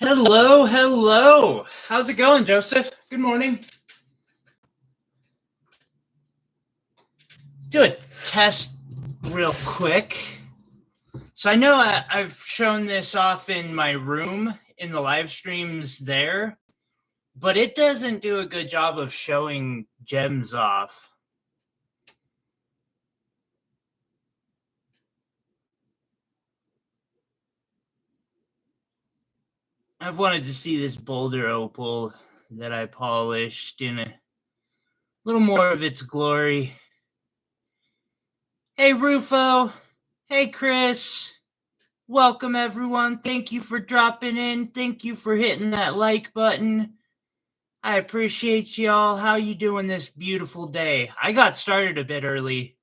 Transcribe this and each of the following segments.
Hello, hello. How's it going, Joseph? Good morning. Do a test real quick. So I know I've shown this off in my room in the live streams there, but it doesn't do a good job of showing gems off. I've wanted to see this boulder opal that I polished in a little more of its glory. Hey, Rufo. Hey, Chris. Welcome, everyone. Thank you for dropping in. Thank you for hitting that like button. I appreciate y'all. How you doing this beautiful day? I got started a bit early.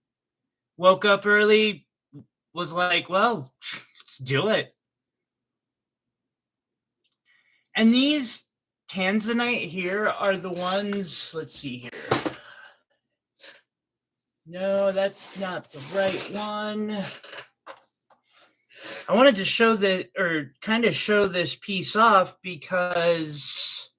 Woke up early. Was like, well, let's do it. And these tanzanite here are the ones, let's see here. No, that's not the right one. I wanted to show that, or kind of show this piece off because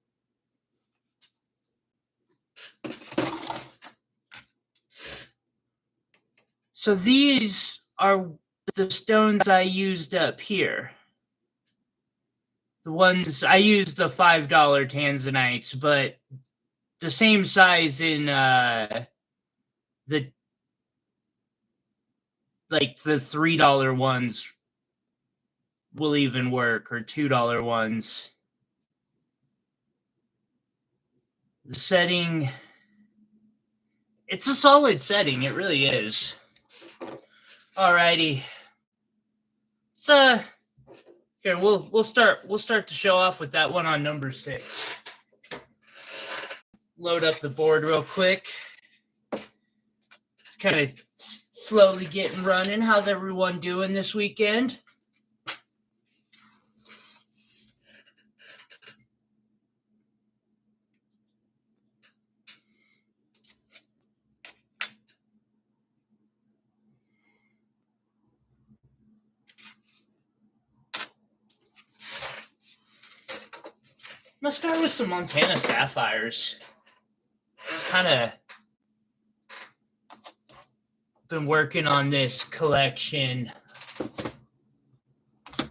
so these are the stones I used up here. The ones I used the $5 tanzanites, but the same size in the $3 ones will even work, or $2 ones. The setting, it's a solid setting, it really is. Alrighty. So here we'll start to show off with that one on number 6. Load up the board real quick. It's kind of slowly getting running. How's everyone doing this weekend? Let's start with some Montana sapphires. Kind of been working on this collection. I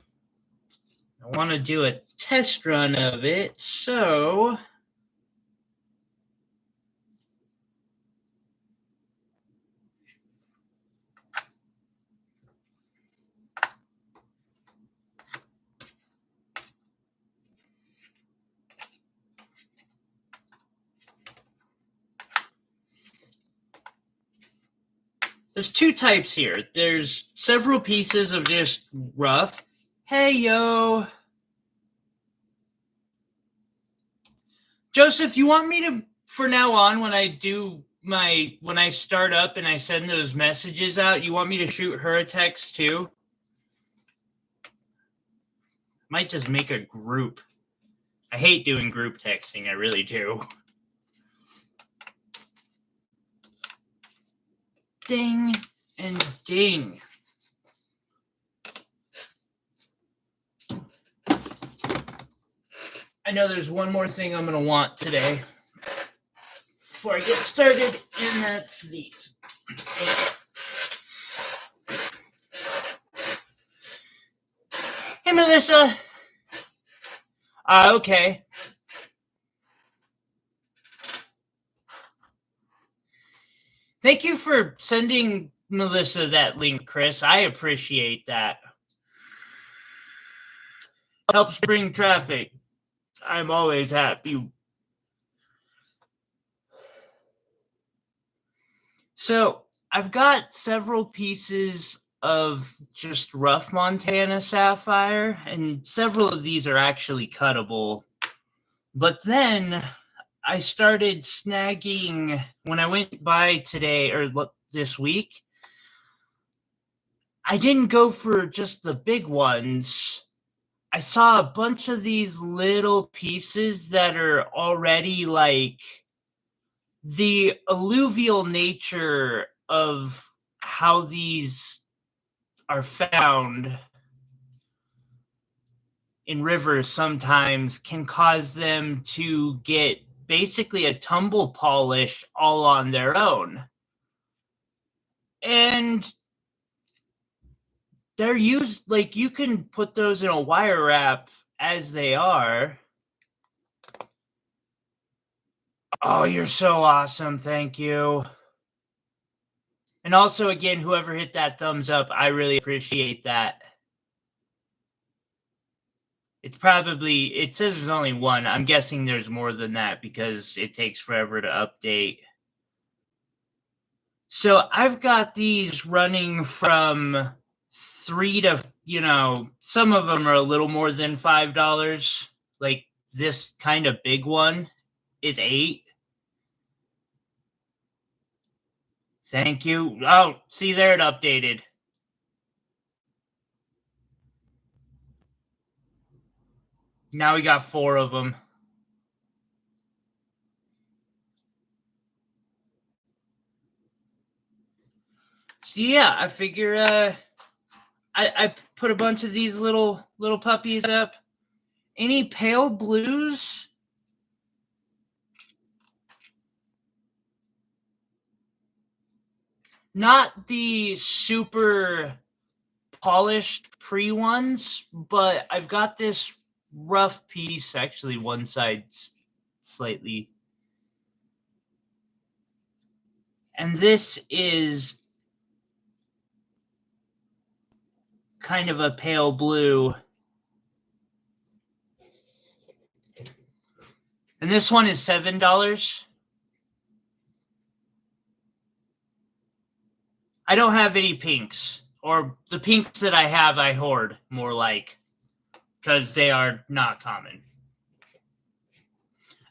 want to do a test run of it, so there's 2 types here. There's several pieces of just rough. Hey, yo. Joseph, you want me to, for now on, when I start up and I send those messages out, you want me to shoot her a text too? Might just make a group. I hate doing group texting, I really do. Ding and ding. I know there's one more thing I'm going to want today before I get started, and that's these. Hey, Melissa. Okay. Thank you for sending Melissa that link, Chris. I appreciate that. Helps bring traffic. I'm always happy. So I've got several pieces of just rough Montana sapphire, and several of these are actually cuttable. But then I started snagging, when I went by today or this week, I didn't go for just the big ones. I saw a bunch of these little pieces that are already like the alluvial nature of how these are found in rivers sometimes can cause them to get basically a tumble polish all on their own. And they're used, like, you can put those in a wire wrap as they are. Oh, you're so awesome. Thank you. And also, again, whoever hit that thumbs up, I really appreciate that. It's probably, it says there's only one. I'm guessing there's more than that because it takes forever to update. So I've got these running from $3 to, some of them are a little more than $5. Like this kind of big one is $8. Thank you. Oh, see there, it updated. Now we got 4 of them. So yeah, I figure I put a bunch of these little puppies up. Any pale blues? Not the super polished pre ones, but I've got this rough piece, actually one side slightly. And this is kind of a pale blue. And this one is $7. I don't have any pinks, or the pinks that I have I hoard, more like, because they are not common.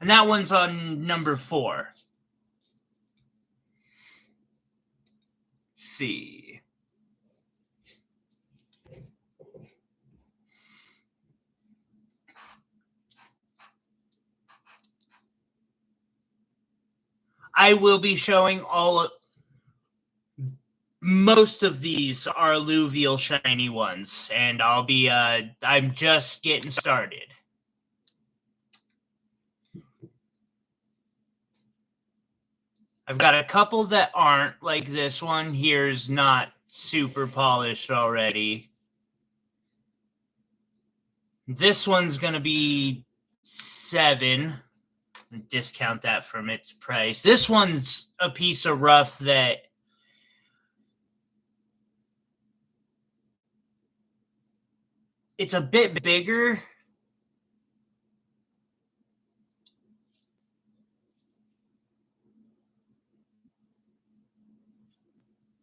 And that one's on number 4. Let's see. I will be showing most of these are alluvial shiny ones, and I'm just getting started. I've got a couple that aren't, like this one here's not super polished already. This one's going to be $7. Discount that from its price. This one's a piece of rough that it's a bit bigger.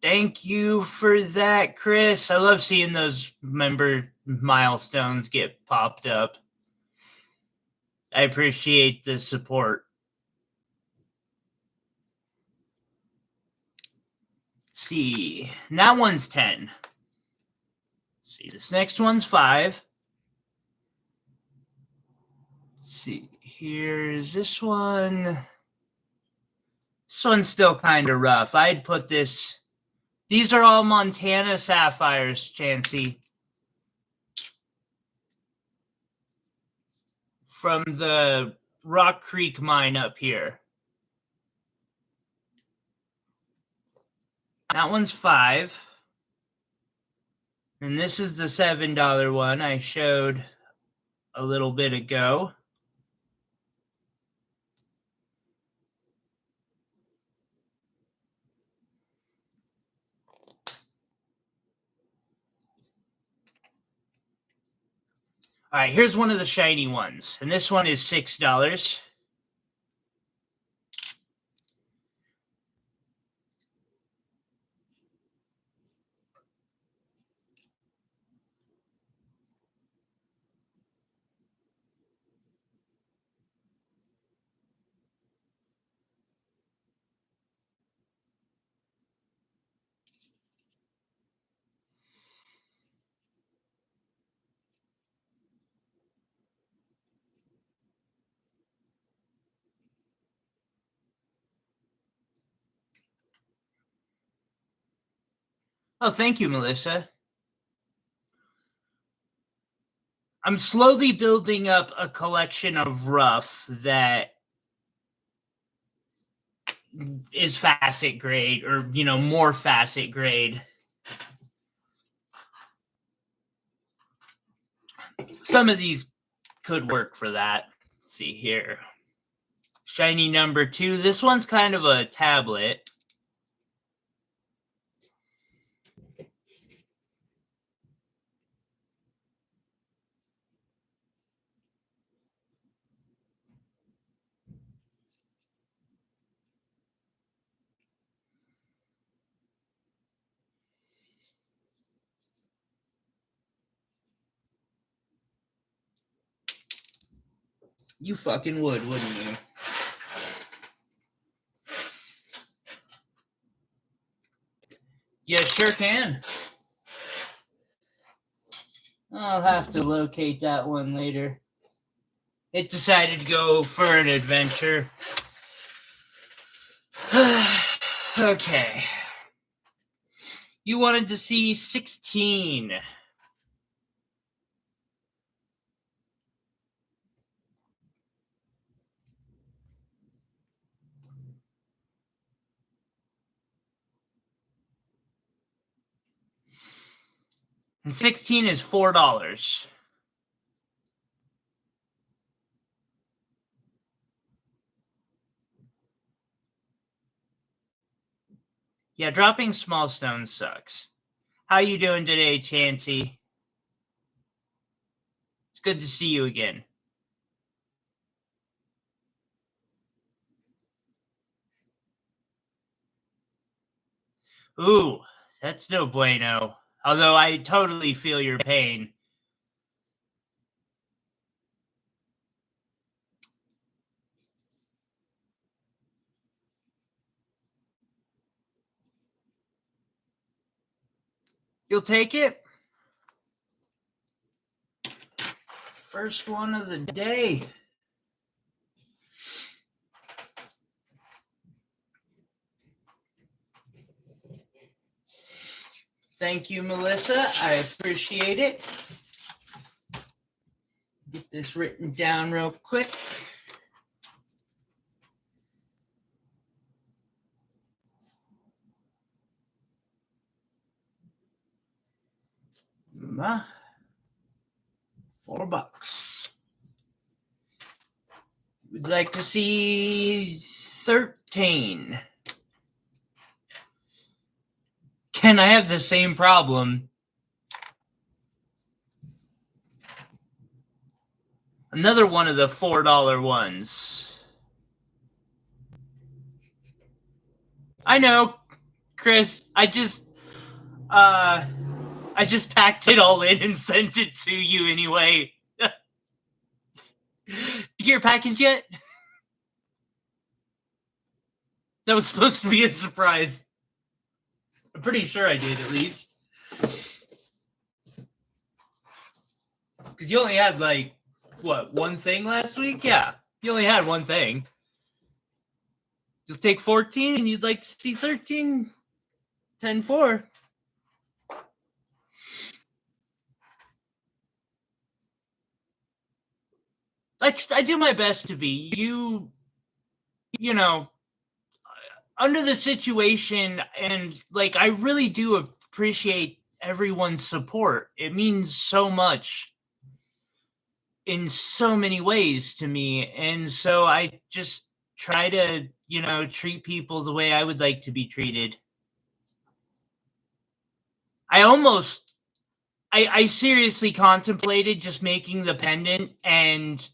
Thank you for that, Chris. I love seeing those member milestones get popped up. I appreciate the support. Let's see, and that one's 10. Let's see, this next one's 5. Let's see, here's this one. This one's still kind of rough. I'd put this. These are all Montana sapphires, Chansey. From the Rock Creek mine up here. That one's 5. And this is the $7 one I showed a little bit ago. All right, here's one of the shiny ones. And this one is $6. Oh, thank you, Melissa. I'm slowly building up a collection of rough that is facet grade, or more facet grade. Some of these could work for that. Let's see here. Shiny number 2. This one's kind of a tablet. You fucking would, wouldn't you? Yeah, sure can. I'll have to locate that one later. It decided to go for an adventure. Okay. You wanted to see 16. And 16 is $4. Yeah, dropping small stones sucks. How you doing today, Chansey? It's good to see you again. Ooh, that's no bueno. Although I totally feel your pain. You'll take it? First one of the day. Thank you, Melissa. I appreciate it. Get this written down real quick. $4. Would like to see 13. Can I have the same problem? Another one of the $4 ones. I know, Chris. I just packed it all in and sent it to you anyway. Did you get your package yet? That was supposed to be a surprise. I'm pretty sure I did, at least. Because you only had, one thing last week? Yeah, you only had one thing. You'll take 14 and you'd like to see 13? 10-4. I do my best to be. You know, under the situation, and I really do appreciate everyone's support. It means so much in so many ways to me, and so I just try to treat people the way I would like to be treated. I seriously contemplated just making the pendant and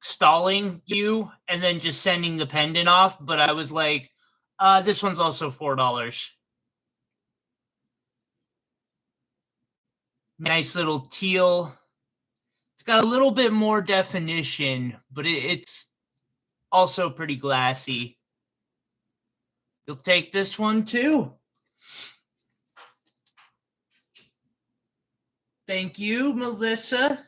stalling you and then just sending the pendant off, but I was like, this one's also $4. Nice little teal. It's got a little bit more definition, but it's also pretty glassy. You'll take this one too. Thank you, Melissa.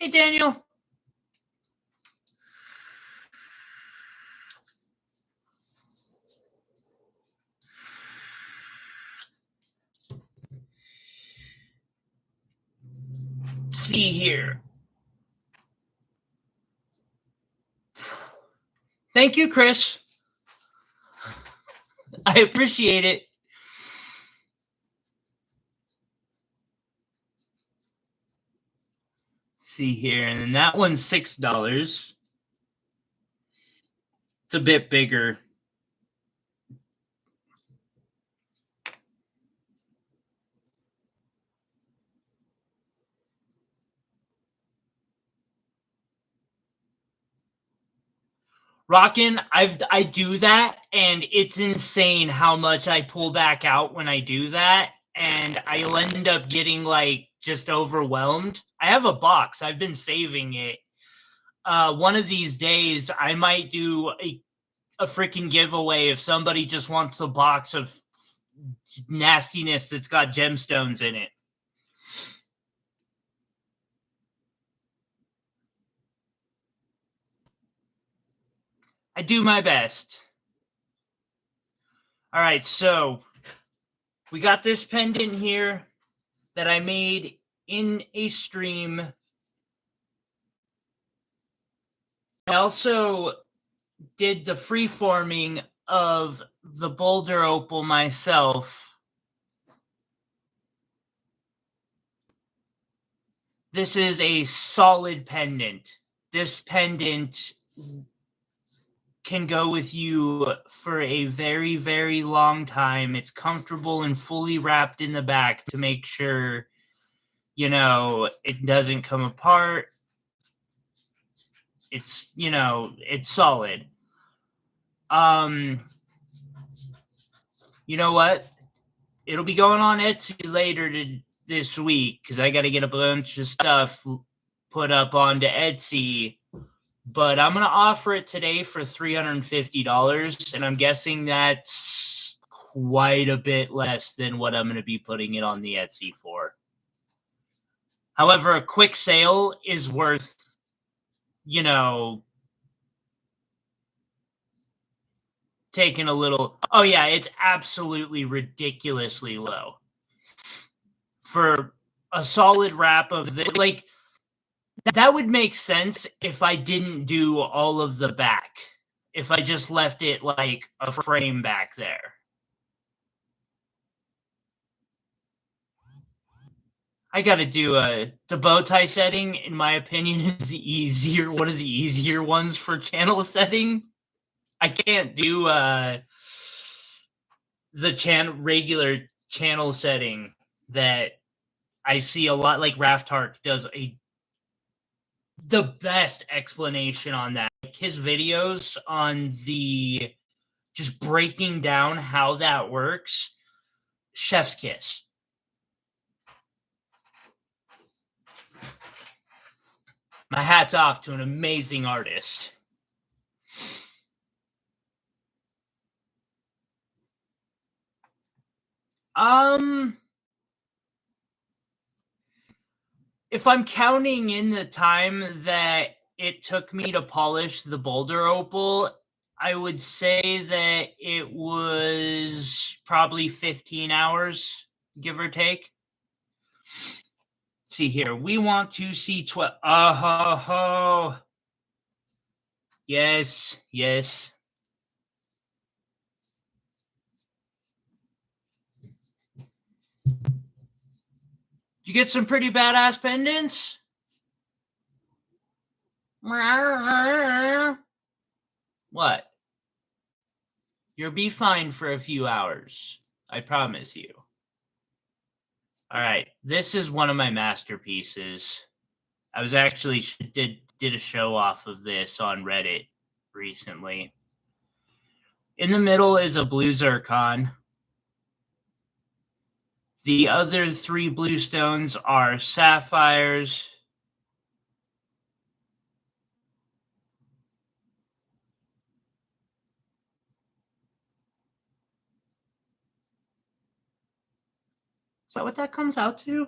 Hey, Daniel. see here. Thank you, Chris. I appreciate it. See here, and then that one's $6. It's a bit bigger. Rockin', I do that, and it's insane how much I pull back out when I do that, and I'll end up getting like just overwhelmed. I have a box. I've been saving it. One of these days, I might do a freaking giveaway if somebody just wants a box of nastiness that's got gemstones in it. I do my best. All right, so we got this pendant here that I made in a stream. I also did the freeforming of the boulder opal myself. This is a solid pendant. This pendant can go with you for a very, very long time. It's comfortable and fully wrapped in the back to make sure, you know, it doesn't come apart. It's, you know, it's solid. You know what? It'll be going on Etsy later this week because I got to get a bunch of stuff put up onto Etsy. But I'm going to offer it today for $350, and I'm guessing that's quite a bit less than what I'm going to be putting it on the Etsy for. However, a quick sale is worth, you know, taking a little. Oh, yeah, it's absolutely ridiculously low. For a solid wrap of the, like, that would make sense if I didn't do all of the back. If I just left it like a frame back there. I got to do the bow tie setting, in my opinion, is the one of the easier ones for channel setting. I can't do the regular channel setting that I see a lot, like Rafthart does the best explanation on that. Like his videos on the just breaking down how that works, chef's kiss. My hat's off to an amazing artist. If I'm counting in the time that it took me to polish the boulder opal, I would say that it was probably 15 hours, give or take. Let's see here. We want to see 12. Yes, yes. Did you get some pretty badass pendants? What? You'll be fine for a few hours. I promise you. All right. This is one of my masterpieces. I was actually did a show off of this on Reddit recently. In the middle is a blue zircon. The other three blue stones are sapphires. Is that what that comes out to?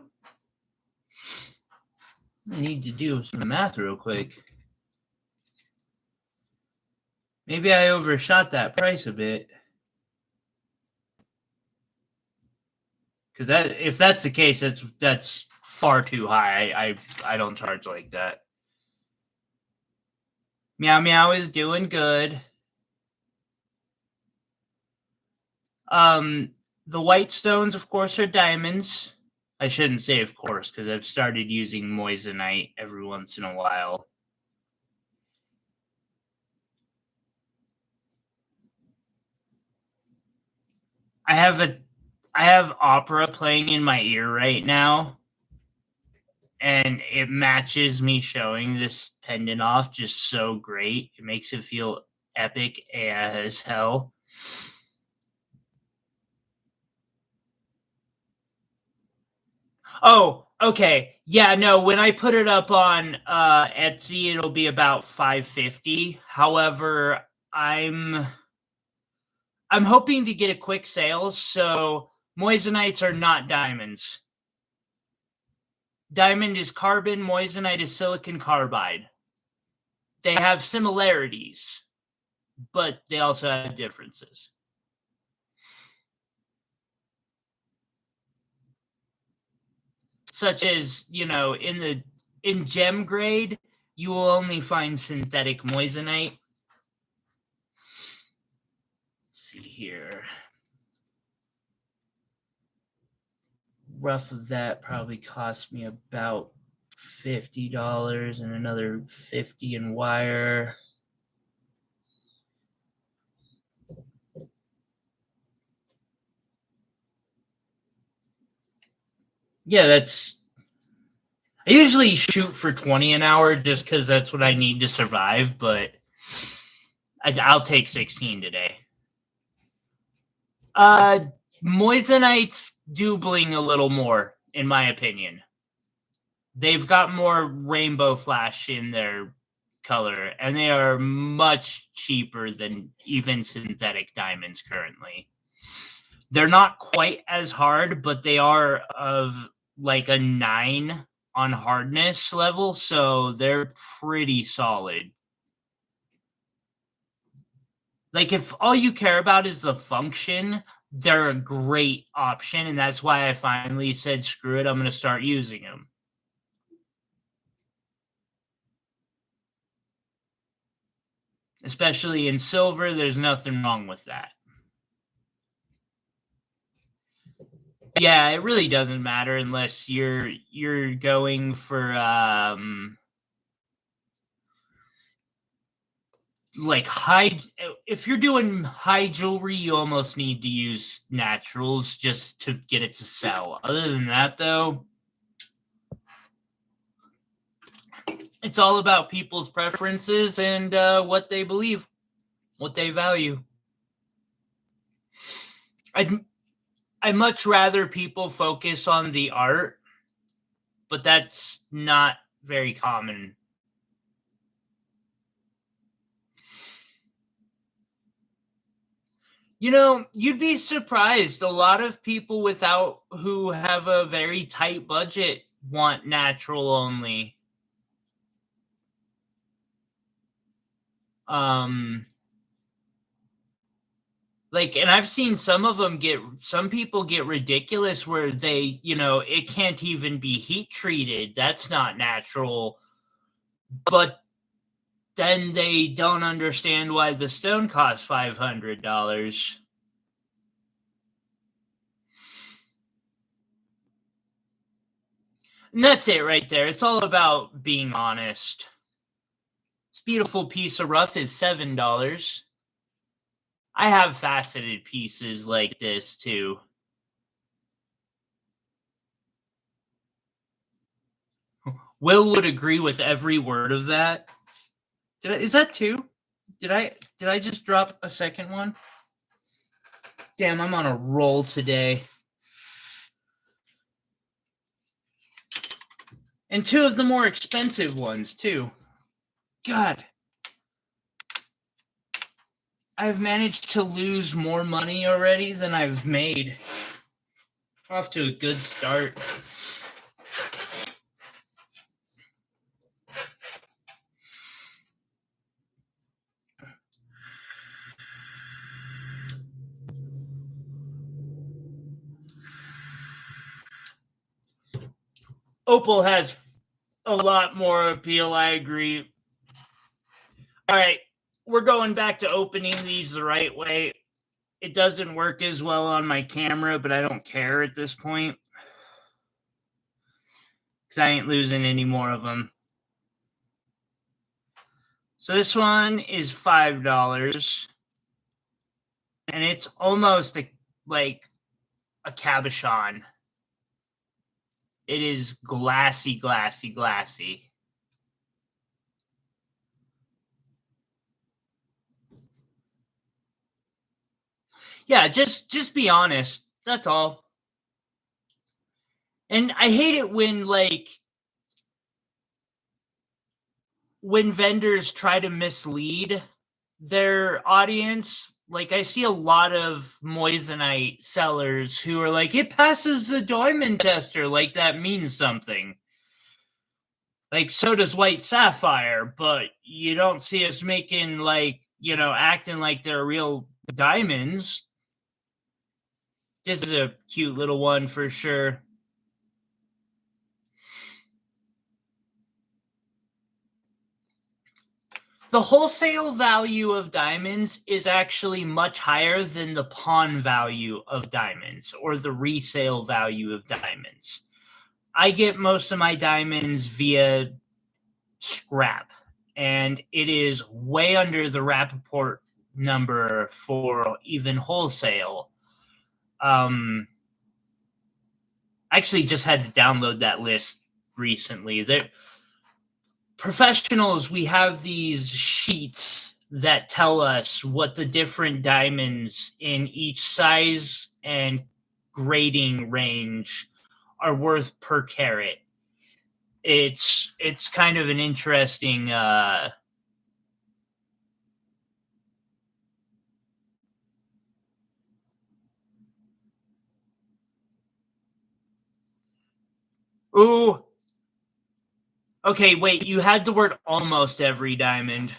I need to do some math real quick. Maybe I overshot that price a bit. Because if that's the case, that's far too high. I don't charge like that. Meow Meow is doing good. The white stones, of course, are diamonds. I shouldn't say of course, because I've started using moissanite every once in a while. I have opera playing in my ear right now, and it matches me showing this pendant off just so great. It makes it feel epic as hell. Oh, okay. Yeah, no, when I put it up on Etsy, it'll be about $5.50. However, I'm hoping to get a quick sale, so moissanites are not diamonds. Diamond is carbon, moissanite is silicon carbide. They have similarities, but they also have differences. Such as, in gem grade, you will only find synthetic moissanite. Let's see here. Rough of that probably cost me about $50 and another $50 in wire. Yeah, I usually shoot for 20 an hour just because that's what I need to survive, but I'll take 16 today. Moissanites do bling a little more, in my opinion. They've got more rainbow flash in their color, and they are much cheaper than even synthetic diamonds currently. They're not quite as hard, but they are of like a 9 on hardness level, so they're pretty solid. Like, if all you care about is the function, they're a great option, and that's why I finally said, screw it, I'm going to start using them. Especially in silver, there's nothing wrong with that. Yeah, it really doesn't matter unless you're going for like if you're doing high jewelry, you almost need to use naturals just to get it to sell. Other than that, though, it's all about people's preferences and what they believe, what they value. I'd much rather people focus on the art, but that's not very common. You'd be surprised. A lot of people who have a very tight budget want natural only. And I've seen some people get ridiculous where they, it can't even be heat treated. That's not natural. But then they don't understand why the stone costs $500. And that's it right there. It's all about being honest. This beautiful piece of rough is $7. I have faceted pieces like this too. Will would agree with every word of that. Is that two? Did I just drop a second one? Damn, I'm on a roll today. And two of the more expensive ones too. God. I've managed to lose more money already than I've made. Off to a good start. Opal has a lot more appeal, I agree. All right, we're going back to opening these the right way. It doesn't work as well on my camera, but I don't care at this point, because I ain't losing any more of them. So this one is $5, and it's almost like a cabochon. It is glassy, glassy, glassy. Yeah, just be honest. That's all. And I hate it when vendors try to mislead their audience. Like, I see a lot of moissanite sellers who are like, it passes the diamond tester, like that means something. Like, so does white sapphire, but you don't see us making, acting like they're real diamonds. This is a cute little one for sure. The wholesale value of diamonds is actually much higher than the pawn value of diamonds or the resale value of diamonds. I get most of my diamonds via scrap, and it is way under the Rappaport number for even wholesale. I actually just had to download that list recently. Professionals, we have these sheets that tell us what the different diamonds in each size and grading range are worth per carat. It's kind of an interesting Ooh. Okay, wait, you had the word almost every diamond.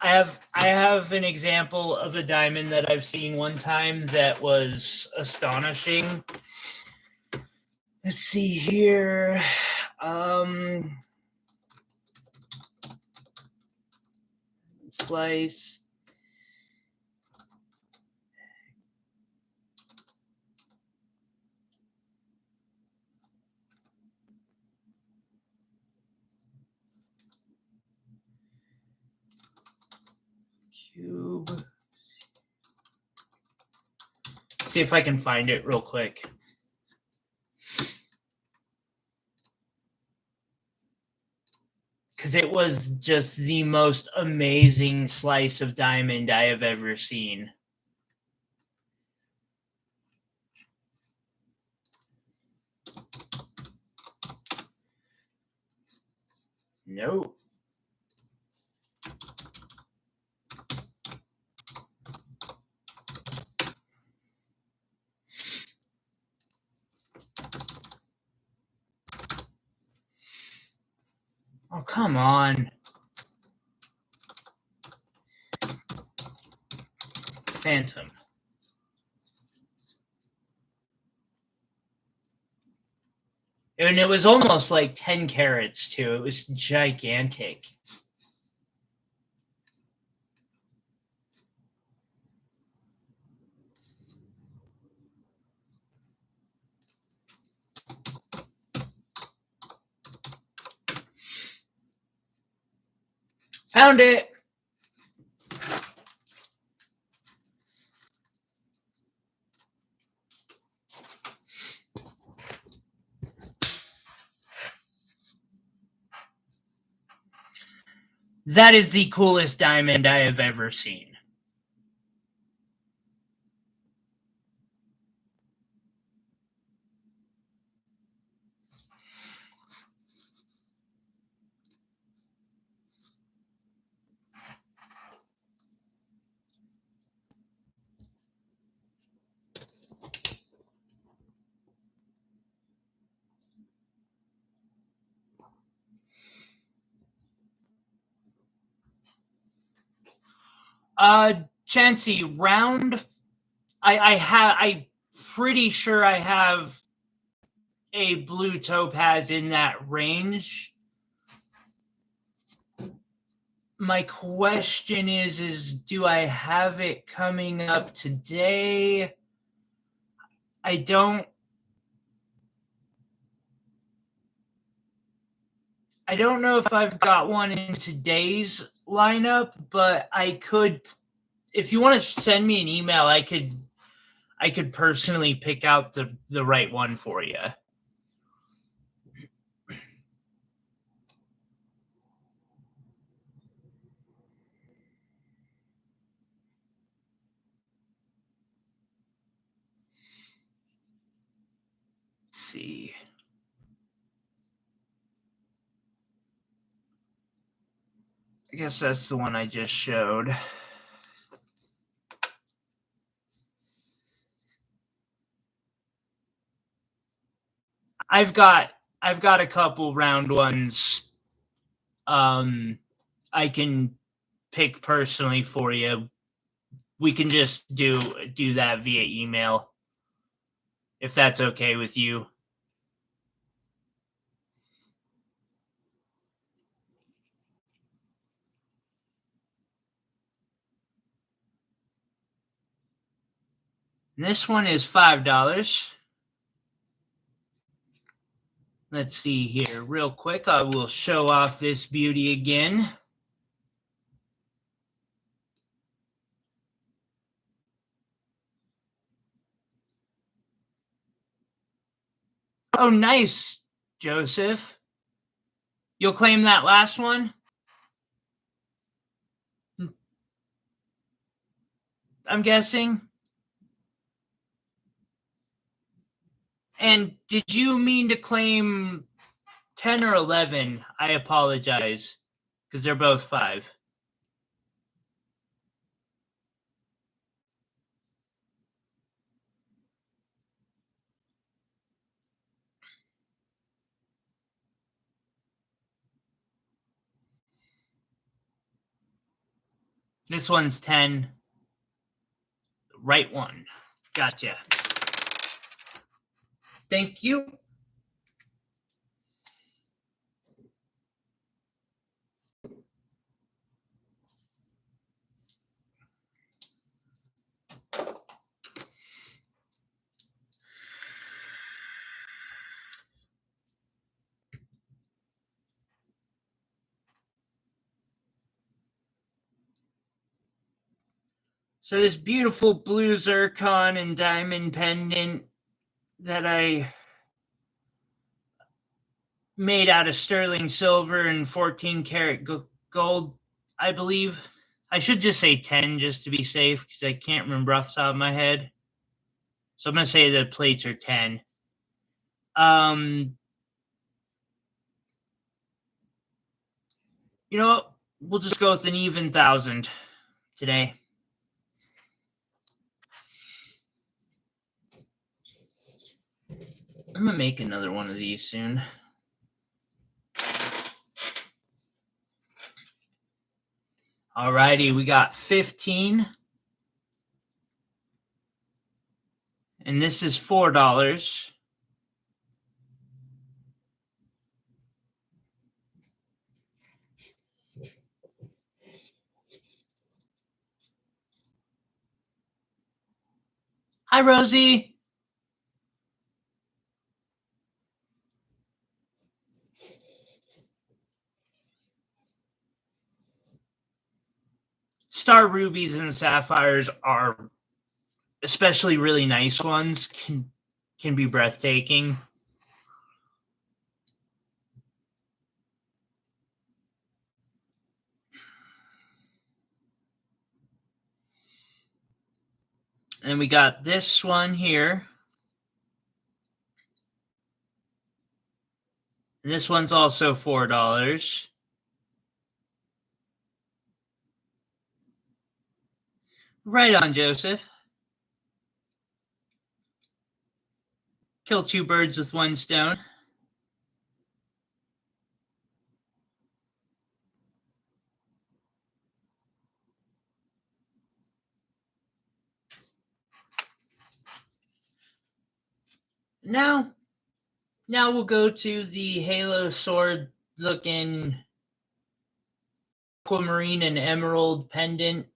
I have an example of a diamond that I've seen one time that was astonishing. Let's see here. Slice. Cube. See if I can find it real quick. Because it was just the most amazing slice of diamond I have ever seen. Nope. Oh, come on. Phantom. And it was almost like 10 carats, too. It was gigantic. Found it. That is the coolest diamond I have ever seen. Chansey, round. I'm pretty sure I have a blue topaz in that range. My question is do I have it coming up today? I don't know if I've got one in today's lineup, but I could, if you want to send me an email, I could personally pick out the right one for you. Let's see. I guess that's the one I just showed. I've got a couple round ones I can pick personally for you. We can just do that via email if that's okay with you. And this one is $5. Let's see here real quick. I will show off this beauty again. Oh, nice, Joseph. You'll claim that last one? I'm guessing. And did you mean to claim 10 or 11? I apologize, because they're both 5. This one's 10. Right one. Gotcha. Thank you. So this beautiful blue zircon and diamond pendant that I made out of sterling silver and 14 karat gold, I believe. I should just say 10 just to be safe because I can't remember off the top of my head. So I'm going to say the plates are 10. You know what? We'll just go with an even 1,000 today. I'm going to make another one of these soon. Alrighty, we got 15. And this is $4. Hi, Rosie. Star rubies and sapphires are, especially really nice ones, can be breathtaking. And we got this one here. This one's also $4. Right on, Joseph. Kill 2 birds with 1 stone. Now Now we'll go to the halo sword looking aquamarine and emerald pendant.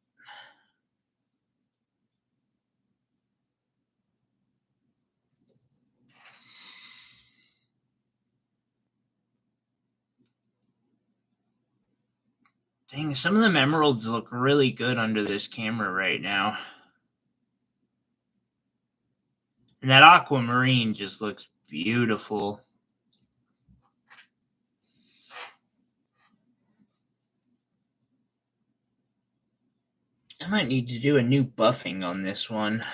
Dang, some of them emeralds look really good under this camera right now. And that aquamarine just looks beautiful. I might need to do a new buffing on this one.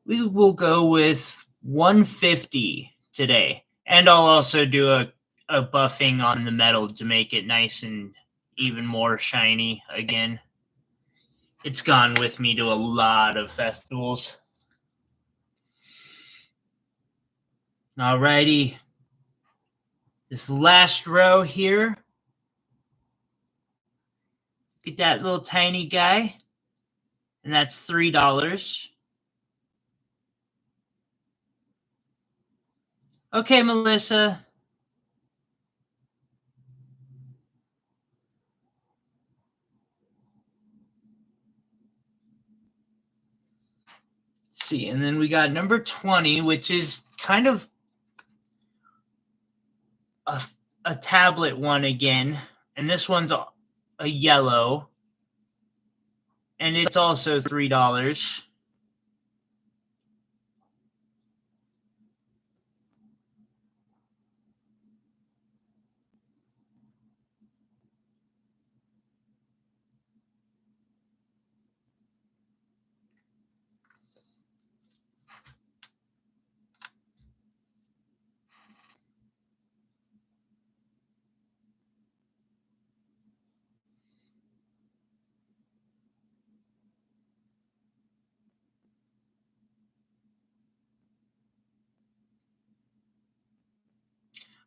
We will go with 150 today. And I'll also do a buffing on the metal to make it nice and even more shiny again. It's gone with me to a lot of festivals. Alrighty. This last row here. Get that little tiny guy. And that's $3. Okay, Melissa. Let's see, and then we got number 20, which is kind of a tablet one again. And this one's a yellow. And it's also $3.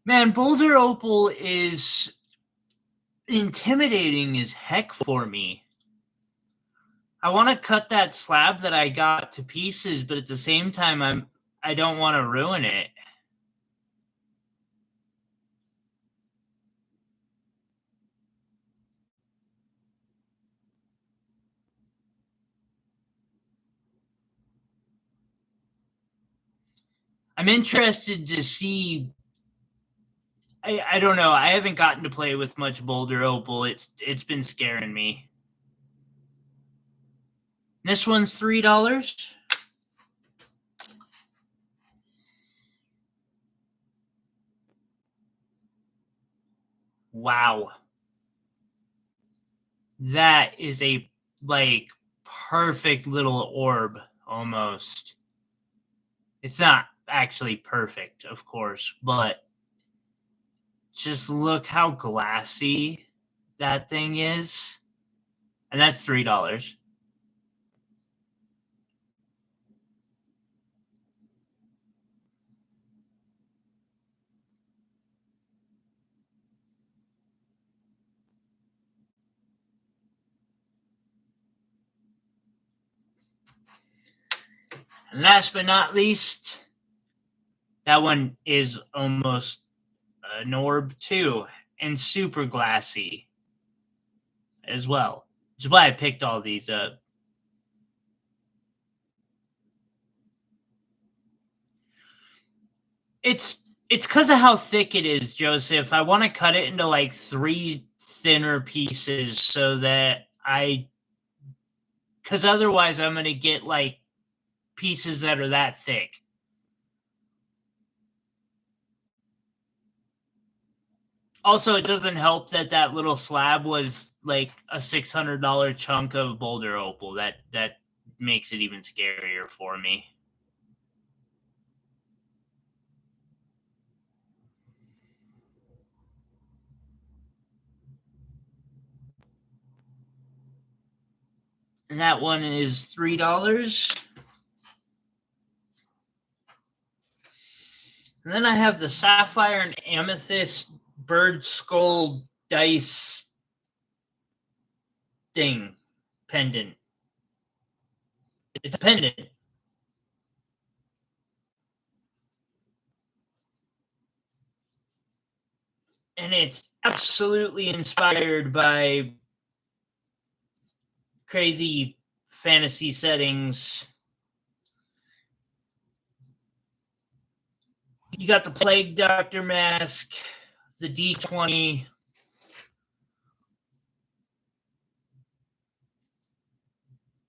Man, Boulder Opal is intimidating as heck for me. I want to cut that slab that I got to pieces, but at the same time, I don't want to ruin it. I'm interested to see. I don't know. I haven't gotten to play with much Boulder Opal. It's been scaring me. This one's $3. Wow. That is a perfect little orb almost. It's not actually perfect, of course, but just look how glassy that thing is. And that's $3. And last but not least, that one is almost an orb too, and super glassy as well. Which is why I picked all these up. It's because of how thick it is, Joseph. I want to cut it into 3 thinner pieces so that because otherwise I'm going to get pieces that are that thick. Also, it doesn't help that that little slab was a $600 chunk of Boulder Opal. That makes it even scarier for me. And that one is $3. And then I have the sapphire and amethyst bird skull dice thing pendant. It's a pendant. And it's absolutely inspired by crazy fantasy settings. You got the Plague Doctor mask, the D20,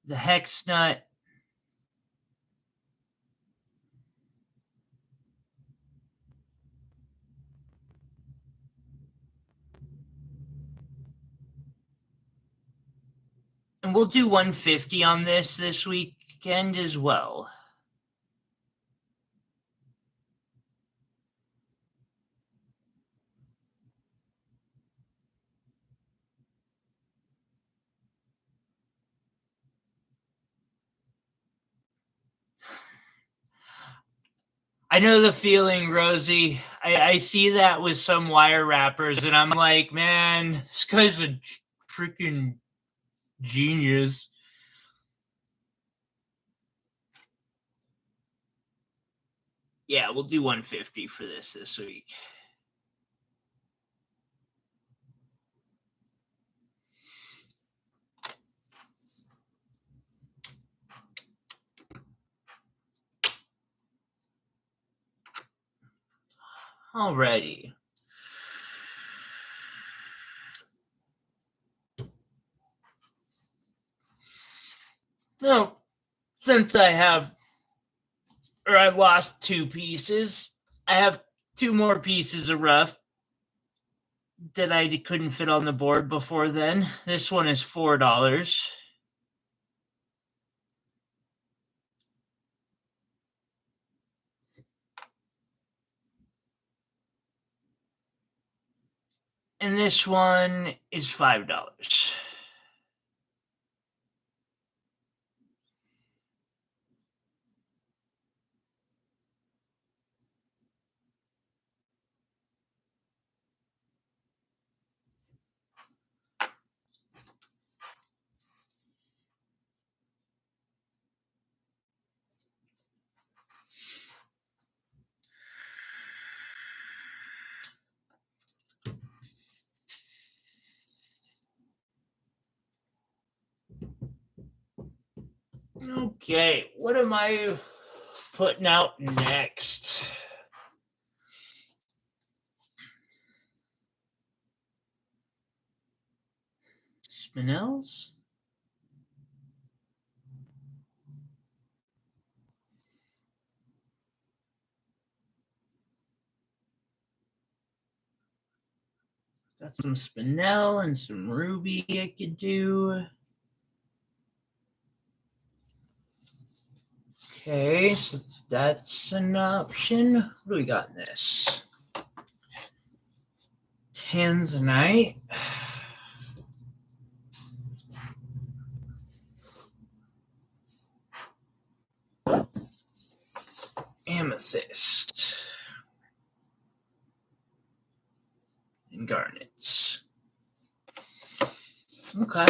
the Hex Nut, and we'll do 150 on this weekend as well. I know the feeling, Rosie. I see that with some wire wrappers, and I'm like, man, this guy's a freaking genius. Yeah, we'll do 150 for this week. Alrighty. Now, since I've lost 2 pieces, I have 2 more pieces of rough that I couldn't fit on the board before then. This one is $4. And this one is $5. Okay, what am I putting out next? Spinels? Got some spinel and some ruby I could do. Okay, so that's an option. What do we got in this? Tanzanite. Amethyst. And garnets. Okay.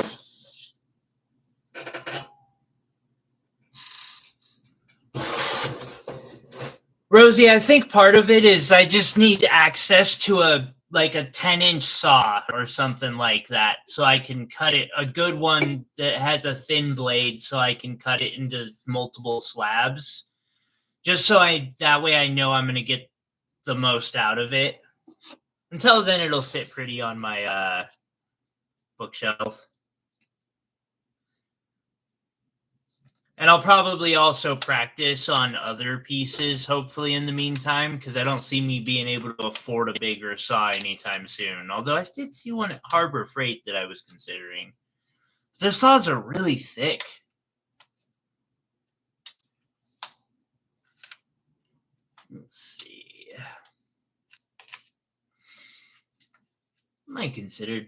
Rosie, I think part of it is I just need access to a 10-inch saw or something like that, so I can cut it, a good one that has a thin blade, so I can cut it into multiple slabs. Just so that way I know I'm going to get the most out of it. Until then, it'll sit pretty on my bookshelf. And I'll probably also practice on other pieces, hopefully, in the meantime, because I don't see me being able to afford a bigger saw anytime soon. Although I did see one at Harbor Freight that I was considering. Their saws are really thick. Let's see. Might consider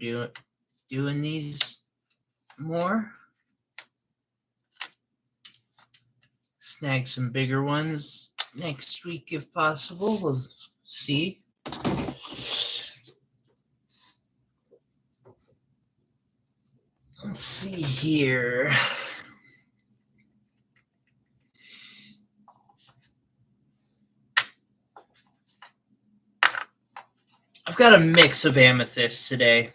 doing these more. Snag some bigger ones next week if possible. We'll see. Let's see here. I've got a mix of amethyst today.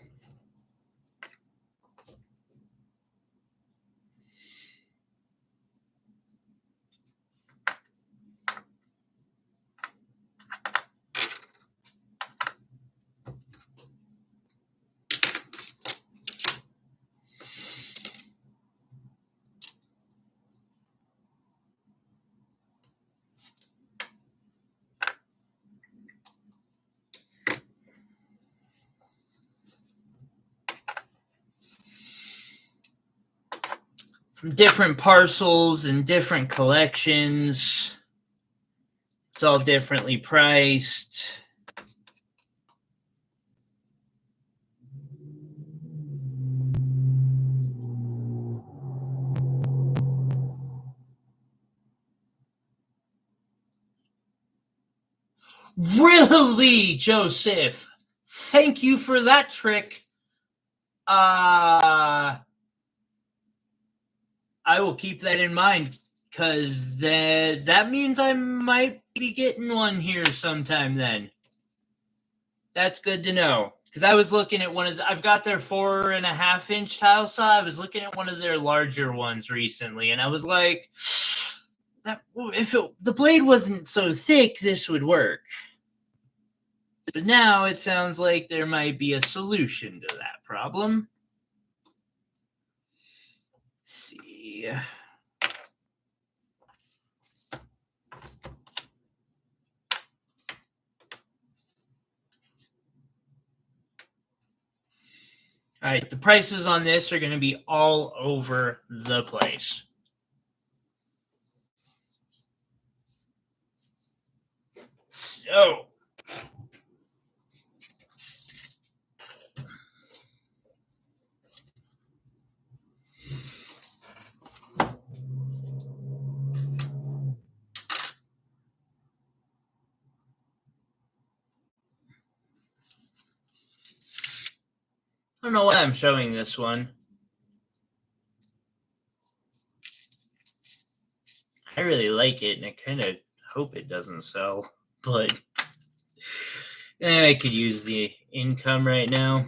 From different parcels and different collections. It's all differently priced. Really, Joseph? Thank you for that trick. I will keep that in mind, because that means I might be getting one here sometime then. That's good to know. Because I was looking at I've got their 4.5-inch tile saw. I was looking at one of their larger ones recently, and I was like, if the blade wasn't so thick, this would work. But now it sounds like there might be a solution to that problem. Let's see. All right, the prices on this are going to be all over the place. So, I don't know why I'm showing this one. I really like it, and I kind of hope it doesn't sell, but I could use the income right now.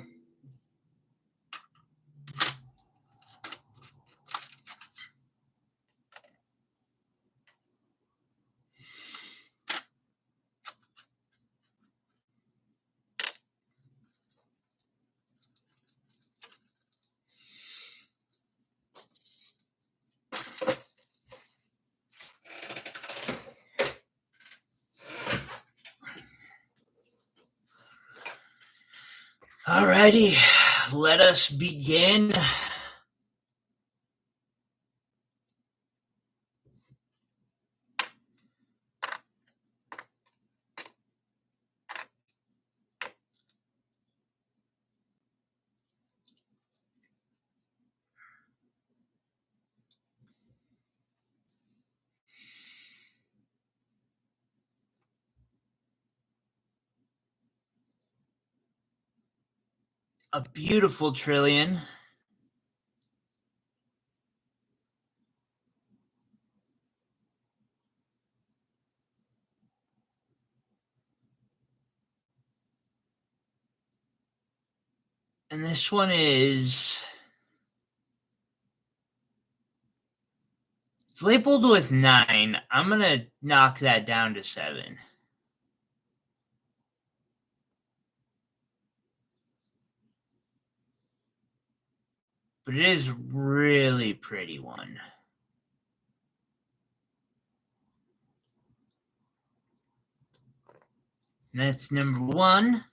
Alrighty, let us begin. A beautiful trillion. And this one is... It's labeled with 9. I'm going to knock that down to 7. But it is really pretty one. And that's number 1.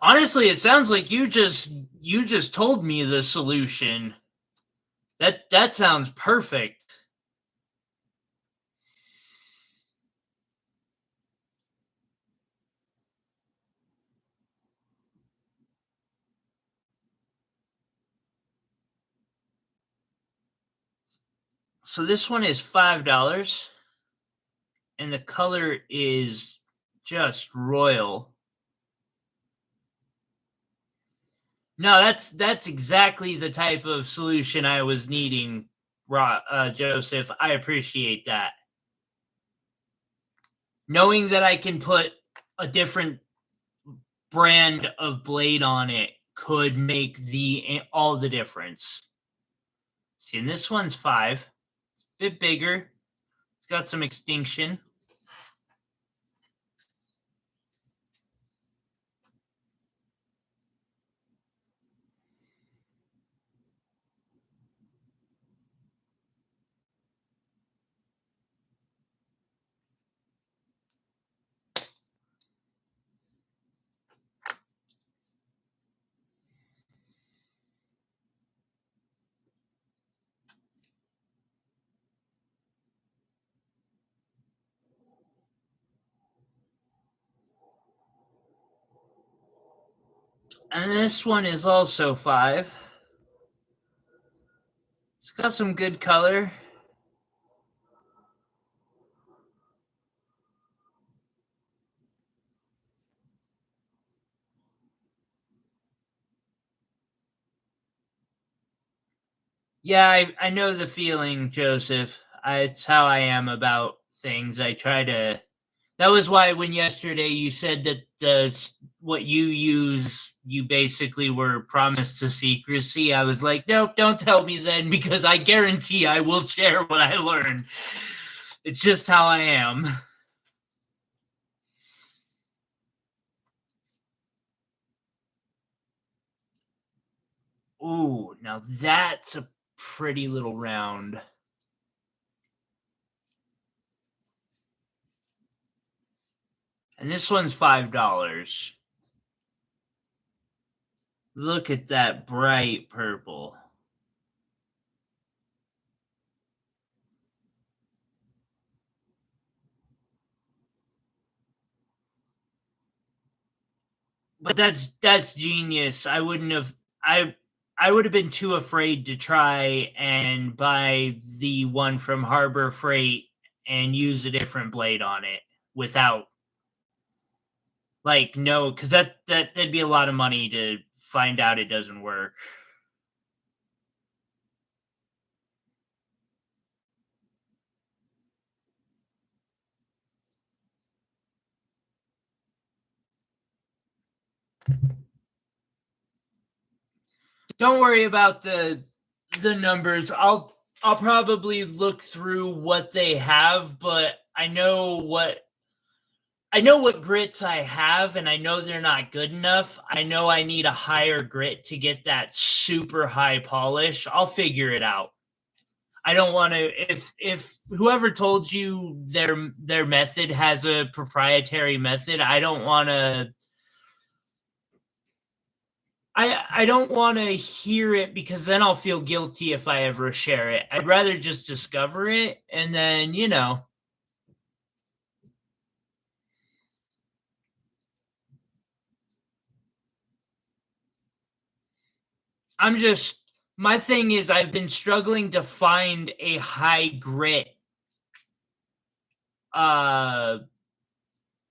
Honestly, it sounds like you just told me the solution. That sounds perfect. So this one is $5 and the color is just royal. No, that's exactly the type of solution I was needing, Joseph. I appreciate that. Knowing that I can put a different brand of blade on it could make all the difference. See, and this one's 5. It's a bit bigger. It's got some extinction. And this one is also 5. It's got some good color. Yeah, I know the feeling, Joseph. It's how I am about things. I try to. That was why when yesterday you said that what you use, you basically were promised to secrecy. I was like, nope, don't tell me then, because I guarantee I will share what I learned. It's just how I am. Ooh, now that's a pretty little round. And this one's $5. Look at that bright purple. But that's genius. I I would have been too afraid to try and buy the one from Harbor Freight and use a different blade on it without, like, no, because that'd be a lot of money to find out it doesn't work. Don't worry about the numbers. I'll probably look through what they have, but I know what grits I have, and I know they're not good enough. I know I need a higher grit to get that super high polish. I'll figure it out. I don't want to. If whoever told you their method has a proprietary method, I don't want to. I don't want to hear it, because then I'll feel guilty if I ever share it. I'd rather just discover it, and then I'm just my thing is I've been struggling to find a high grit uh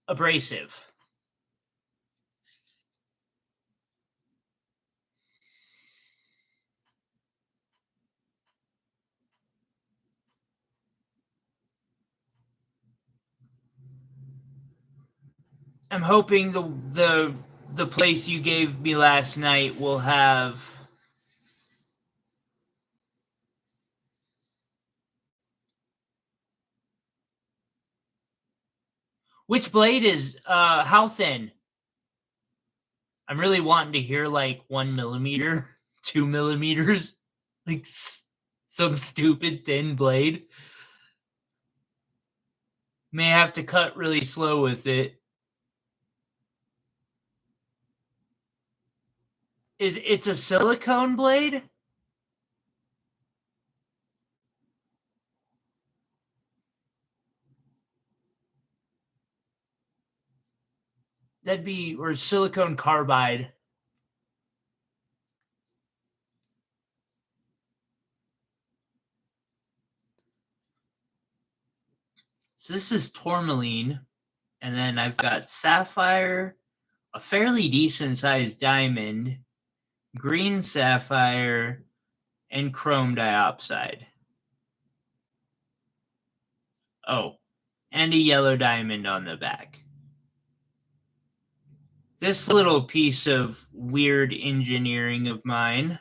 abrasive. I'm hoping the place you gave me last night will have. Which blade is how thin? I'm really wanting to hear like 1 millimeter, 2 millimeters, like some stupid thin blade. May have to cut really slow with it. It's a silicone blade? That'd be, or silicone carbide. So this is tourmaline, and then I've got sapphire, a fairly decent sized diamond, green sapphire, and chrome diopside. Oh, and a yellow diamond on the back. This little piece of weird engineering of mine,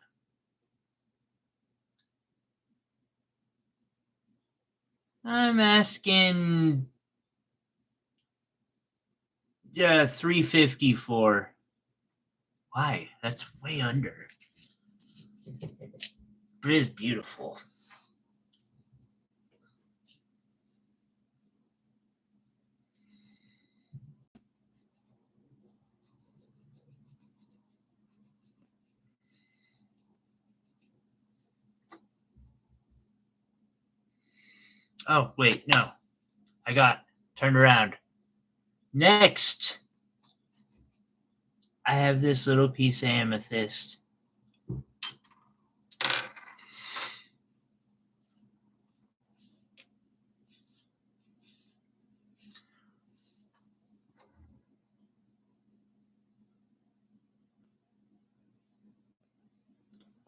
I'm asking $350 for. Why? That's way under. But it is beautiful. Oh, wait, no. I got turned around. Next, I have this little piece of amethyst.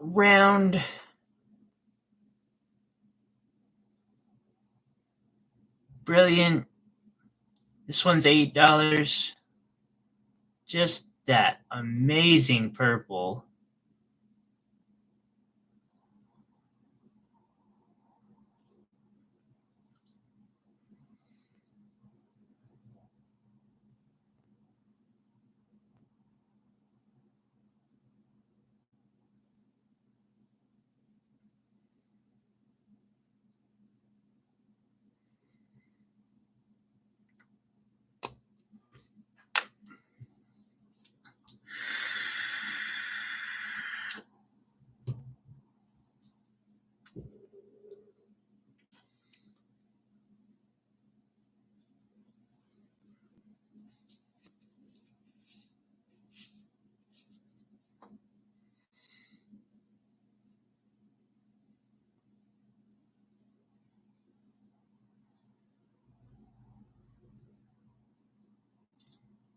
Round. Brilliant. This one's $8. Just that amazing purple.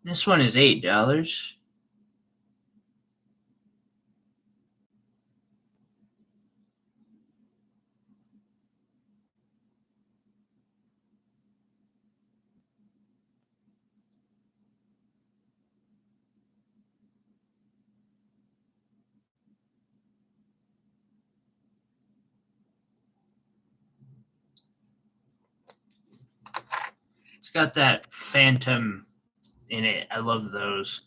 This one is $8. It's got that phantom in it. I love those.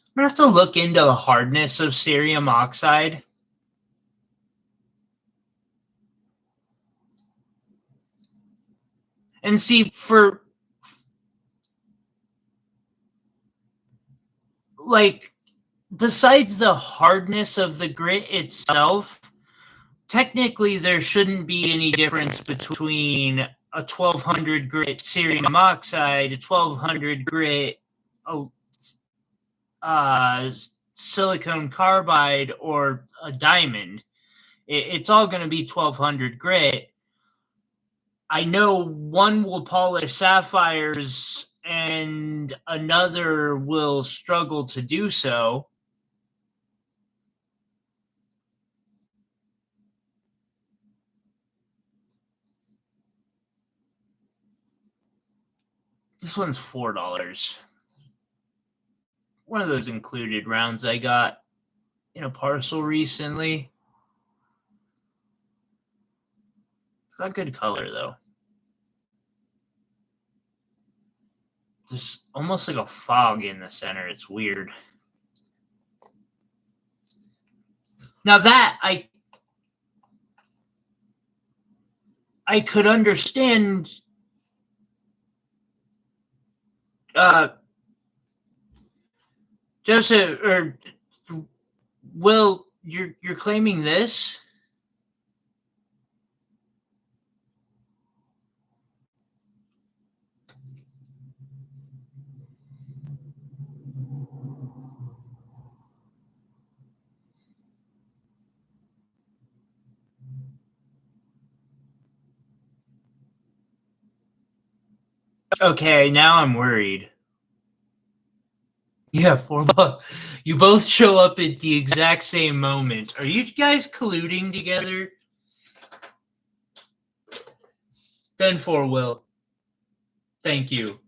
I'm gonna have to look into the hardness of cerium oxide. And see, for like, besides the hardness of the grit itself, technically there shouldn't be any difference between a 1200 grit cerium oxide, a 1200 grit silicone carbide, or a diamond. It's all going to be 1200 grit. I know one will polish sapphires and another will struggle to do so. This one's $4. One of those included rounds I got in a parcel recently. It's got good color though. there's almost like a fog in the center. It's weird. Now that I could understand Joseph or Will, you're claiming this? Okay, now I'm worried. Yeah, you both show up at the exact same moment. Are you guys colluding together? Then for Will. Thank you.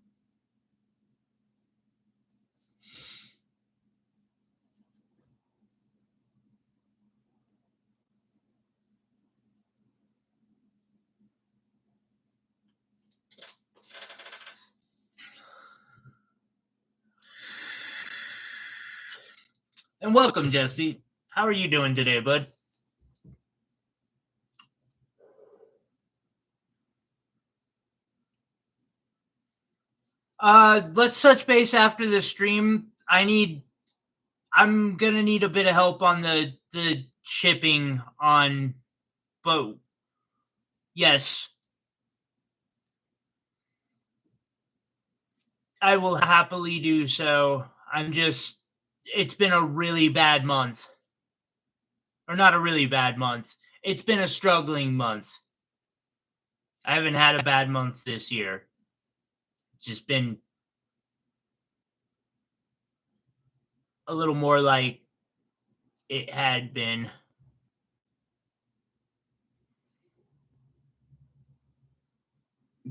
And welcome, Jesse. How are you doing today, bud? Let's touch base after the stream. I'm gonna need a bit of help on the shipping on, but yes, I will happily do so. It's been a really bad month. Or not a really bad month. It's been a struggling month. I haven't had a bad month this year. It's just been a little more like it had been.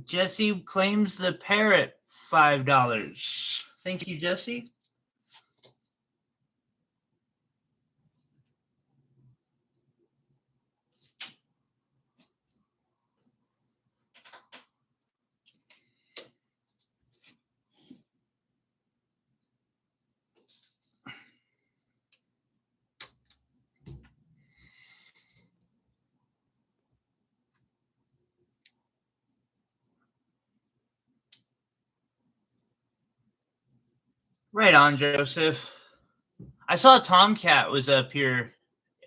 Jesse claims the parrot $5. Thank you, Jesse. Right on, Joseph. I saw Tomcat was up here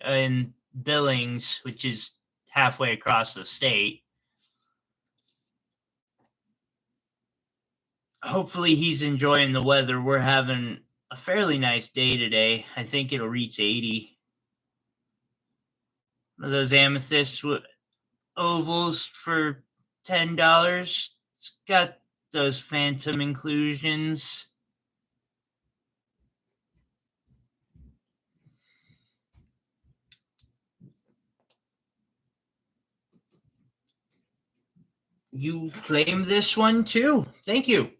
in Billings, which is halfway across the state. Hopefully he's enjoying the weather. We're having a fairly nice day today. I think it'll reach 80. One of those amethyst ovals for $10. It's got those phantom inclusions. You claim this one too. Thank you.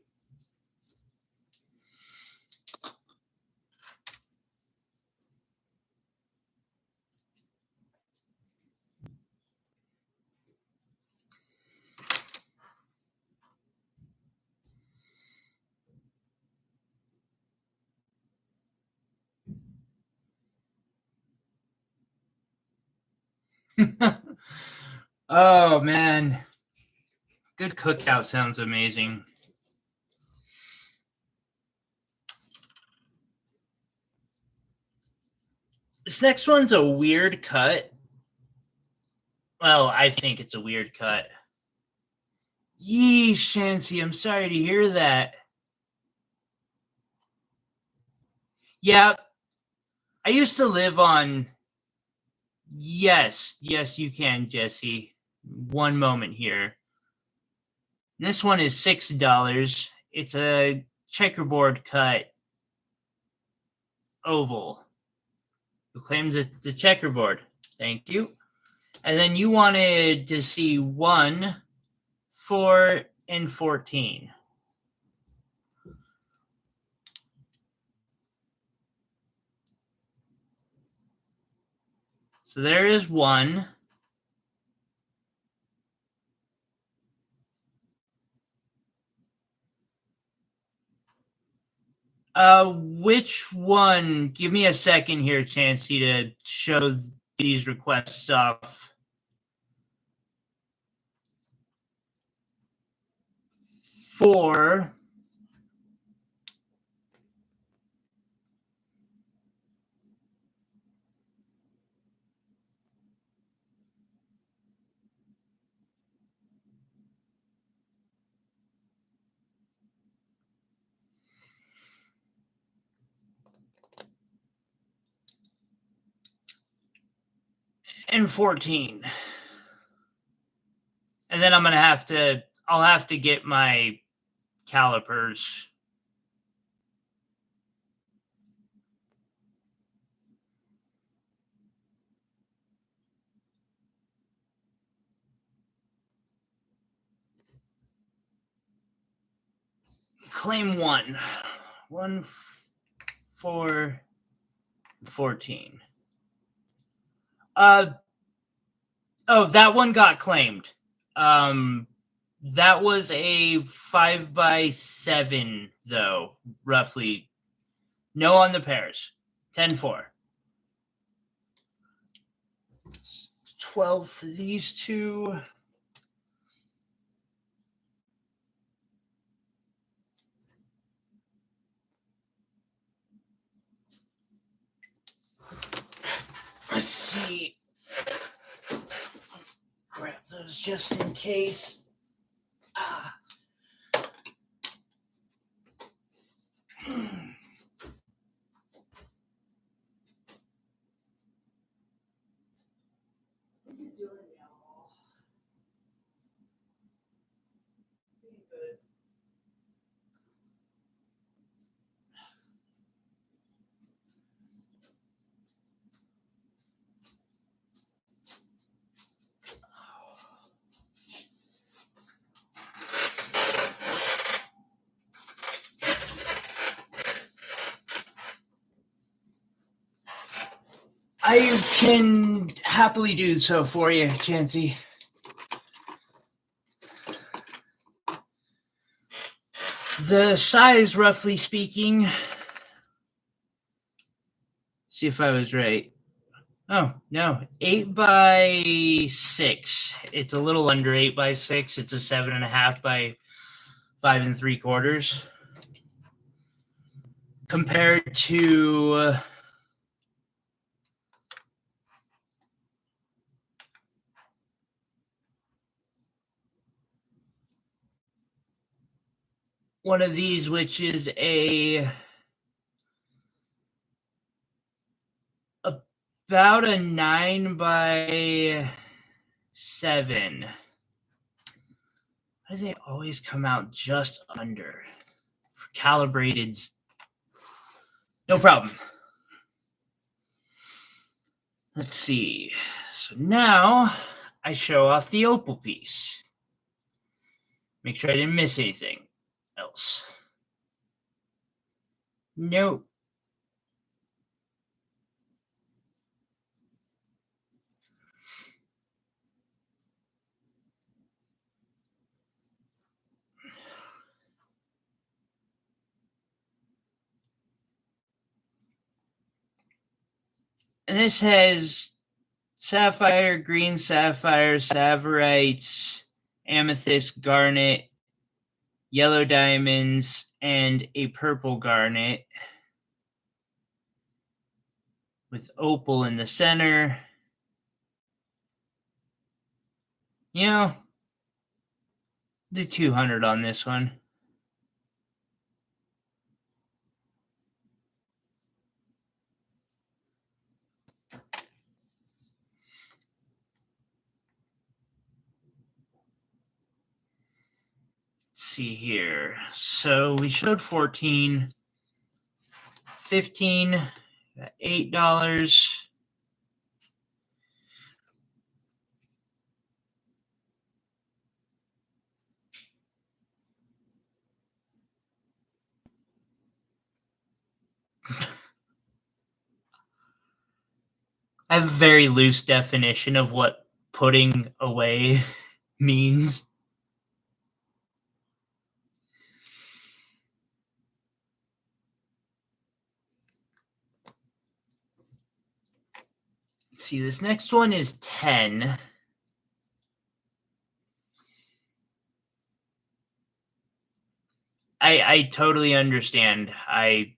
Oh, man. Good cookout sounds amazing. This next one's a weird cut. Well, I think it's a weird cut. Yeesh, Chancy, I'm sorry to hear that. Yeah, I used to live on... Yes, you can, Jesse. One moment here. This one is $6. It's a checkerboard cut oval. Who claims the checkerboard? Thank you. And then you wanted to see 1, 4, and 14. So there is 1. Which one? Give me a second here, Chancey, to show these requests off. For and 14. And then I'll have to get my calipers. Claim 1. 1, 4, 14. Oh, that one got claimed. That was a 5x7, though, roughly. No on the pairs. 10-4. 12 for these two. Let's see. Grab those just in case. I can happily do so for you, Chancey. The size, roughly speaking, see if I was right. Oh, no, 8x6. It's a little under 8x6. It's a 7.5 by 5 3/4. Compared to one of these, which is about a 9x7. Why do they always come out just under? For calibrated, no problem. Let's see. So now I show off the opal piece. Make sure I didn't miss anything else. Nope. And this has sapphire, green sapphire, savorites, amethyst, garnet, yellow diamonds, and a purple garnet with opal in the center. You know, the 200 on this one. See here. So we showed 14, 15, $8. I have a very loose definition of what putting away means. see, this next one is 10. I totally understand. I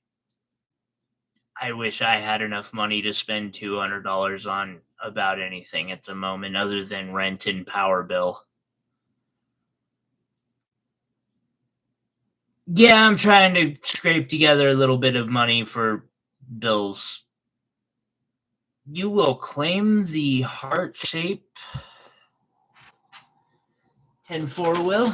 wish I had enough money to spend $200 on about anything at the moment other than rent and power bill. Yeah, I'm trying to scrape together a little bit of money for bills. You will claim the heart shape. 10-4 will.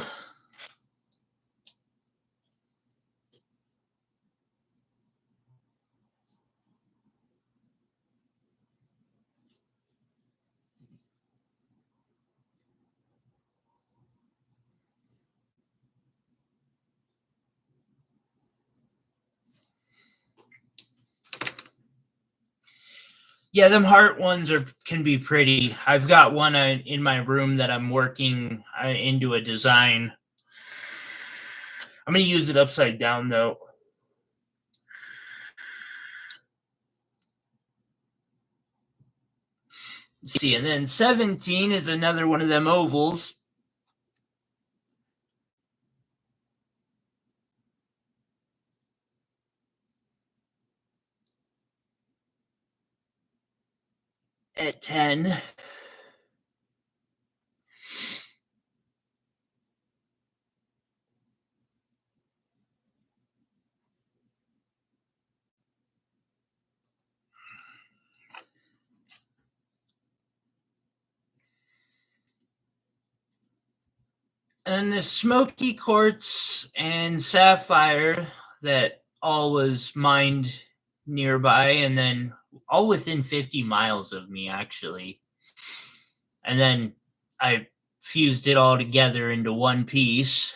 Yeah, them heart ones can be pretty. I've got one in my room that I'm working into a design. I'm going to use it upside down, though. See, and then 17 is another one of them ovals. At 10. And the smoky quartz and sapphire that all was mined nearby, and then all within 50 miles of me, actually. And then I fused it all together into one piece.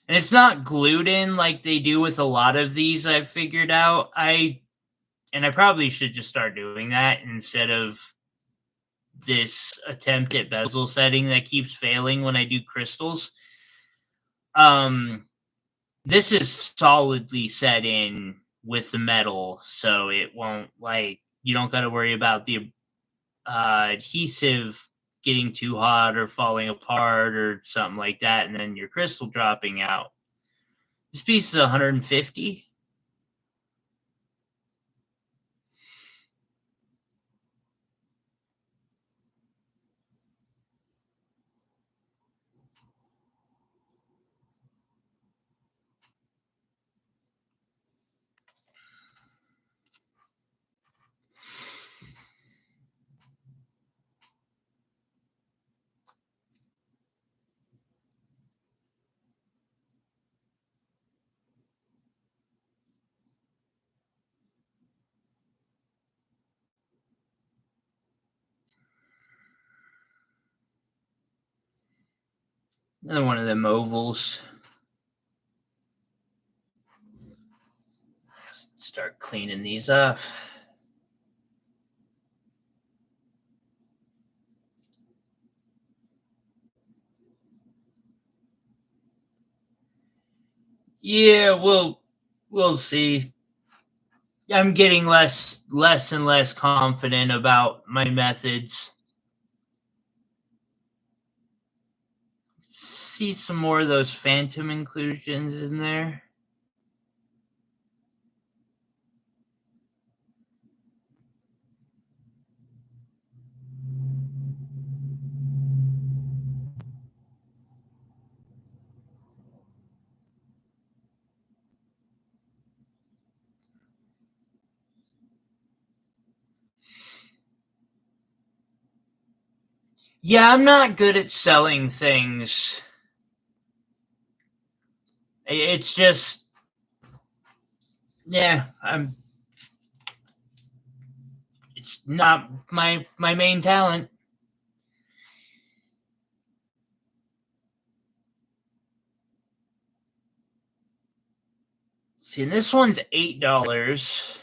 And it's not glued in like they do with a lot of these, I've figured out. I probably should just start doing that instead of this attempt at bezel setting that keeps failing when I do crystals. This is solidly set in with the metal, so it won't, like, you don't got to worry about the adhesive getting too hot or falling apart or something like that, and then your crystal dropping out. This piece is 150. Another one of them ovals. Start cleaning these up. Yeah, we'll see. I'm getting less and less confident about my methods. See some more of those phantom inclusions in there. Yeah, I'm not good at selling things. It's just, yeah, it's not my main talent. See, and this one's $8.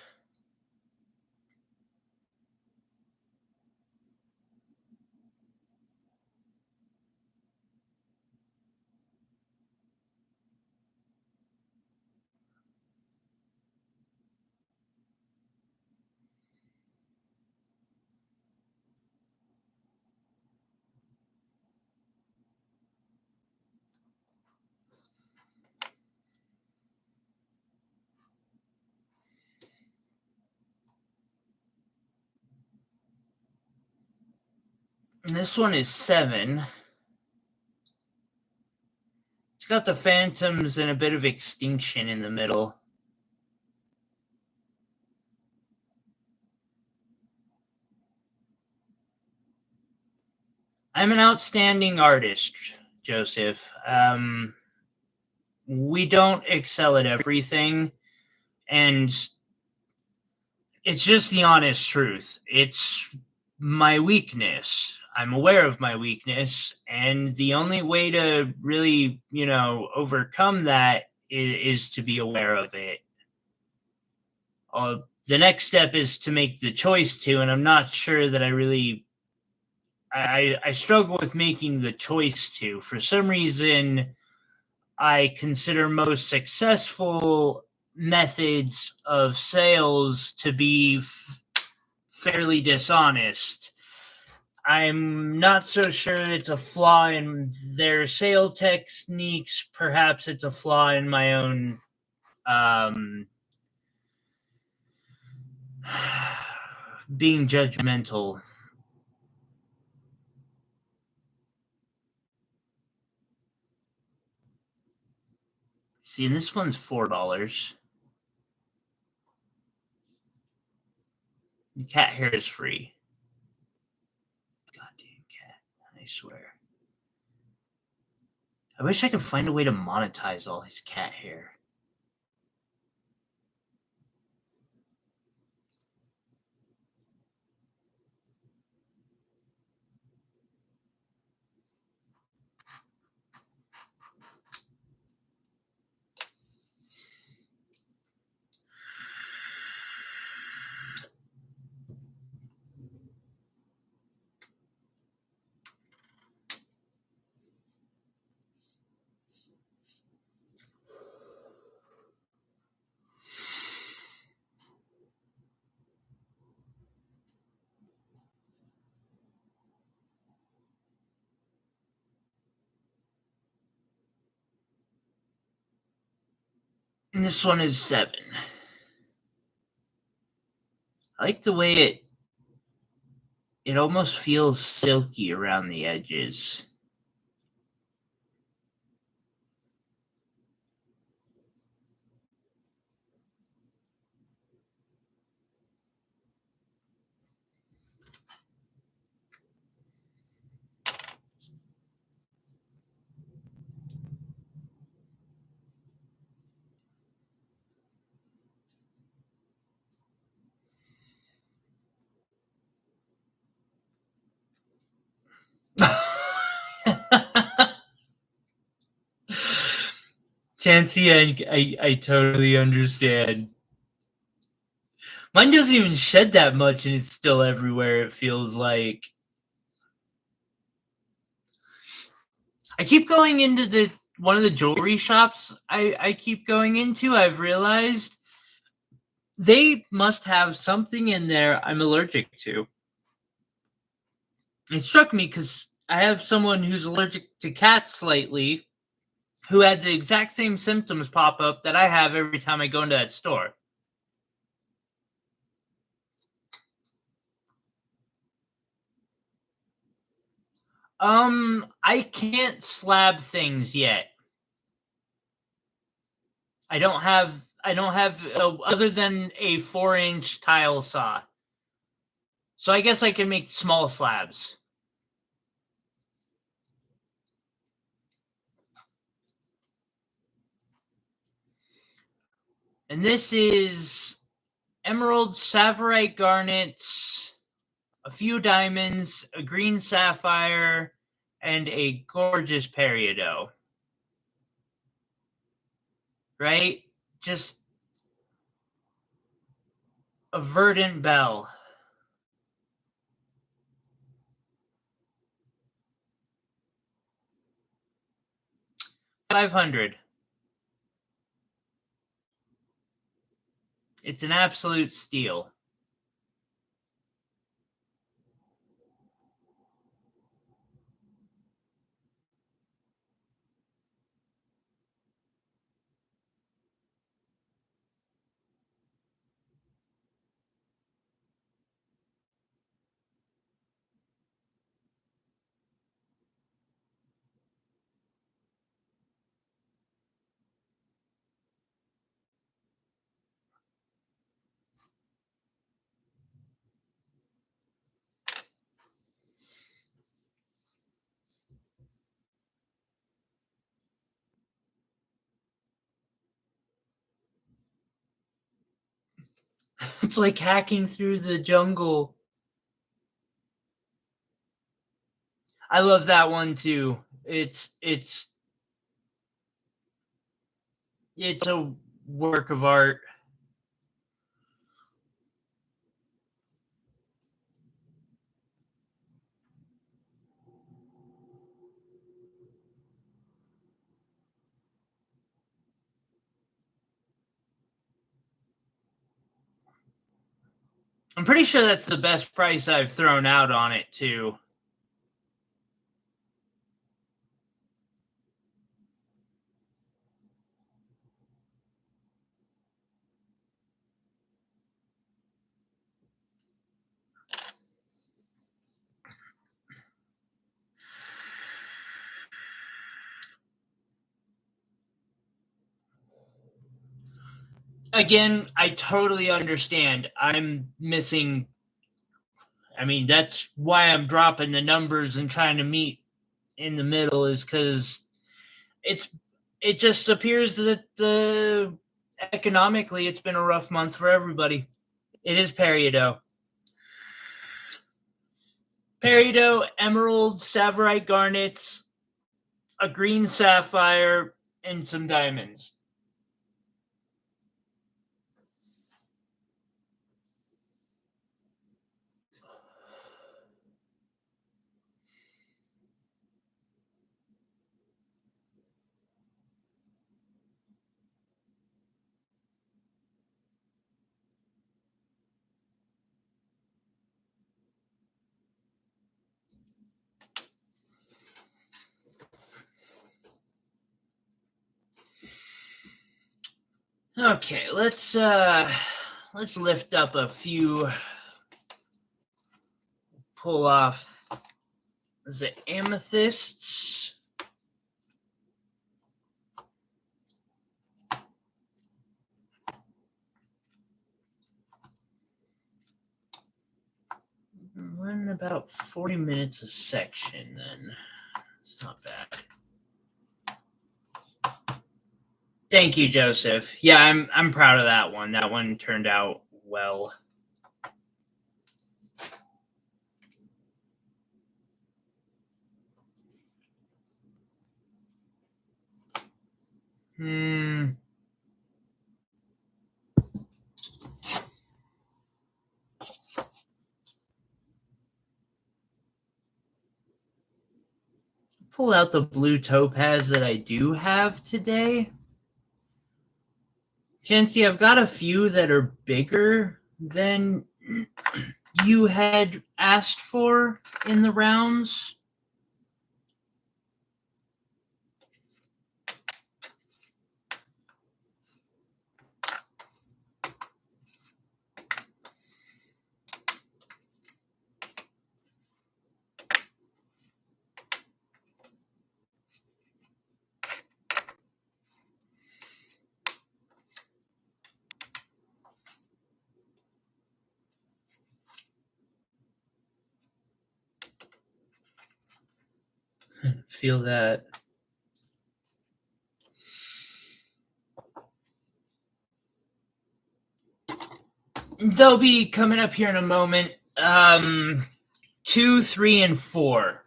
And this one is 7. It's got the phantoms and a bit of extinction in the middle. I'm an outstanding artist, Joseph. We don't excel at everything, and it's just the honest truth. It's my weakness. I'm aware of my weakness, and the only way to really, overcome that is to be aware of it. The next step is to make the choice to, and I'm not sure that I struggle with making the choice to. For some reason, I consider most successful methods of sales to be fairly dishonest. I'm not so sure it's a flaw in their sale techniques. Perhaps it's a flaw in my own being judgmental. See, and this one's $4. The cat hair is free. Goddamn cat, I swear. I wish I could find a way to monetize all his cat hair. And this one is 7. I like the way it almost feels silky around the edges. Chansey, I totally understand. Mine doesn't even shed that much, and it's still everywhere, it feels like. I keep going into one of the jewelry shops I keep going into. I've realized they must have something in there I'm allergic to. It struck me because I have someone who's allergic to cats slightly, who had the exact same symptoms pop up that I have every time I go into that store. I can't slab things yet. I don't have other than a 4-inch tile saw. So I guess I can make small slabs. And this is emerald, saphirite garnets, a few diamonds, a green sapphire, and a gorgeous peridot. Right? Just a verdant bell. 500. It's an absolute steal. It's like hacking through the jungle. I love that one too. It's a work of art. I'm pretty sure that's the best price I've thrown out on it too. Again, I totally understand. I'm missing. I mean, that's why I'm dropping the numbers and trying to meet in the middle, is because it's it just appears that the economically it's been a rough month for everybody. It is peridot. Peridot, emerald, savorite garnets, a green sapphire, and some diamonds. Okay, let's lift up a few. Pull off the amethysts. We're in about 40 minutes a section, then. It's not bad. Thank you, Joseph. Yeah, I'm proud of that one. That one turned out well. Pull out the blue topaz that I do have today. Chancey, I've got a few that are bigger than you had asked for in the rounds. Feel that. They'll be coming up here in a moment. 2, 3, and 4.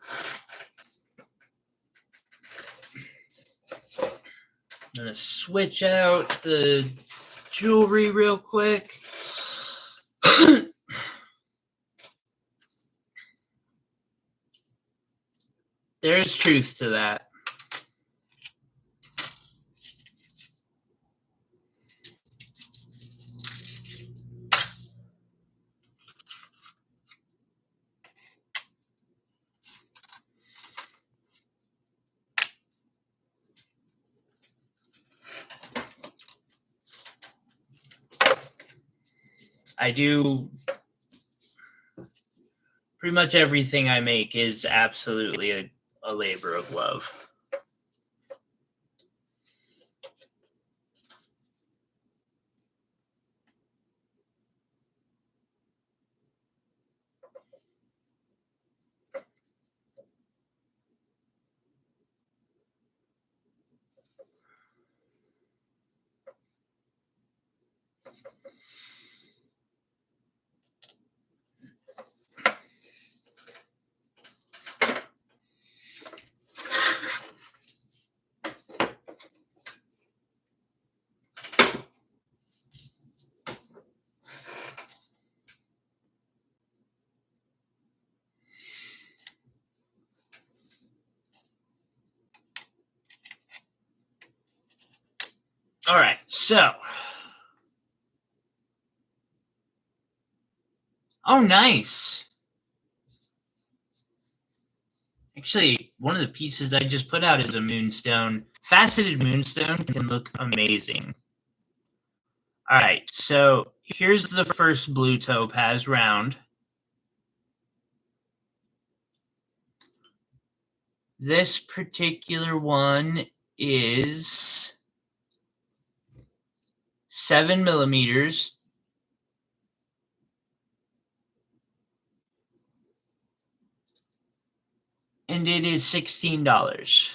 I'm gonna switch out the jewelry real quick. There's truth to that. I do pretty much everything I make is absolutely a labor of love. All right, so. Oh, nice. Actually, one of the pieces I just put out is a moonstone. Faceted moonstone can look amazing. All right, so here's the first blue topaz round. This particular one is 7 millimeters. And it is $16.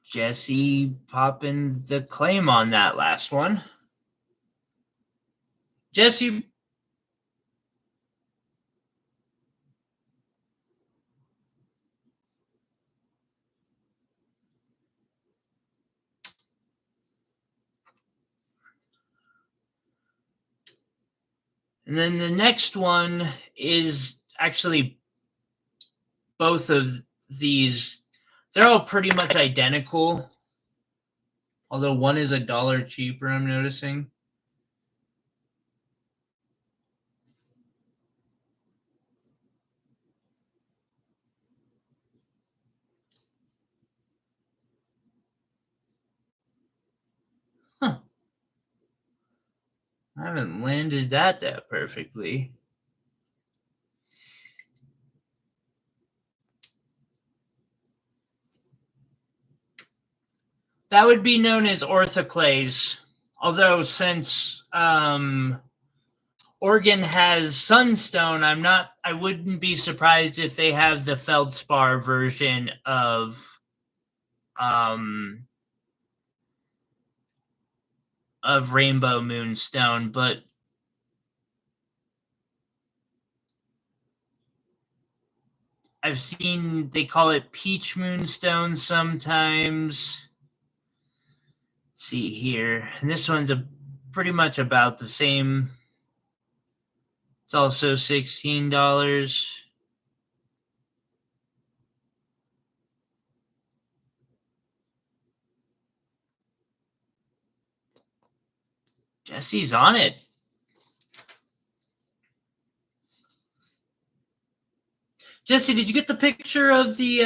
Jesse popping the claim on that last one. Jesse. And then the next one is actually both of these. They're all pretty much identical. Although one is $1 cheaper, I'm noticing. Huh. I haven't landed that perfectly. That would be known as orthoclase. Although since Oregon has sunstone, I wouldn't be surprised if they have the feldspar version of rainbow moonstone, but I've seen they call it peach moonstone sometimes. Let's see here, and this one's pretty much about the same. It's also $16. Jesse's on it. Jesse, did you get the picture of the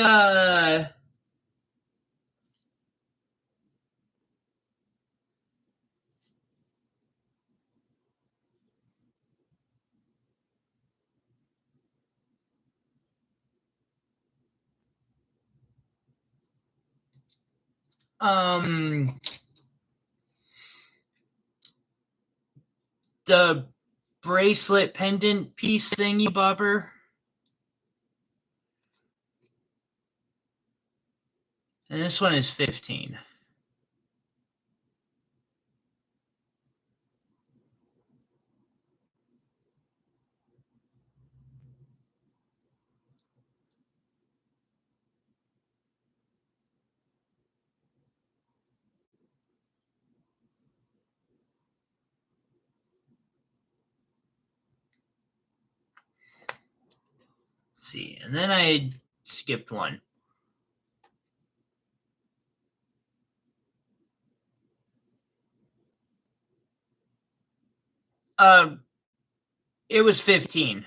the bracelet pendant piece thingy bobber? And this one is 15. Let's see, and then I skipped one. It was 15.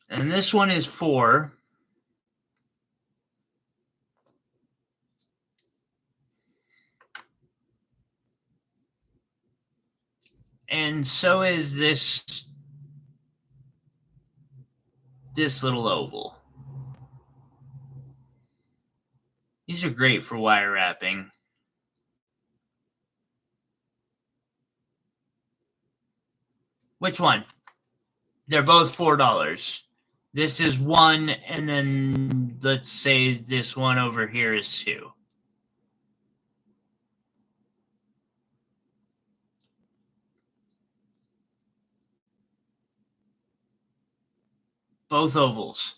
And this one is 4. And so is this little oval. These are great for wire wrapping. Which one? They're both $4. This is 1, and then let's say this one over here is 2. Both ovals.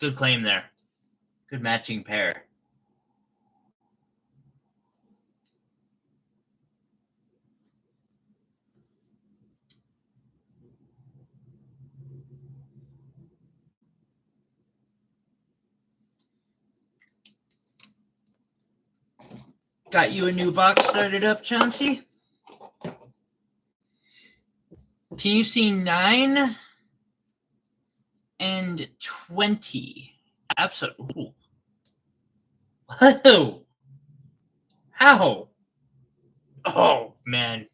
Good claim there. Good matching pair. Got you a new box started up, Chauncey? Can you see 9 and 20? Absolutely. Whoa. How? Oh, man.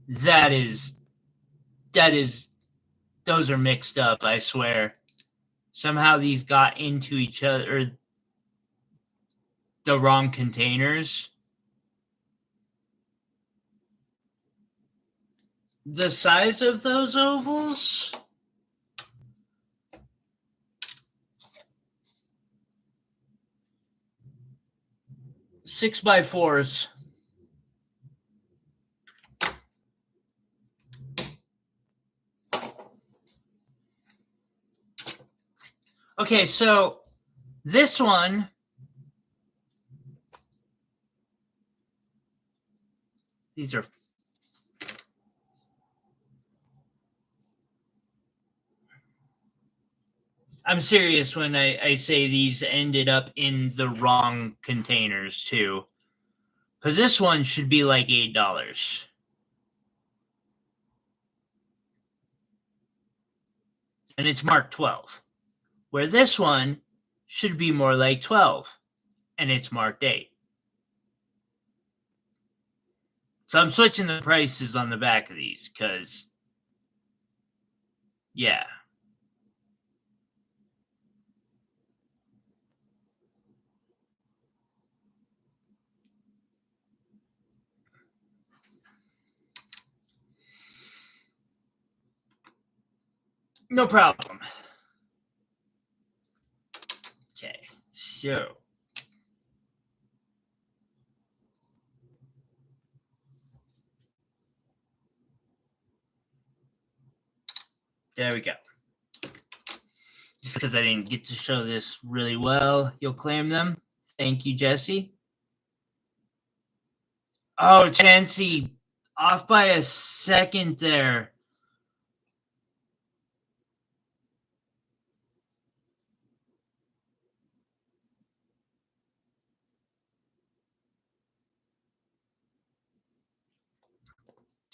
That is, those are mixed up, I swear. Somehow these got into each other, or the wrong containers. The size of those ovals? 6x4s. Okay, so this one, these are, I'm serious when I say these ended up in the wrong containers too. Because this one should be like $8. And it's marked 12. Where this one should be more like 12. And it's marked 8. So I'm switching the prices on the back of these because, yeah. No problem. Okay, so there we go. Just because I didn't get to show this really well, you'll claim them. Thank you, Jesse. Oh, Chansey, off by a second there.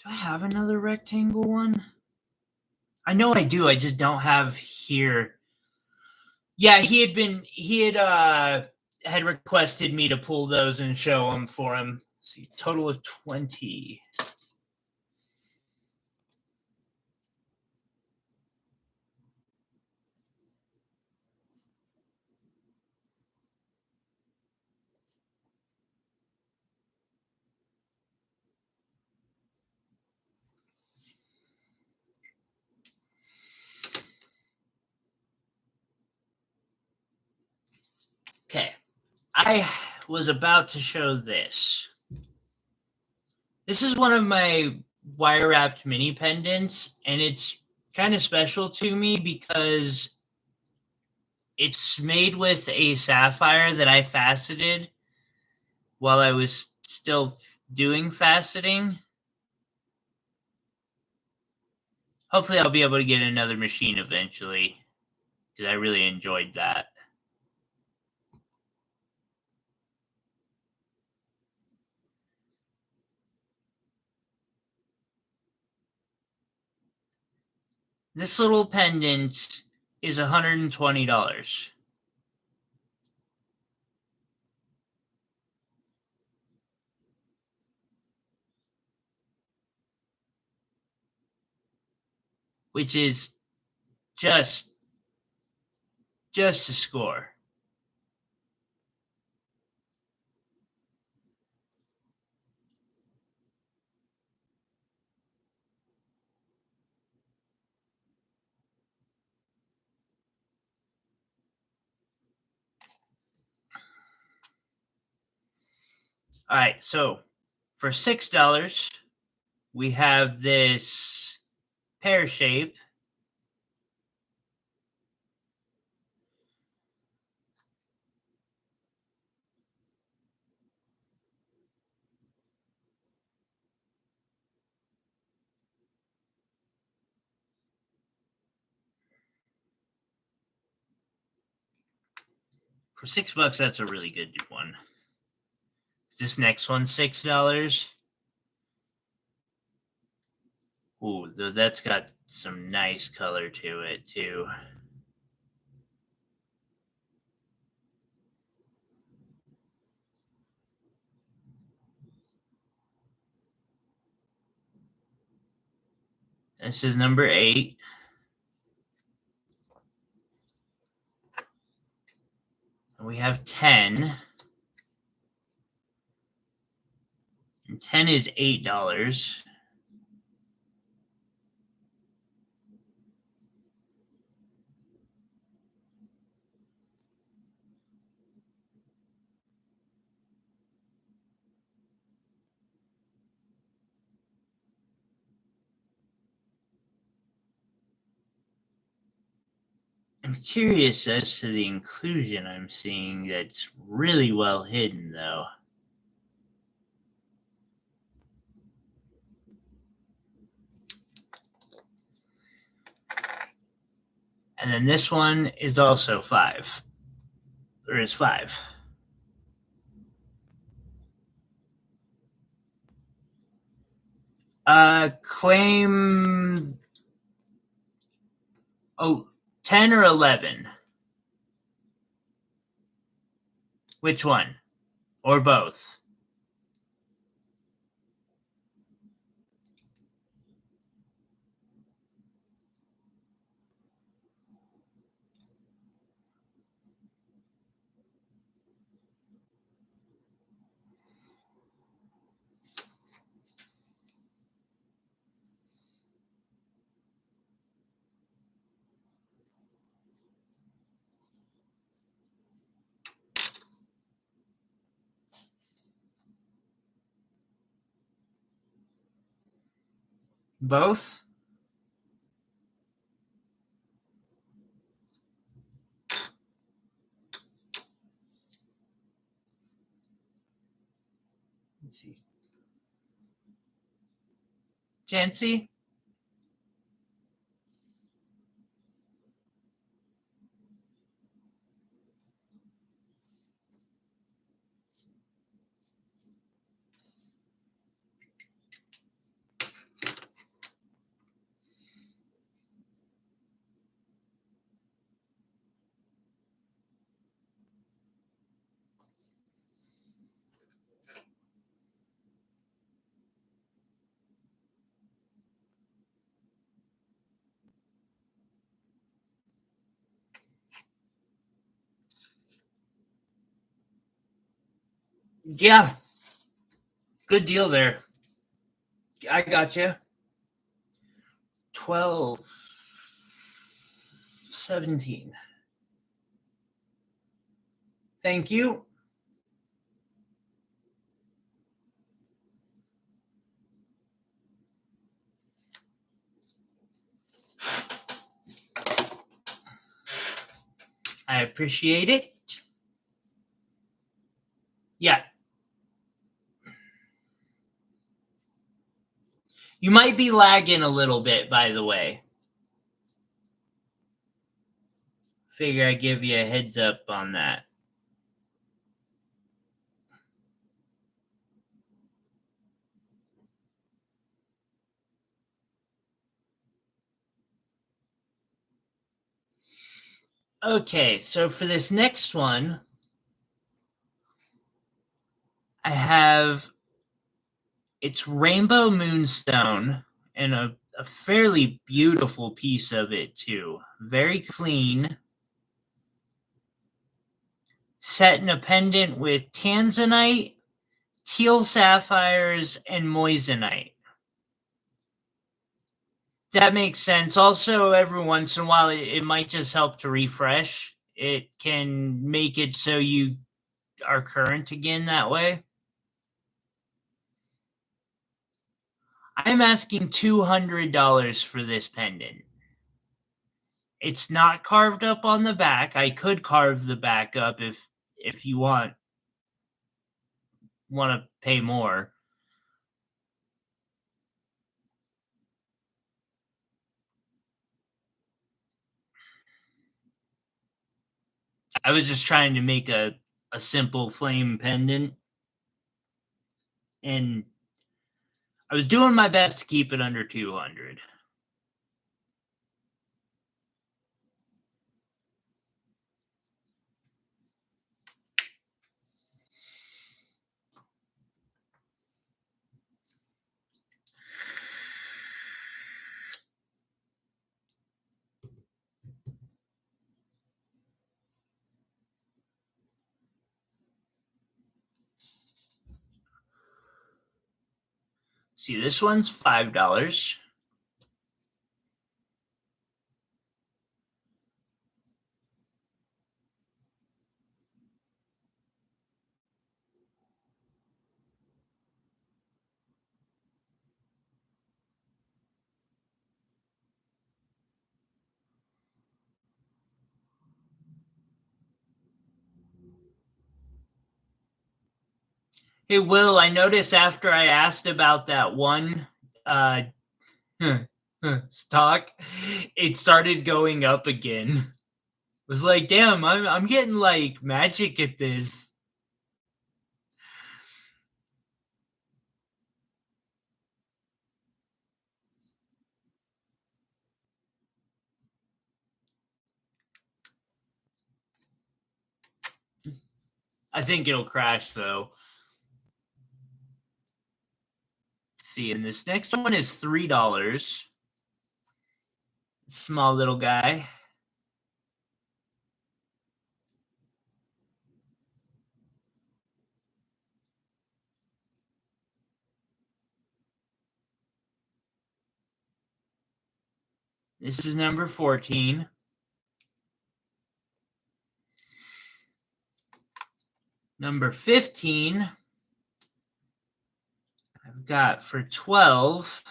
Do I have another rectangle one? I know I do. I just don't have here. Yeah, he had requested me to pull those and show them for him. Let's see, total of 20. Okay. I was about to show this. This is one of my wire wrapped mini pendants, and it's kind of special to me because it's made with a sapphire that I faceted while I was still doing faceting. Hopefully I'll be able to get another machine eventually because I really enjoyed that. This little pendant is $120. Which is just a score. All right, so for $6, we have this pear shape. For $6, that's a really good one. This next one's $6. Ooh, that's got some nice color to it too. This is number 8. And we have 10. And 10 is $8. I'm curious as to the inclusion I'm seeing that's really well hidden, though. And then this one is also 5. Or is 5. Claim 10 or 11. Which one? Or both? Both? Let's see. Jancy? Yeah. Good deal there. I got you. 12, 17. Thank you. I appreciate it. Yeah. You might be lagging a little bit, by the way. Figure I'd give you a heads up on that. Okay, so for this next one, I have it's rainbow moonstone and a fairly beautiful piece of it too. Very clean. Set in a pendant with tanzanite, teal sapphires, and moissanite. That makes sense. Also, every once in a while, it might just help to refresh. It can make it so you are current again that way. I'm asking $200 for this pendant. It's not carved up on the back. I could carve the back up if you want to pay more. I was just trying to make a simple flame pendant, and I was doing my best to keep it under 200. See, this one's $5. Hey, Will, I noticed after I asked about that one stock, it started going up again. It was like, damn, I'm getting like magic at this. I think it'll crash though. Let's see, and this next one is $3. Small little guy. This is number 14. Number 15, I've got for 12.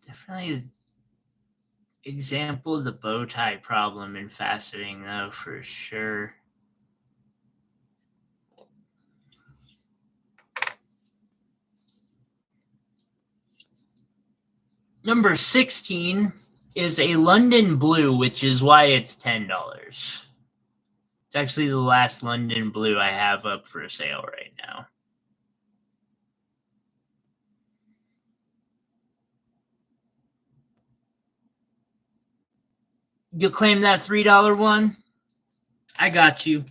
Definitely example the bow tie problem in faceting though, for sure. Number 16 is a London blue, which is why it's $10. It's actually the last London blue I have up for sale right now. You'll claim that $3 one? I got you.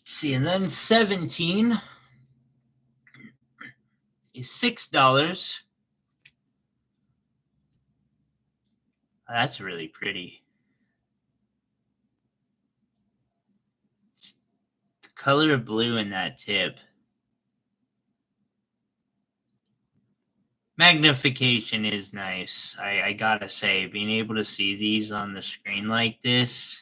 See, and then 17 is $6. Oh, that's really pretty. The color of blue in that tip. Magnification is nice. I gotta say, being able to see these on the screen like this.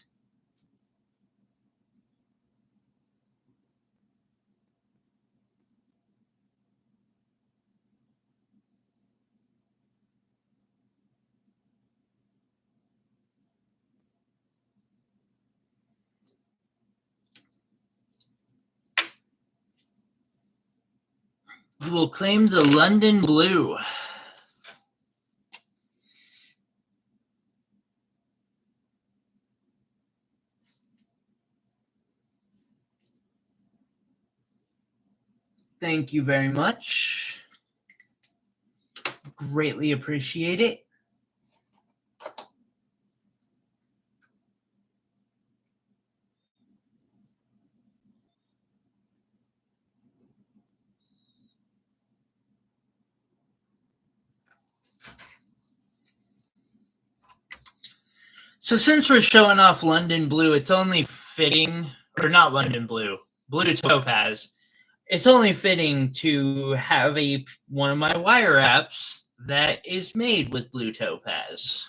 You will claim the London blue. Thank you very much. Greatly appreciate it. So since we're showing off London Blue, it's only fitting, or not London Blue, Blue Topaz. It's only fitting to have one of my wire wraps that is made with Blue Topaz.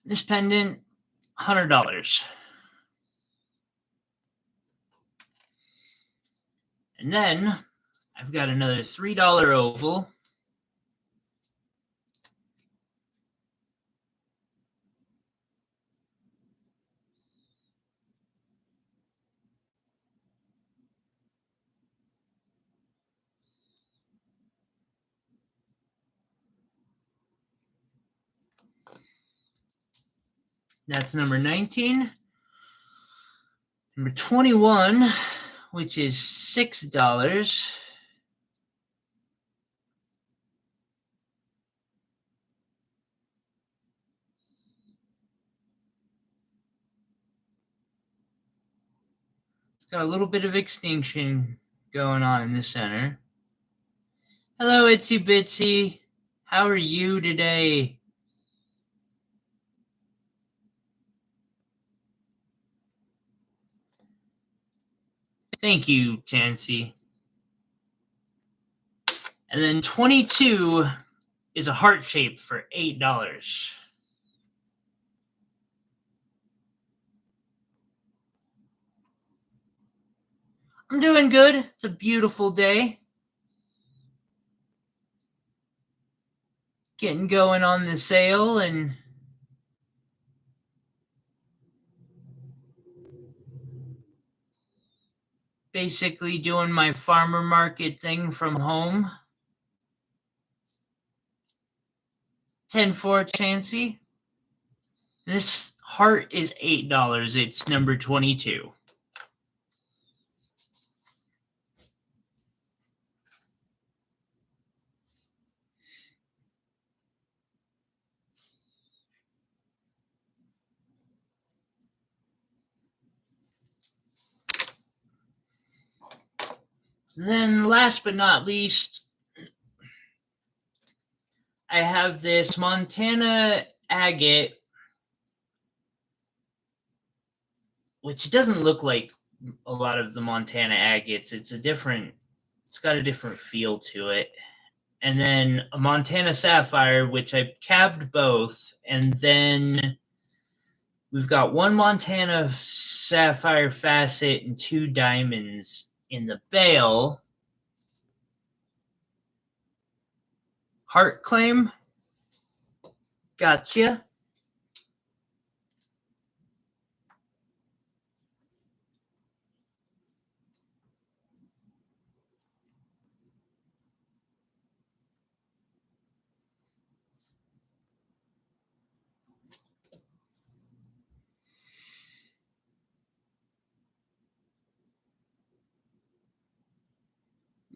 This pendant, $100. And then I've got another $3 oval. That's number 19. Number 21, which is $6. It's got a little bit of extinction going on in the center. Hello, Itsy Bitsy. How are you today? Thank you, Chansey. And then 22 is a heart shape for $8. I'm doing good. It's a beautiful day. Getting going on the sale and basically doing my farmer market thing from home. 10-4, Chansey. This heart is $8. It's number 22. And then last but not least, I have this Montana agate, which doesn't look like a lot of the Montana agates. It's got a different feel to it. And then a Montana sapphire, which I cabbed both. And then we've got one Montana sapphire facet and 2 diamonds in the bale. Heart claim. Gotcha.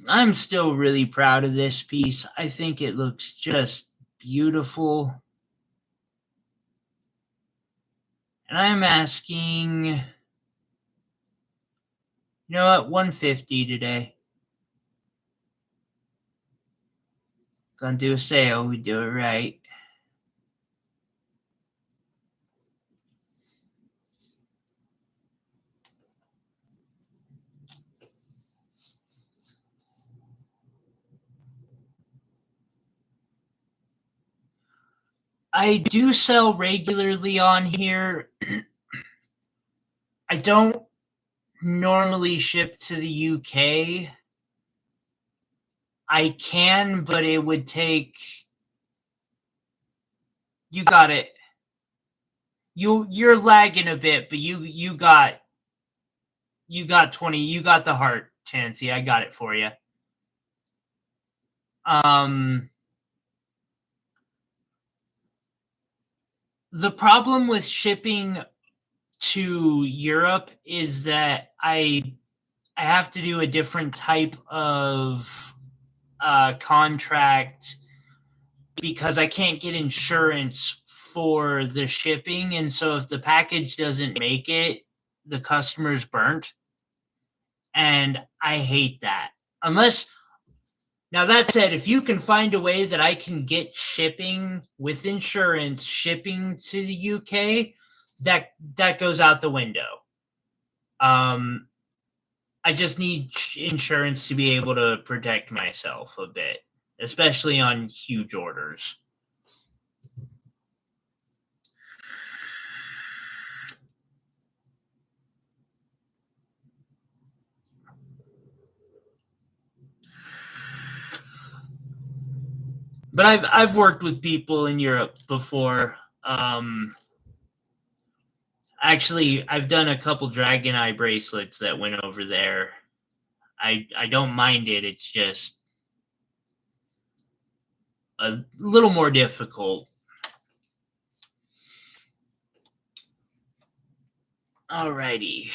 I'm still really proud of this piece. I think it looks just beautiful. And I'm asking, you know what, $150 today. Gonna do a sale, we do it right. I do sell regularly on here. I don't normally ship to the UK. I can, but it would take. You got it. You're lagging a bit, but you got 20. You got the heart, Chansey. I got it for you. The problem with shipping to Europe is that I have to do a different type of contract because I can't get insurance for the shipping, and so if the package doesn't make it, the customer's burnt, and I hate that. Now that said, if you can find a way that I can get shipping with insurance, shipping to the UK, that goes out the window. I just need insurance to be able to protect myself a bit, especially on huge orders. But I've worked with people in Europe before. Actually, I've done a couple dragon eye bracelets that went over there. I don't mind it. It's just a little more difficult. Alrighty.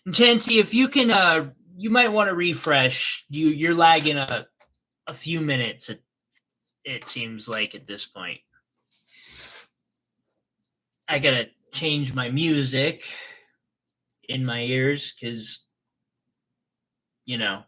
And Chansey, if you can, you might want to refresh. You're lagging a few minutes. It seems like at this point. I gotta change my music in my ears because, you know.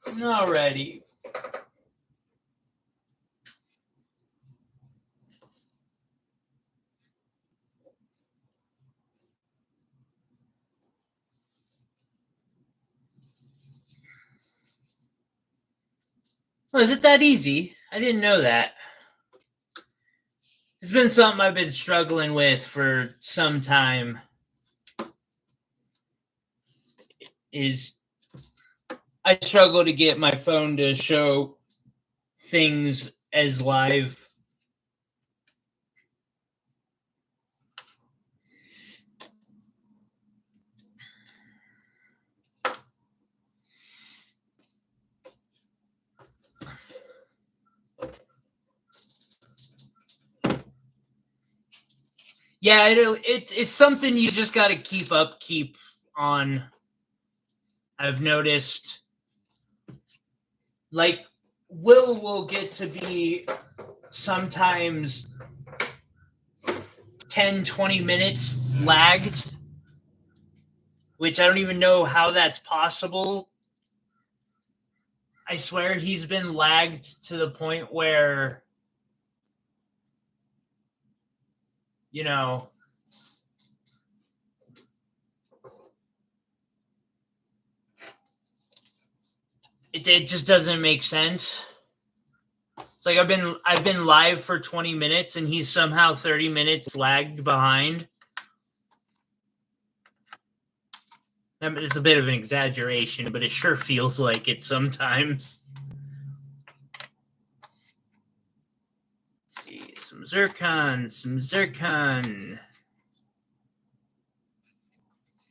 Alrighty. Oh, is it that easy? I didn't know that. It's been something I've been struggling with for some time. I struggle to get my phone to show things as live. Yeah, it's something you just got to keep on. I've noticed, like, will get to be sometimes 10-20 minutes lagged, which I don't even know how that's possible. I swear he's been lagged to the point where, you know, it just doesn't make sense. It's like I've been live for 20 minutes and he's somehow 30 minutes lagged behind. It's a bit of an exaggeration, but it sure feels like it sometimes. Let's see, some zircon.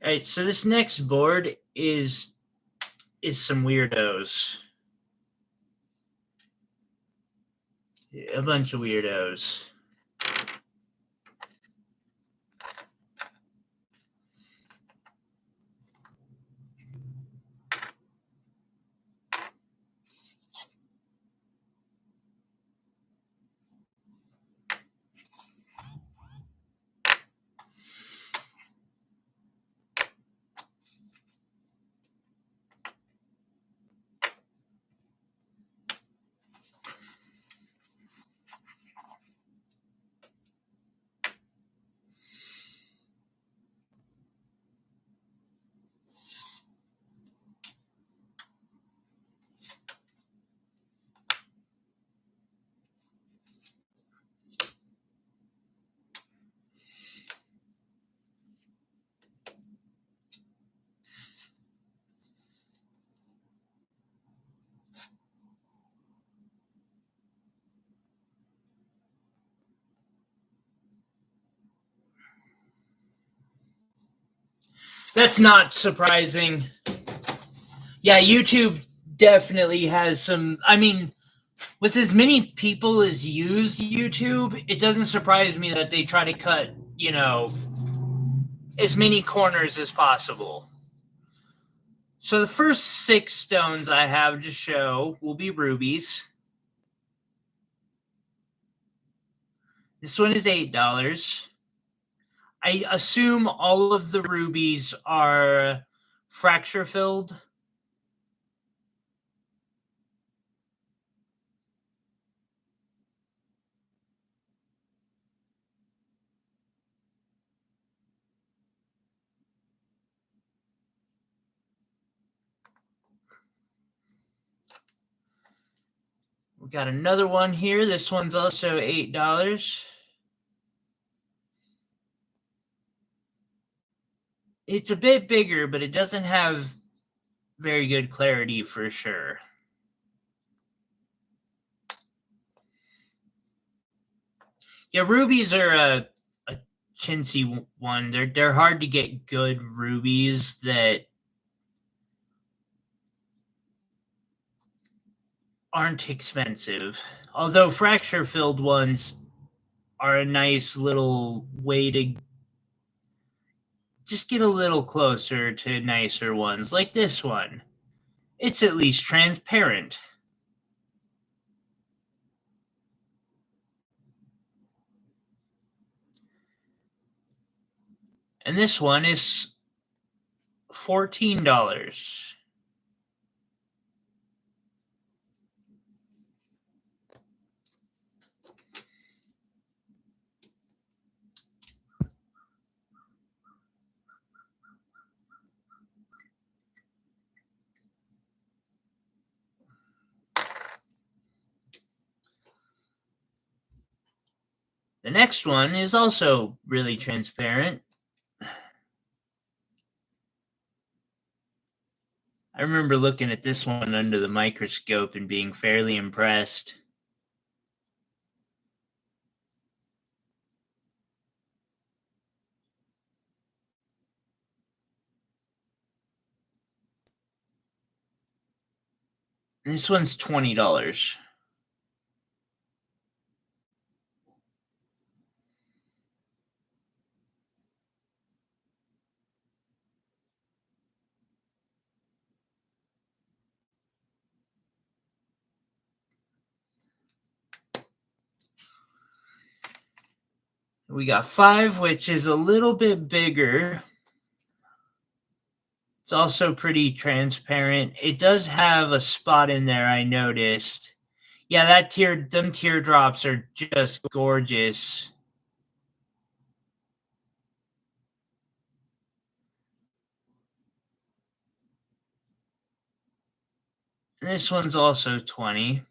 All right, so this next board is some weirdos. A bunch of weirdos. That's not surprising. Yeah, YouTube definitely has some. I mean, with as many people as use YouTube, it doesn't surprise me that they try to cut, as many corners as possible. So the first 6 stones I have to show will be rubies. This one is $8. I assume all of the rubies are fracture filled. We got another one here. This one's also $8. It's a bit bigger, but it doesn't have very good clarity for sure. Yeah, rubies are a chintzy one. They're hard to get good rubies that aren't expensive. Although fracture-filled ones are a nice little way to just get a little closer to nicer ones, like this one. It's at least transparent. And this one is $14. The next one is also really transparent. I remember looking at this one under the microscope and being fairly impressed. This one's $20. We got 5, which is a little bit bigger. It's also pretty transparent. It does have a spot in there I noticed. Yeah, them teardrops are just gorgeous. And this one's also 20.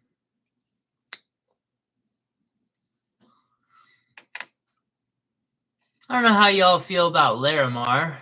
I don't know how y'all feel about Larimar.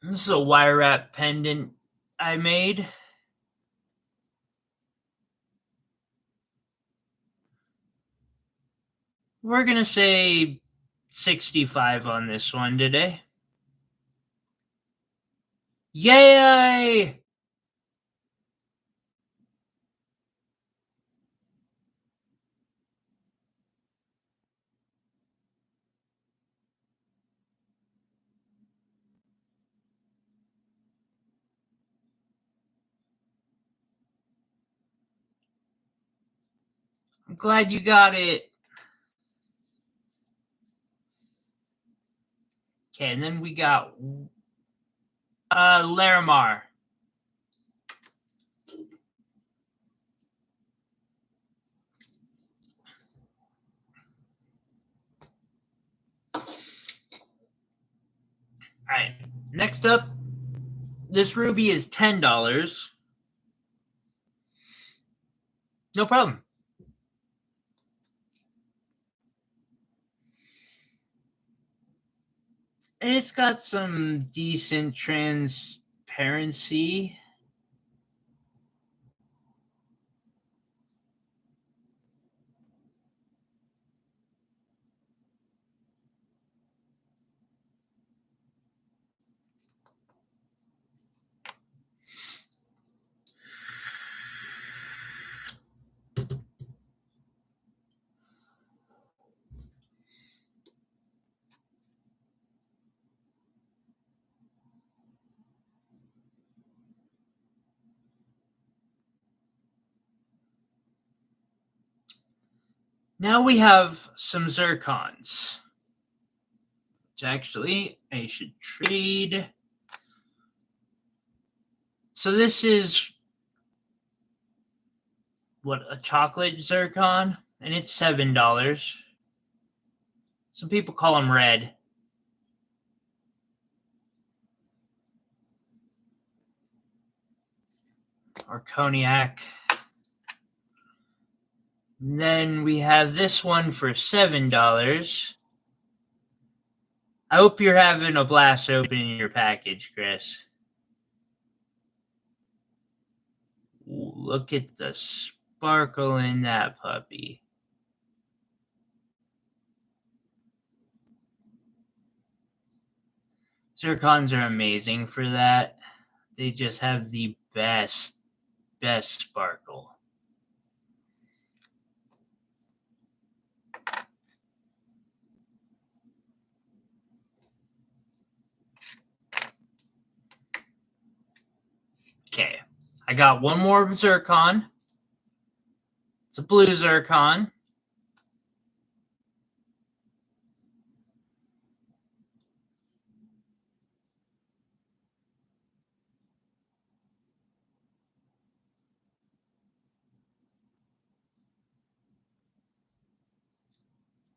This is a wire wrap pendant I made. We're going to say 65 on this one today. Yay! I'm glad you got it. Okay, and then we got Larimar. All right, next up, This ruby is $10. No problem. And it's got some decent transparency. Now we have some zircons, which actually I should trade. So this is what, a chocolate zircon, and it's $7. Some people call them red. Or cognac. And then we have this one for $7. I hope you're having a blast opening your package, Chris. Ooh, look at the sparkle in that puppy. Zircons are amazing for that. They just have the best sparkle. Okay, I got one more zircon. It's a blue zircon.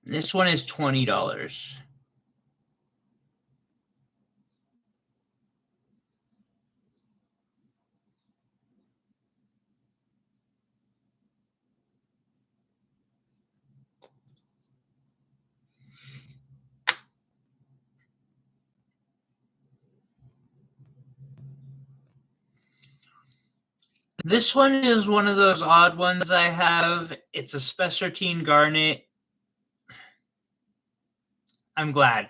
This one is $20. This one is one of those odd ones I have. It's a spessartine garnet. I'm glad.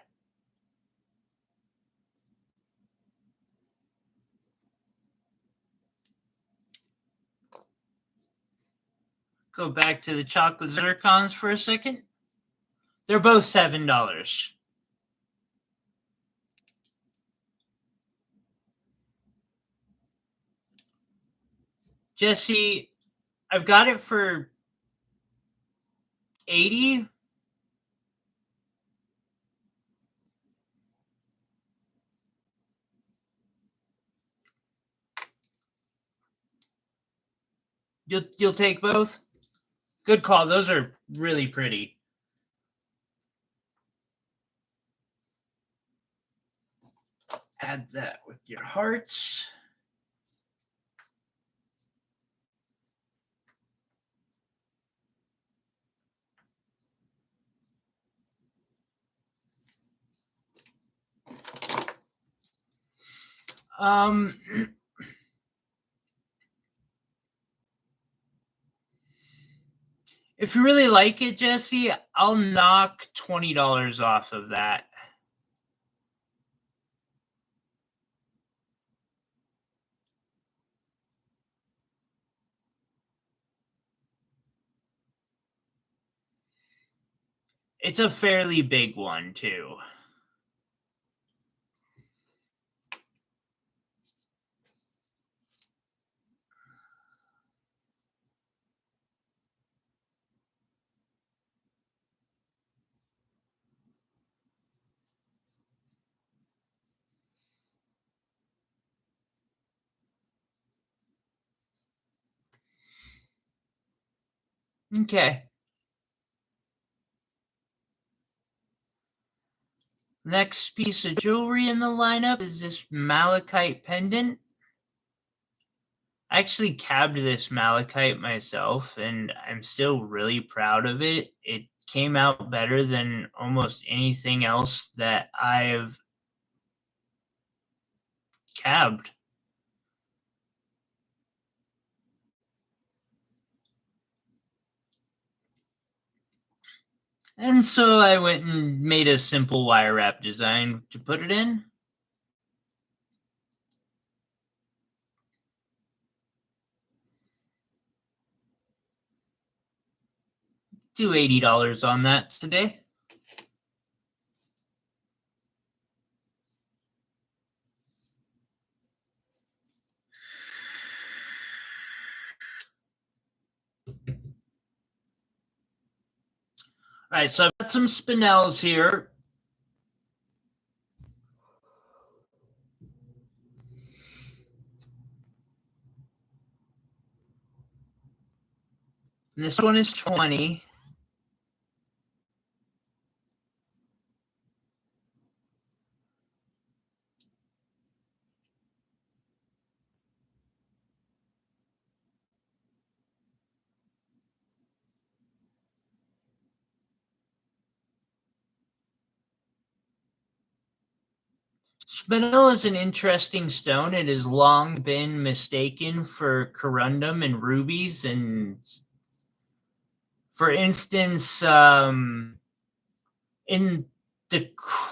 Go back to the chocolate zircons for a second. They're both $7. Jesse, I've got it for $80. You'll take both? Good call. Those are really pretty. Add that with your hearts. If you really like it, Jesse, I'll knock $20 off of that. It's a fairly big one, too. Okay. Next piece of jewelry in the lineup is this malachite pendant. I actually cabbed this malachite myself, and I'm still really proud of it. It came out better than almost anything else that I've cabbed. And so I went and made a simple wire wrap design to put it in. Do $80 on that today. All right, so I've got some spinels here. And this one is 20. Spinel is an interesting stone. It has long been mistaken for corundum and rubies. And for instance, in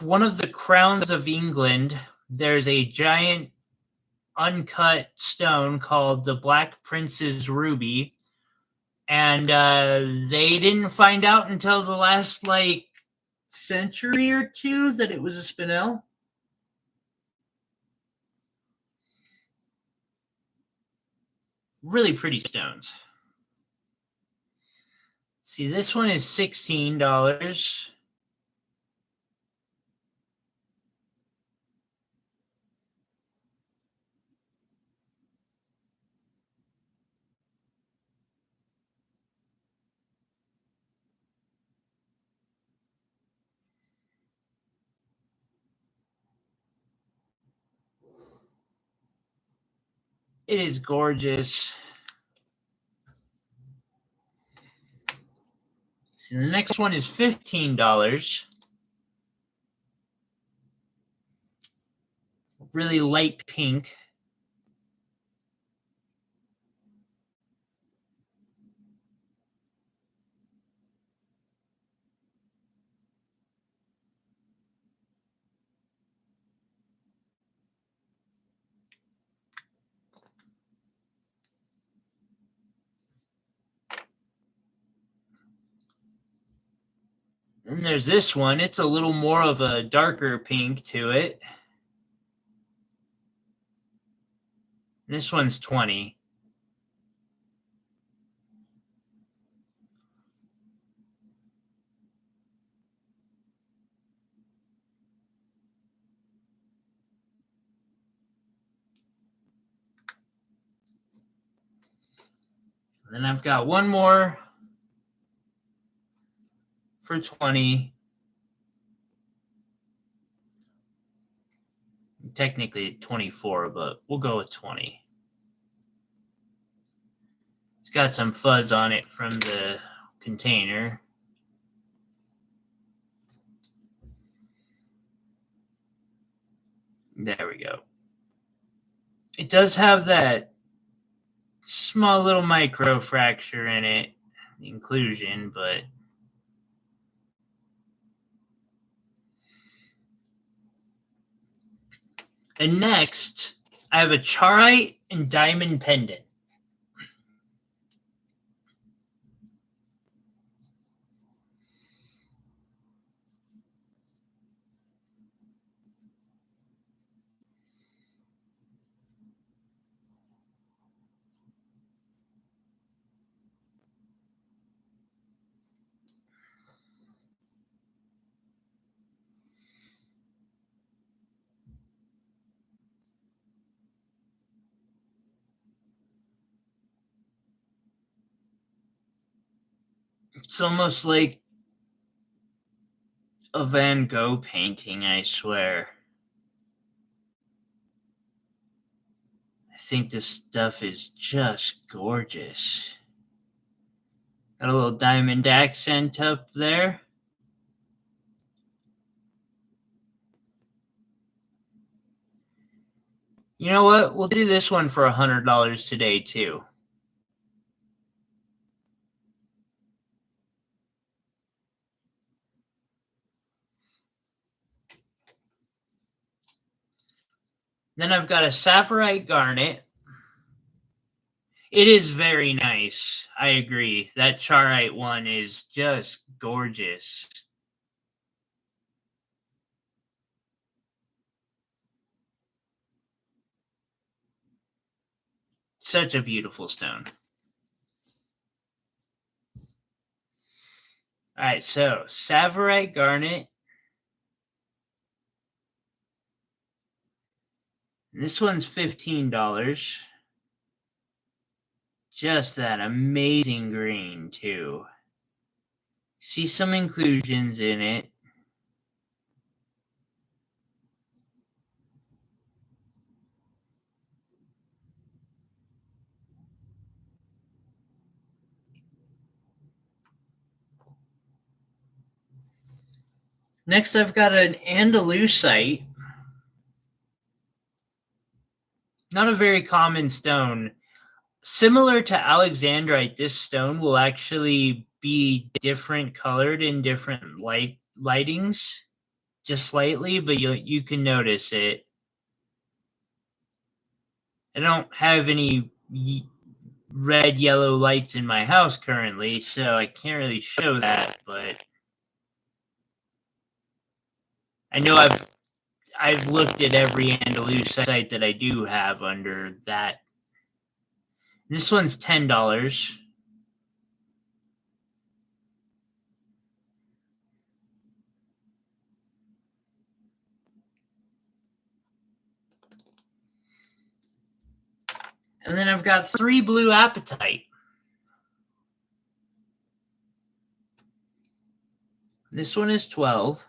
one of the crowns of England, there's a giant uncut stone called the Black Prince's Ruby. And they didn't find out until the last, century or two that it was a spinel. Really pretty stones. See, this one is $16. It is gorgeous. See, the next one is $15. Really light pink. Then there's this one. It's a little more of a darker pink to it. This one's 20. Then I've got one more for 20. Technically 24, but we'll go with 20. It's got some fuzz on it from the container. There we go. It does have that small little micro fracture in it, inclusion, but and next I have a charoite and diamond pendant. It's almost like a Van Gogh painting, I swear. I think this stuff is just gorgeous. Got a little diamond accent up there. You know what? We'll do this one for $100 today, too. Then I've got a sapphirite garnet. It is very nice. I agree. That charite one is just gorgeous. Such a beautiful stone. All right, so sapphirite garnet. This one's $15. Just that amazing green, too. See some inclusions in it. Next, I've got an andalusite. Not a very common stone. Similar to alexandrite, this stone will actually be different colored in different lightings, just slightly, but you can notice it. I don't have any red, yellow lights in my house currently, so I can't really show that, but I know I've looked at every andalusite that I do have under that. This one's $10. And then I've got 3 blue apatite. This one is 12.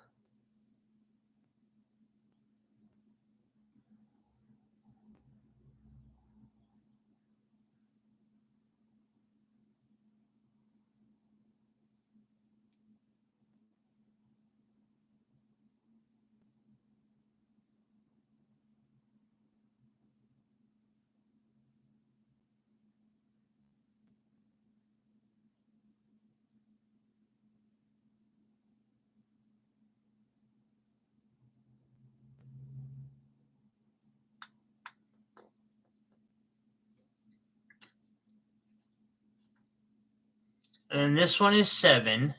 And this one is 7.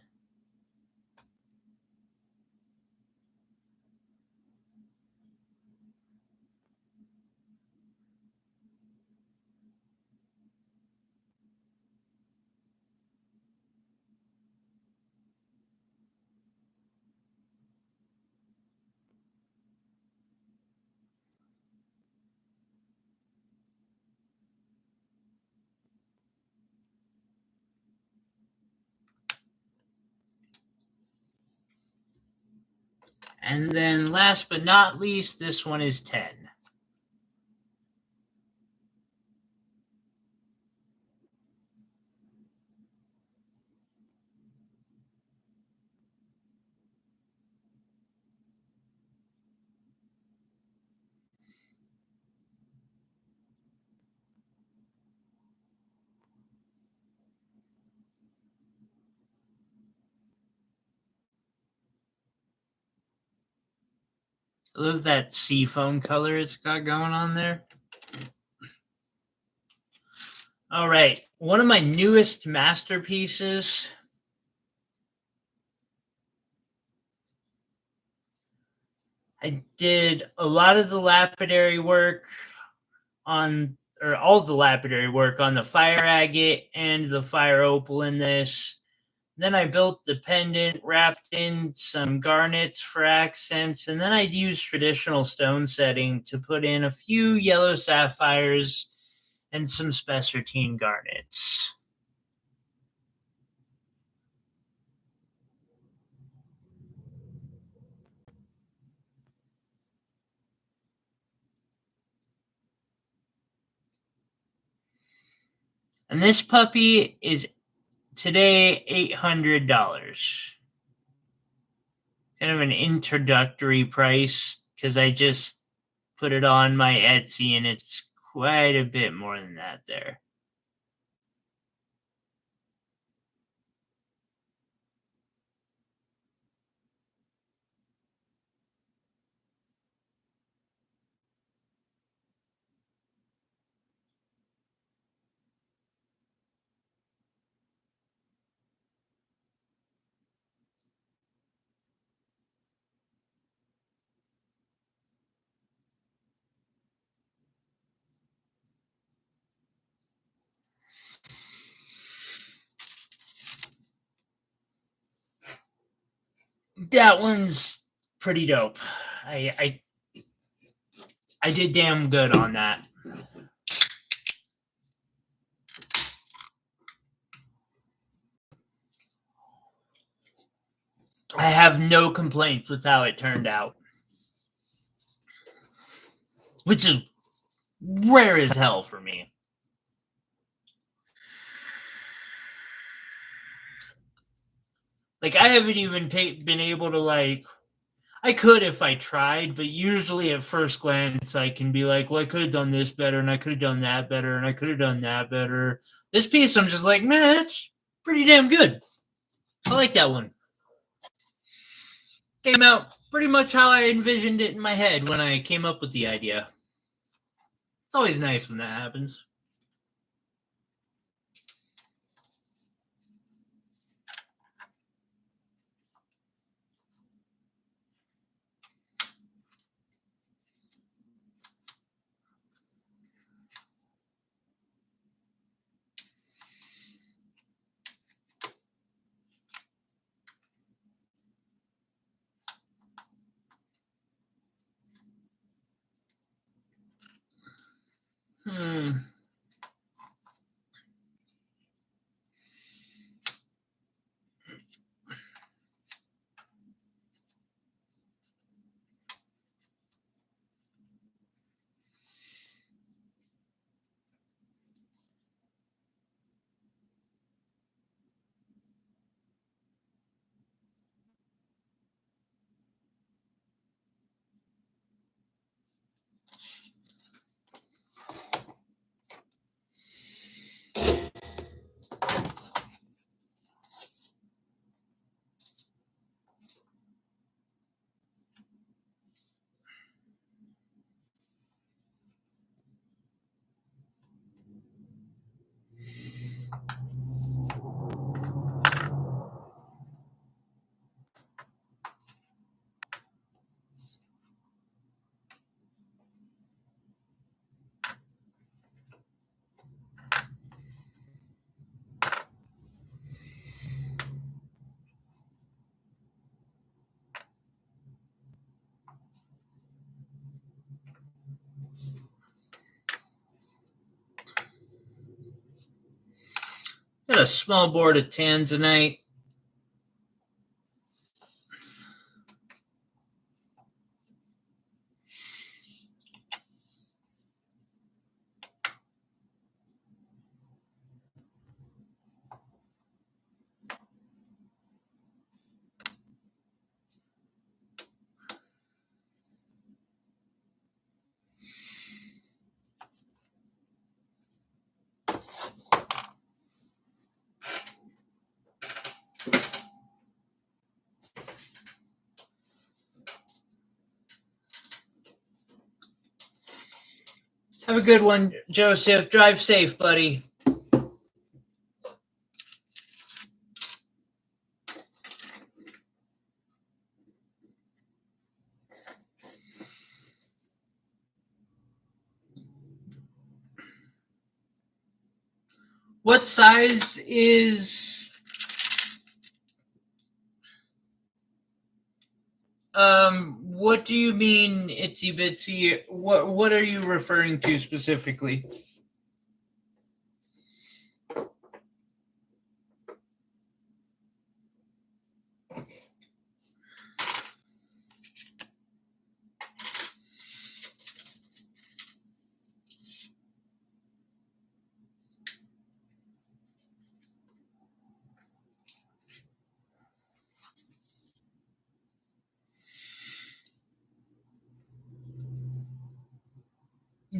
And then last but not least, this one is 10. I love that seafoam color it's got going on there. All right, one of my newest masterpieces. I did a lot of the lapidary work or all the lapidary work on the fire agate and the fire opal in this. Then I built the pendant, wrapped in some garnets for accents, and then I'd use traditional stone setting to put in a few yellow sapphires and some spessartine garnets. And this puppy is today $800. Kind of an introductory price because I just put it on my Etsy and it's quite a bit more than that there. That one's pretty dope. I did damn good on that. I have no complaints with how it turned out, which is rare as hell for me. Like, I haven't even been able to, like, I could if I tried, but usually at first glance, I can be like, well, I could have done this better, and I could have done that better, and I could have done that better. This piece, I'm just like, man, that's pretty damn good. I like that one. Came out pretty much how I envisioned it in my head when I came up with the idea. It's always nice when that happens. Got a small board of tanzanite. Have a good one, Joseph. Drive safe, buddy. What size is what do you mean itsy bitsy? What are you referring to specifically?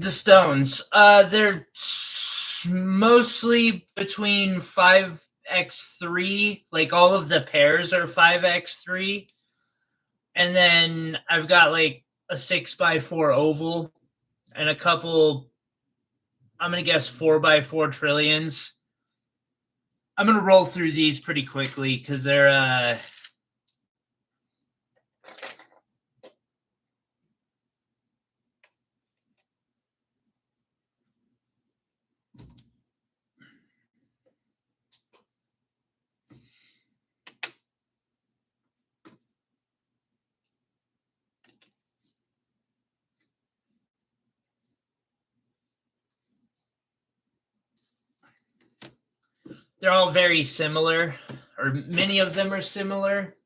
The stones. They're mostly between 5x3. Like all of the pairs are 5x3. And then I've got like a 6x4 oval and a couple, I'm going to guess 4x4 trillions. I'm going to roll through these pretty quickly because they're they're all very similar, or many of them are similar.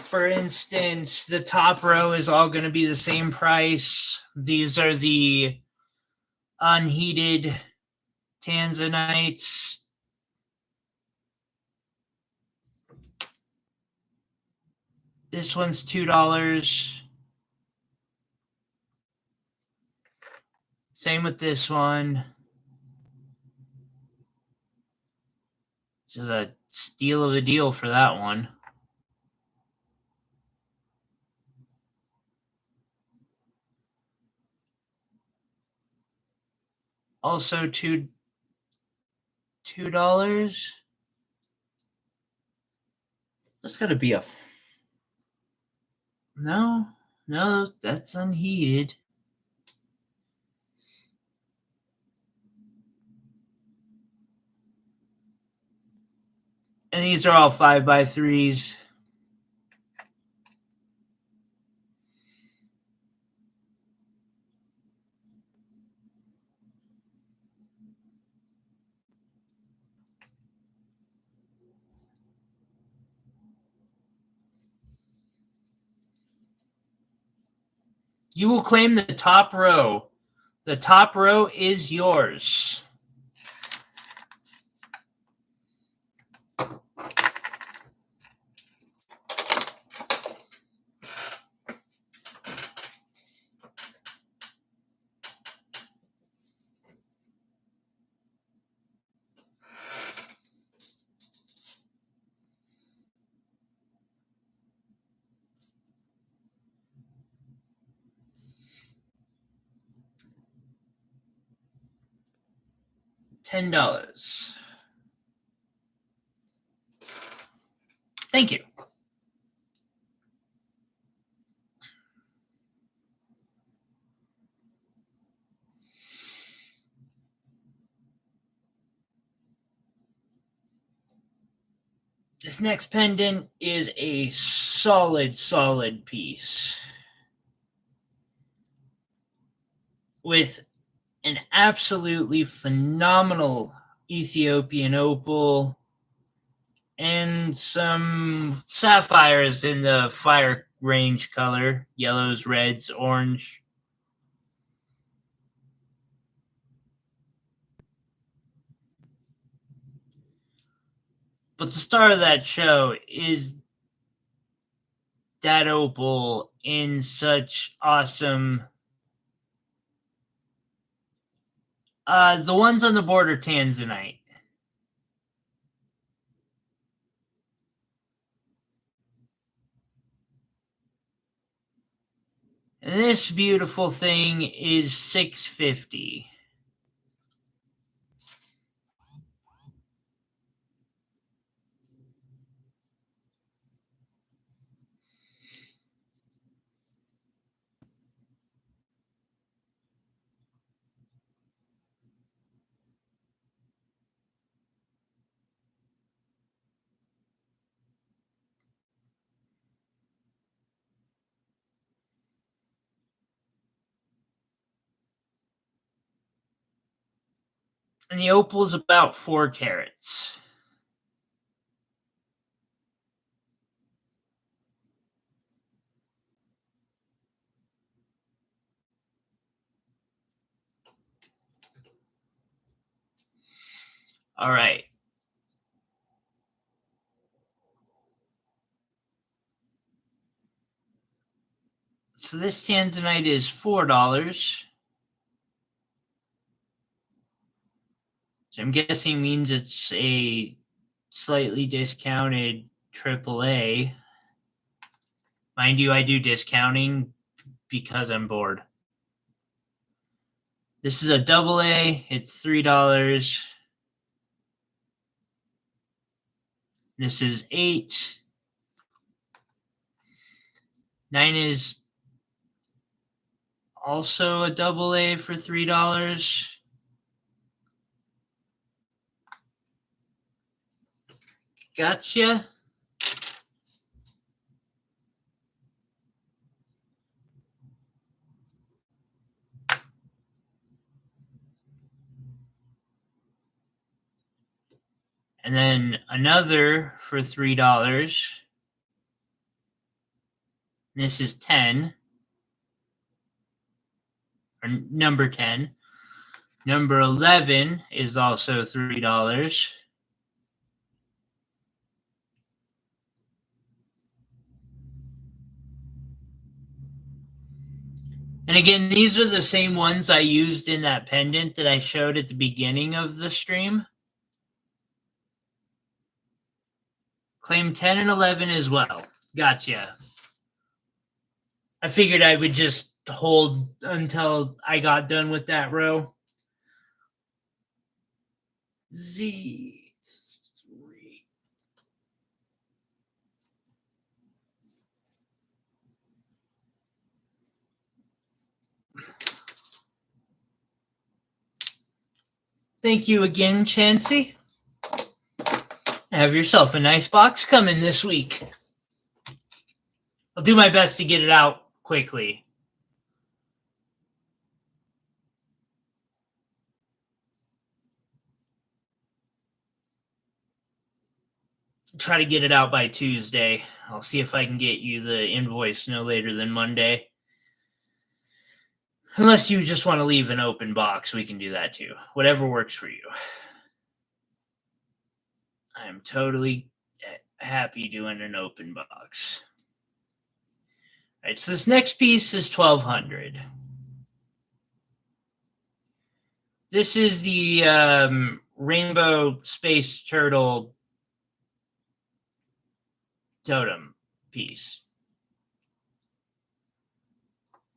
For instance, the top row is all going to be the same price. These are the unheated tanzanites. This one's $2. Same with this one. This is a steal of a deal for that one. Also $2. That's got to be a... No, that's unheated. And these are all 5x3s. You will claim the top row. The top row is yours. $10. Thank you. This next pendant is a solid piece with an absolutely phenomenal Ethiopian opal and some sapphires in the fire range color, yellows, reds, orange. But the star of that show is that opal in such awesome... the ones on the board are tanzanite. And this beautiful thing is $6.50. And the opal is about 4 carats. All right. So this tanzanite is $4. So I'm guessing means it's a slightly discounted AAA. Mind you, I do discounting because I'm bored. This is a AA. It's $3. This is 8. 9 is also a AA for $3. Gotcha. And then another for $3. This is 10. Or number 10. Number 11 is also $3. And again, these are the same ones I used in that pendant that I showed at the beginning of the stream. Claim 10 and 11 as well. Gotcha. I figured I would just hold until I got done with that row. Z3. Thank you again, Chansey. Have yourself a nice box coming this week. I'll do my best to get it out quickly. Try to get it out by Tuesday. I'll see if I can get you the invoice no later than Monday. Unless you just want to leave an open box, we can do that too. Whatever works for you. I'm totally happy doing an open box. All right, so this next piece is $1,200. This is the Rainbow Space Turtle totem piece.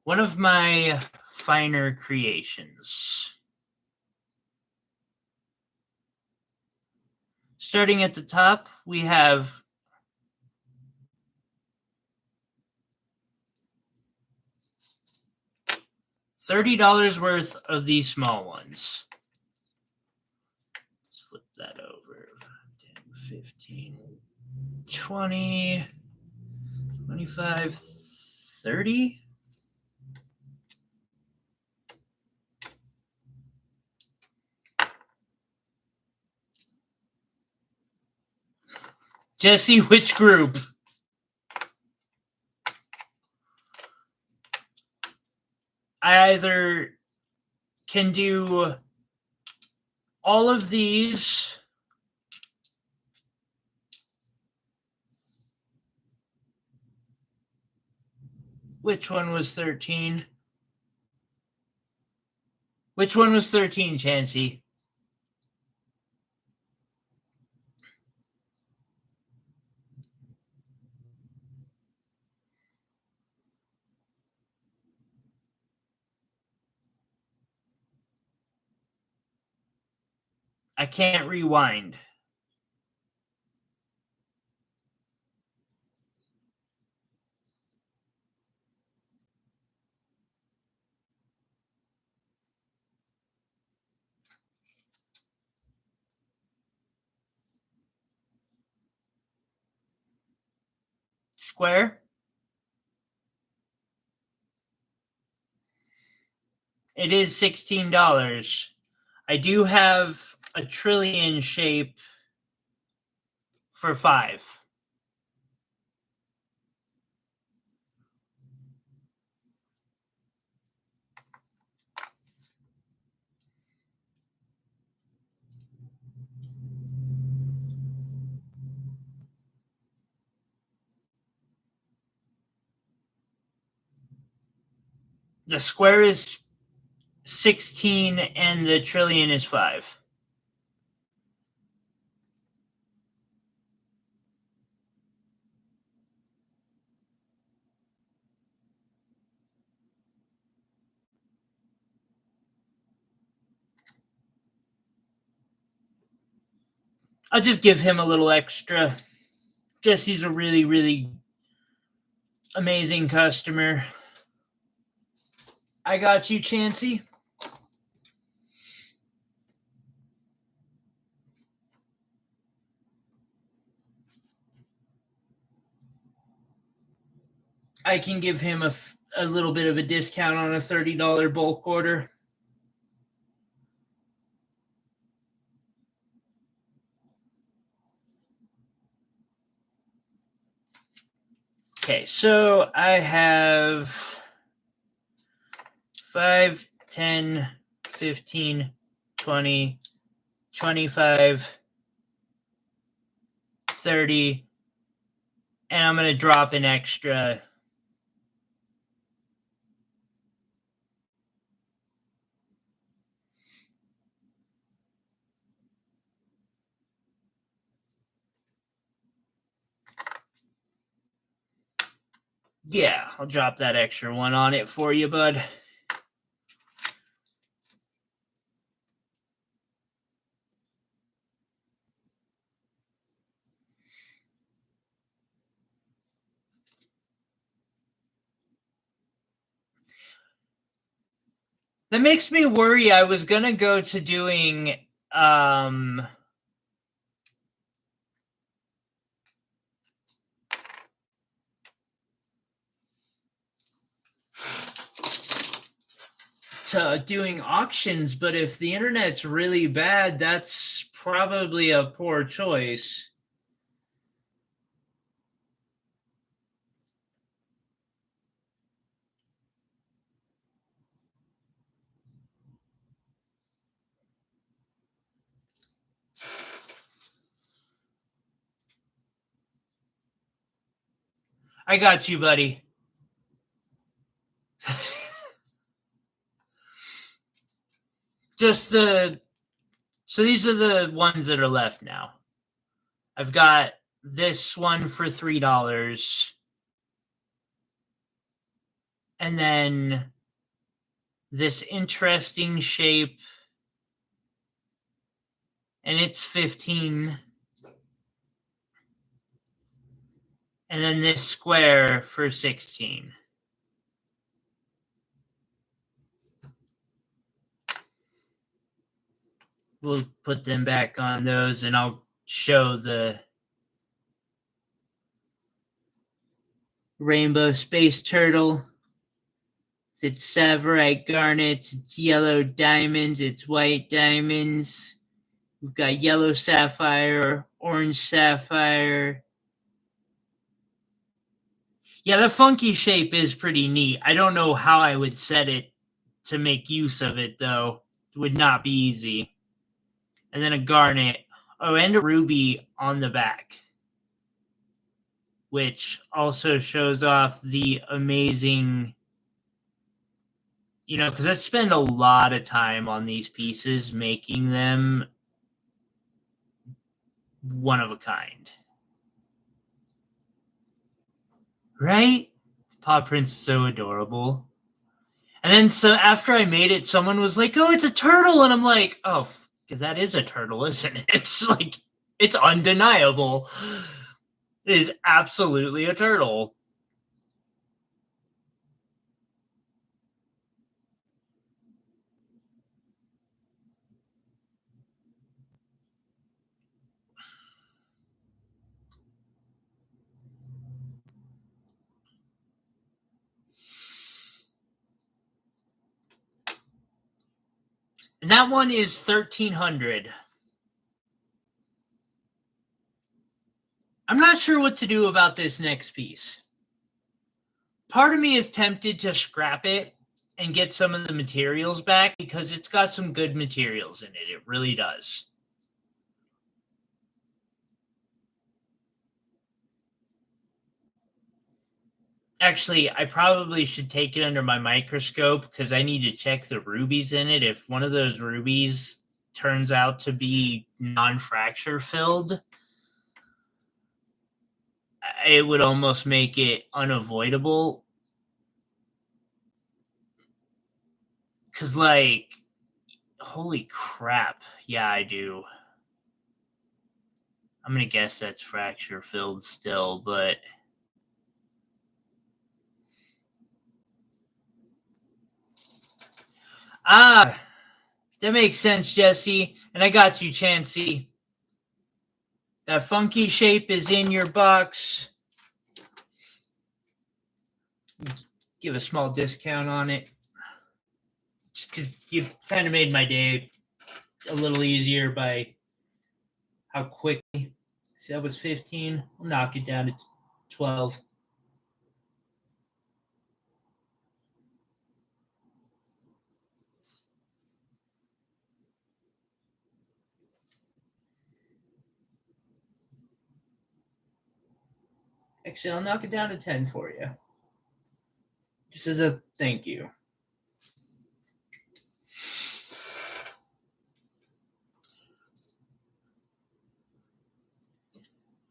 One of my finer creations. Starting at the top, we have $30 worth of these small ones. Let's flip that over. 10, 15, 20, 25, 30. Jesse, which group? I either can do all of these Which one was 13? Which one was 13, Chansey? I can't rewind. Square? It is $16. I do have a trillion shape for $5. The square is 16 and the trillion is 5. I'll just give him a little extra. Jesse's a really, really amazing customer. I got you, Chansey. I can give him a little bit of a discount on a $30 bulk order. Okay, so I have 5, 10, 15, 20, 25, 30, and I'm going to drop an extra. Yeah, I'll drop that extra one on it for you, bud. That makes me worry. I was going to go to doing to doing auctions, but if the internet's really bad, that's probably a poor choice. I got you, buddy. Just so these are the ones that are left now. I've got this one for $3, and then this interesting shape, and it's 15, and then this square for 16. We'll put them back on those, and I'll show the rainbow space turtle. It's saphirite garnets, it's yellow diamonds, it's white diamonds. We've got yellow sapphire, orange sapphire. Yeah, the funky shape is pretty neat. I don't know how I would set it to make use of it, though. It would not be easy. And then a garnet. Oh, and a ruby on the back, which also shows off the amazing, because I spend a lot of time on these pieces, making them one of a kind. Right? Paw Print's so adorable. And then so after I made it, someone was like, "Oh, it's a turtle," and I'm like, "Oh, that is a turtle, isn't it?" It's like, it's undeniable. It is absolutely a turtle. And that one is 1,300. I'm not sure what to do about this next piece. Part of me is tempted to scrap it and get some of the materials back because it's got some good materials in it. It really does. Actually, I probably should take it under my microscope because I need to check the rubies in it. If one of those rubies turns out to be non-fracture filled, it would almost make it unavoidable. Because, like, holy crap. Yeah, I do. I'm going to guess that's fracture filled still, but that makes sense, Jesse. And I got you, Chansey. That funky shape is in your box. Give a small discount on it. Just because you've kind of made my day a little easier by how quickly. See, that was 15. I'll knock it down to 12. Actually, I'll knock it down to 10 for you. Just as a thank you.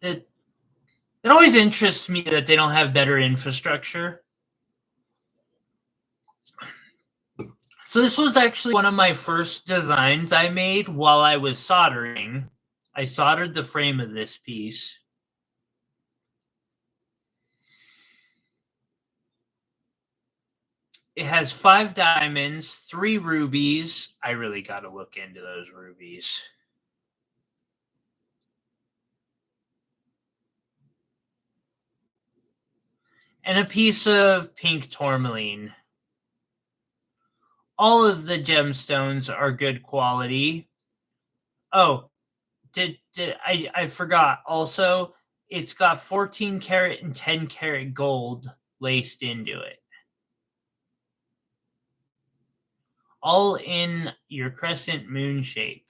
It always interests me that they don't have better infrastructure. So this was actually one of my first designs I made while I was soldering. I soldered the frame of this piece. It has 5 diamonds, 3 rubies. I really got to look into those rubies. And a piece of pink tourmaline. All of the gemstones are good quality. Oh, I forgot. Also, it's got 14 karat and 10 karat gold laced into it. All in your crescent moon shape.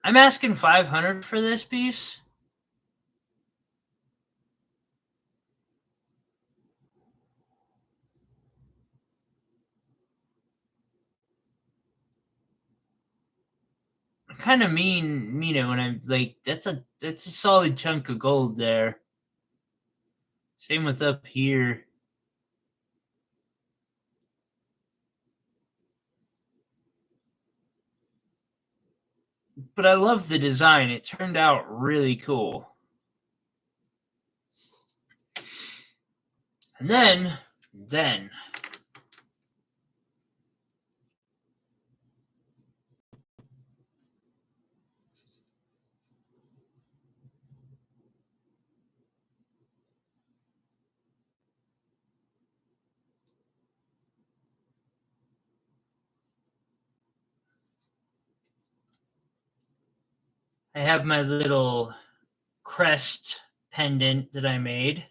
I'm asking 500 for this piece. I kind of mean it when I'm like, that's a solid chunk of gold there. Same with up here. But I love the design. It turned out really cool. And then I have my little crest pendant that I made.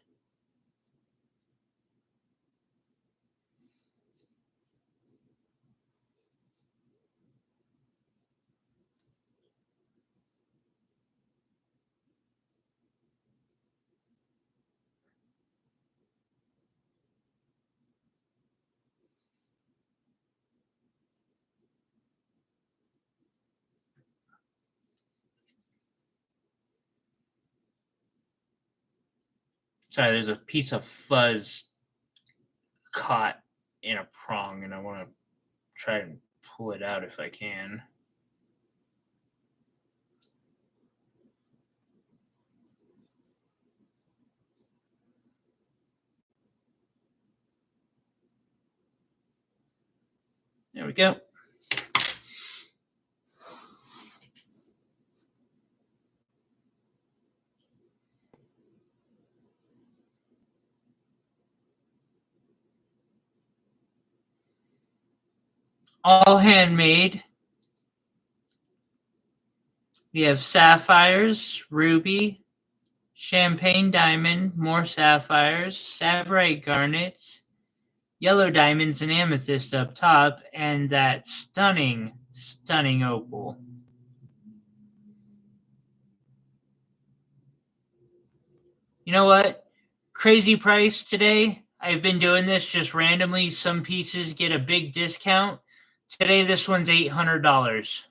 Sorry, there's a piece of fuzz caught in a prong, and I want to try and pull it out if I can. There we go. All handmade. We have sapphires, ruby, champagne diamond, more sapphires, savorite garnets, yellow diamonds and amethyst up top, and that stunning opal. You know what? Crazy price today. I've been doing this just randomly. Some pieces get a big discount. Today, this one's $800.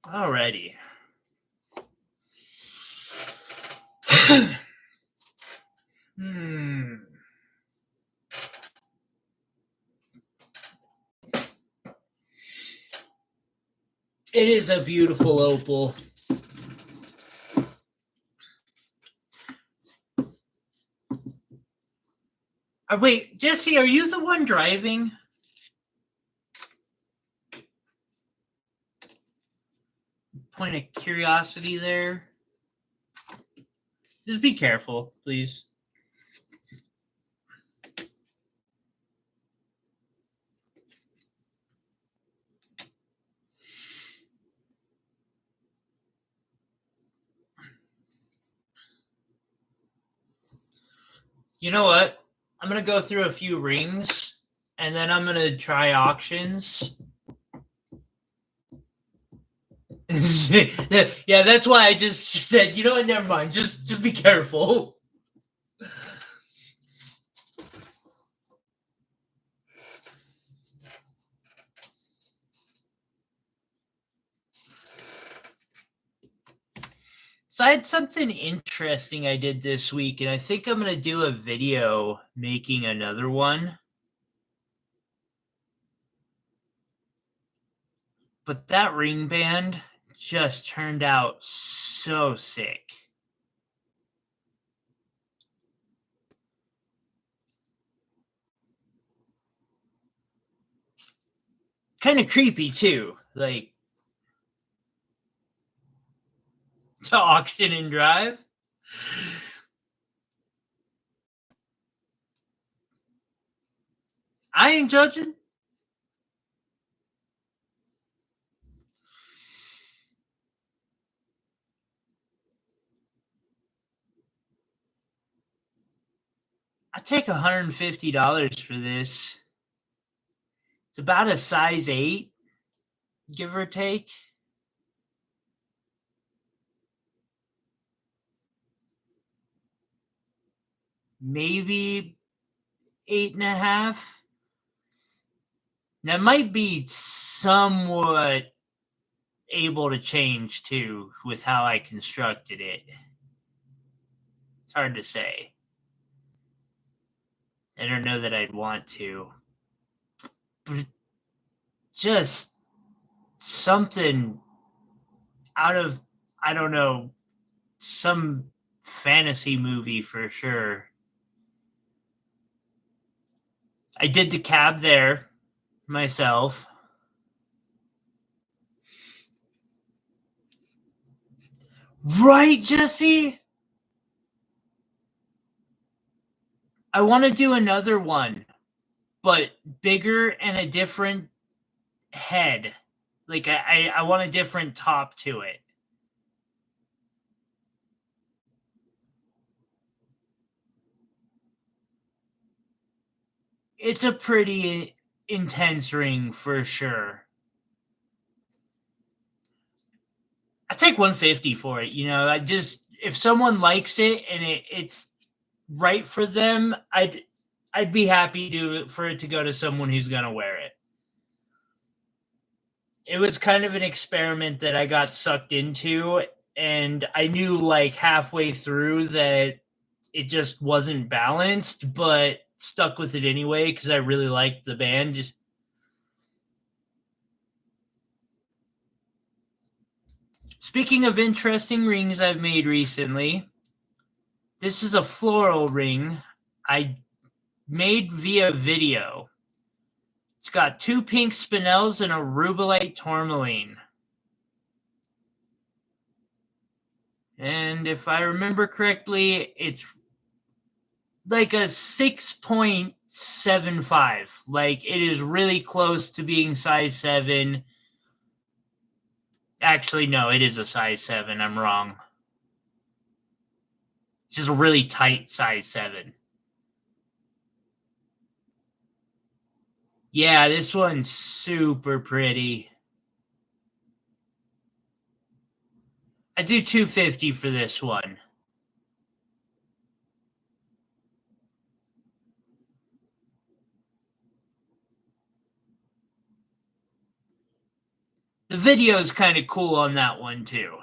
Alrighty. It is a beautiful opal. Wait, Jesse, are you the one driving? Point of curiosity there. Just be careful, please. You know what? I'm going to go through a few rings, and then I'm going to try auctions. Yeah, that's why I just said, you know what, never mind. Just be careful. So I had something interesting I did this week, and I think I'm going to do a video making another one. But that ring band just turned out so sick. Kind of creepy, too. Like, to auction and drive. I ain't judging. I take $150 for this. It's about a size 8, give or take. Maybe 8.5. That might be somewhat able to change too with how I constructed it. It's hard to say. I don't know that I'd want to. But just something out of, I don't know, some fantasy movie for sure. I did the cab there myself. Right, Jesse? I want to do another one, but bigger and a different head. Like I want a different top to it. It's a pretty intense ring for sure. I take 150 for it. You know, I just, if someone likes it and it's right for them, I'd be happy for it to go to someone who's gonna wear it. It was kind of an experiment that I got sucked into, and I knew like halfway through that it just wasn't balanced, but stuck with it anyway because I really liked the band. Speaking of interesting rings I've made recently, this is a floral ring I made via video. It's got 2 pink spinels and a rubellite tourmaline. And if I remember correctly, it's like a 6.75. Like, it is really close to being size 7. Actually, no, it is a size 7. I'm wrong. It's just a really tight size 7. Yeah, this one's super pretty. I do $250 for this one. The video is kind of cool on that one too.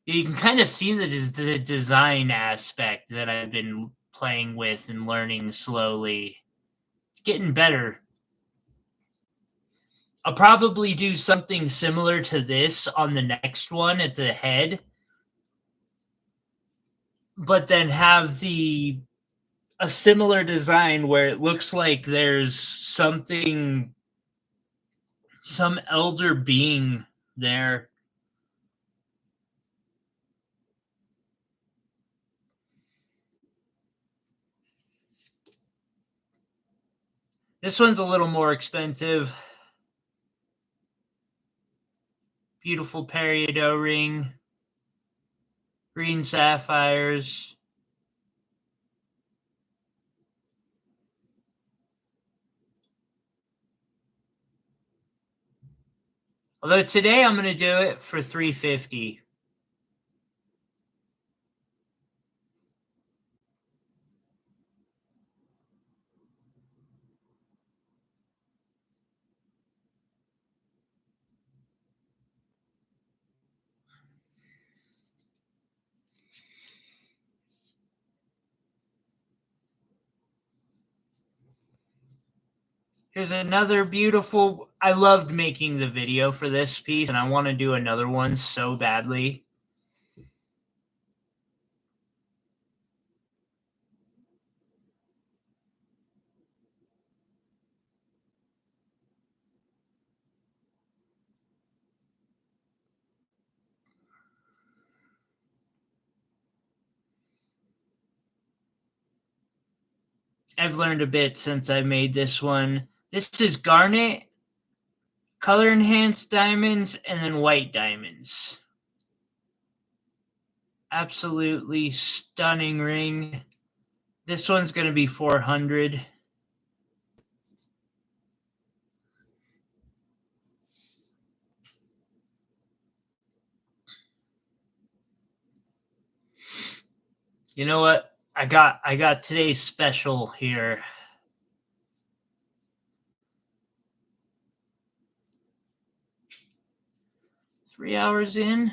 You can kind of see the design aspect that I've been playing with and learning slowly. It's getting better. I'll probably do something similar to this on the next one at the head, but then have a similar design where it looks like there's some elder being there. This one's a little more expensive. Beautiful peridot ring. Green sapphires. Although today I'm going to do it for $350. Here's another beautiful. I loved making the video for this piece, and I want to do another one so badly. I've learned a bit since I made this one. This is garnet, color enhanced diamonds, and then white diamonds. Absolutely stunning ring. This one's going to be $400. You know what? I got today's special here. Three hours in.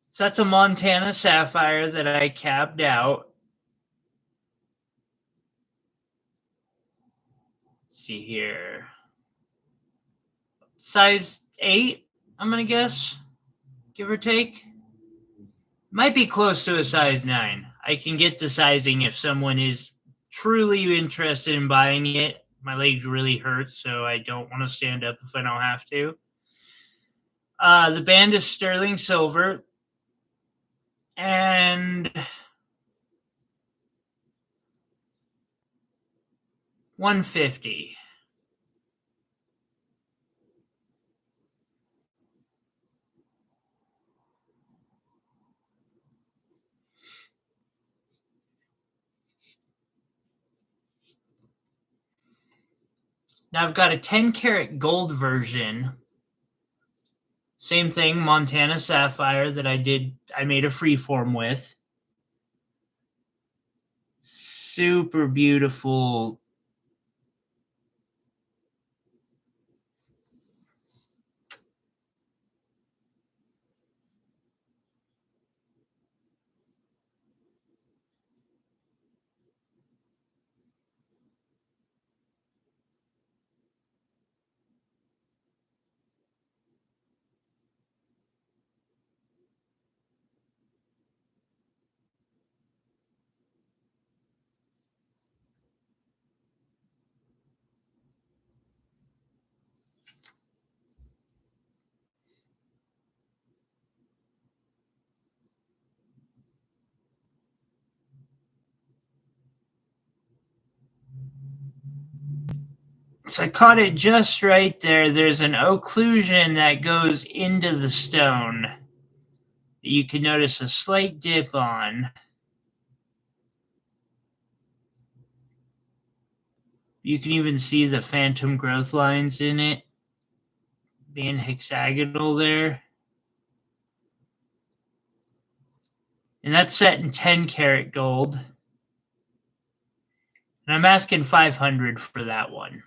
So that's a Montana sapphire that I capped out. Let's see here. Size 8, I'm going to guess, give or take. Might be close to a size 9. I can get the sizing if someone is truly interested in buying it. My legs really hurt, so I don't want to stand up if I don't have to. The band is sterling silver. And $150. Now I've got a 10-karat gold version. Same thing, Montana sapphire that I made a freeform with. Super beautiful. So I caught it just right there. There's an occlusion that goes into the stone that you can notice a slight dip on. You can even see the phantom growth lines in it being hexagonal there. And that's set in 10 karat gold. And I'm asking 500 for that one.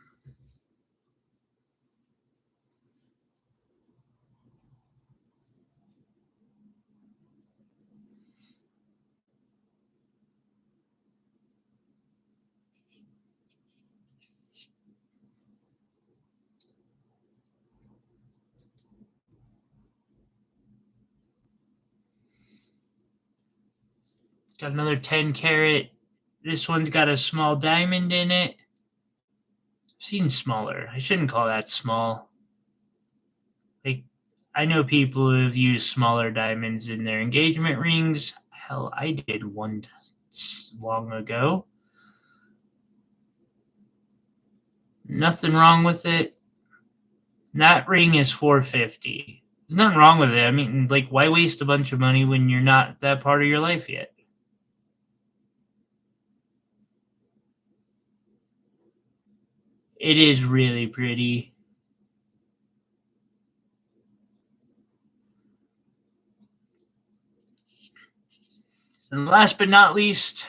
Got another 10 karat. This one's got a small diamond in it. I've seen smaller. I shouldn't call that small. Like, I know people who have used smaller diamonds in their engagement rings. Hell, I did one long ago. Nothing wrong with it. That ring is $450. There's nothing wrong with it. I mean, like, why waste a bunch of money when you're not that part of your life yet? It is really pretty. And last but not least,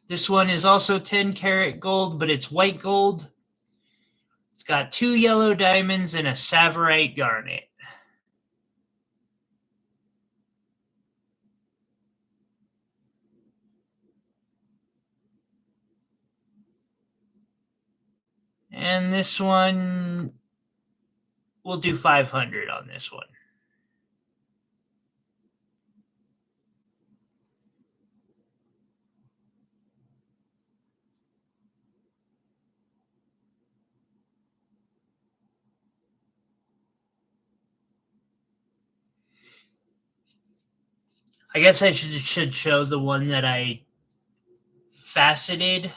this one is also 10 karat gold, but it's white gold. It's got 2 yellow diamonds and a sapphire garnet. And this one, we'll do 500 on this one. I guess I should show the one that I faceted.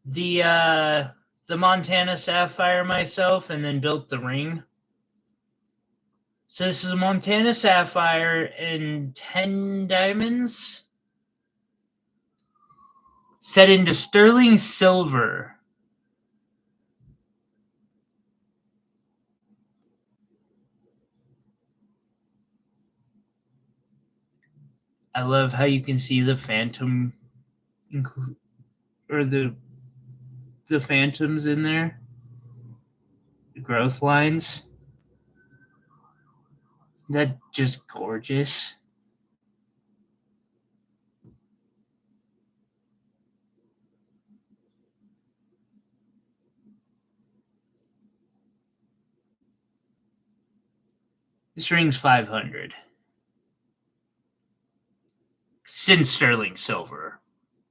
The Montana sapphire myself and then built the ring. So this is a Montana sapphire and 10 diamonds set into sterling silver. I love how you can see the phantom or the phantoms in there, the growth lines. Isn't that just gorgeous? This ring's 500. Since sterling silver.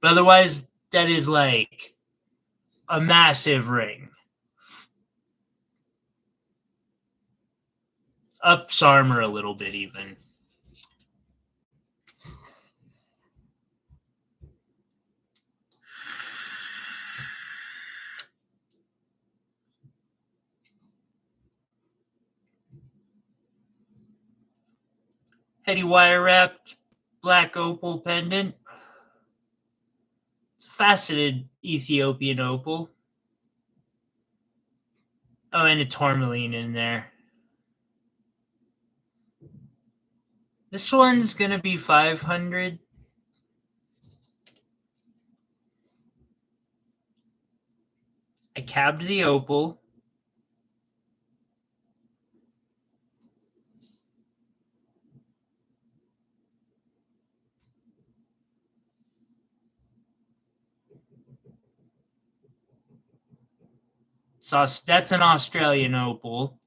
But otherwise, that is like a massive ring. Ups armor a little bit even. Heady wire wrapped black opal pendant. It's a faceted Ethiopian opal. Oh, and a tourmaline in there. This one's going to be 500. I cabbed the opal. So that's an Australian opal.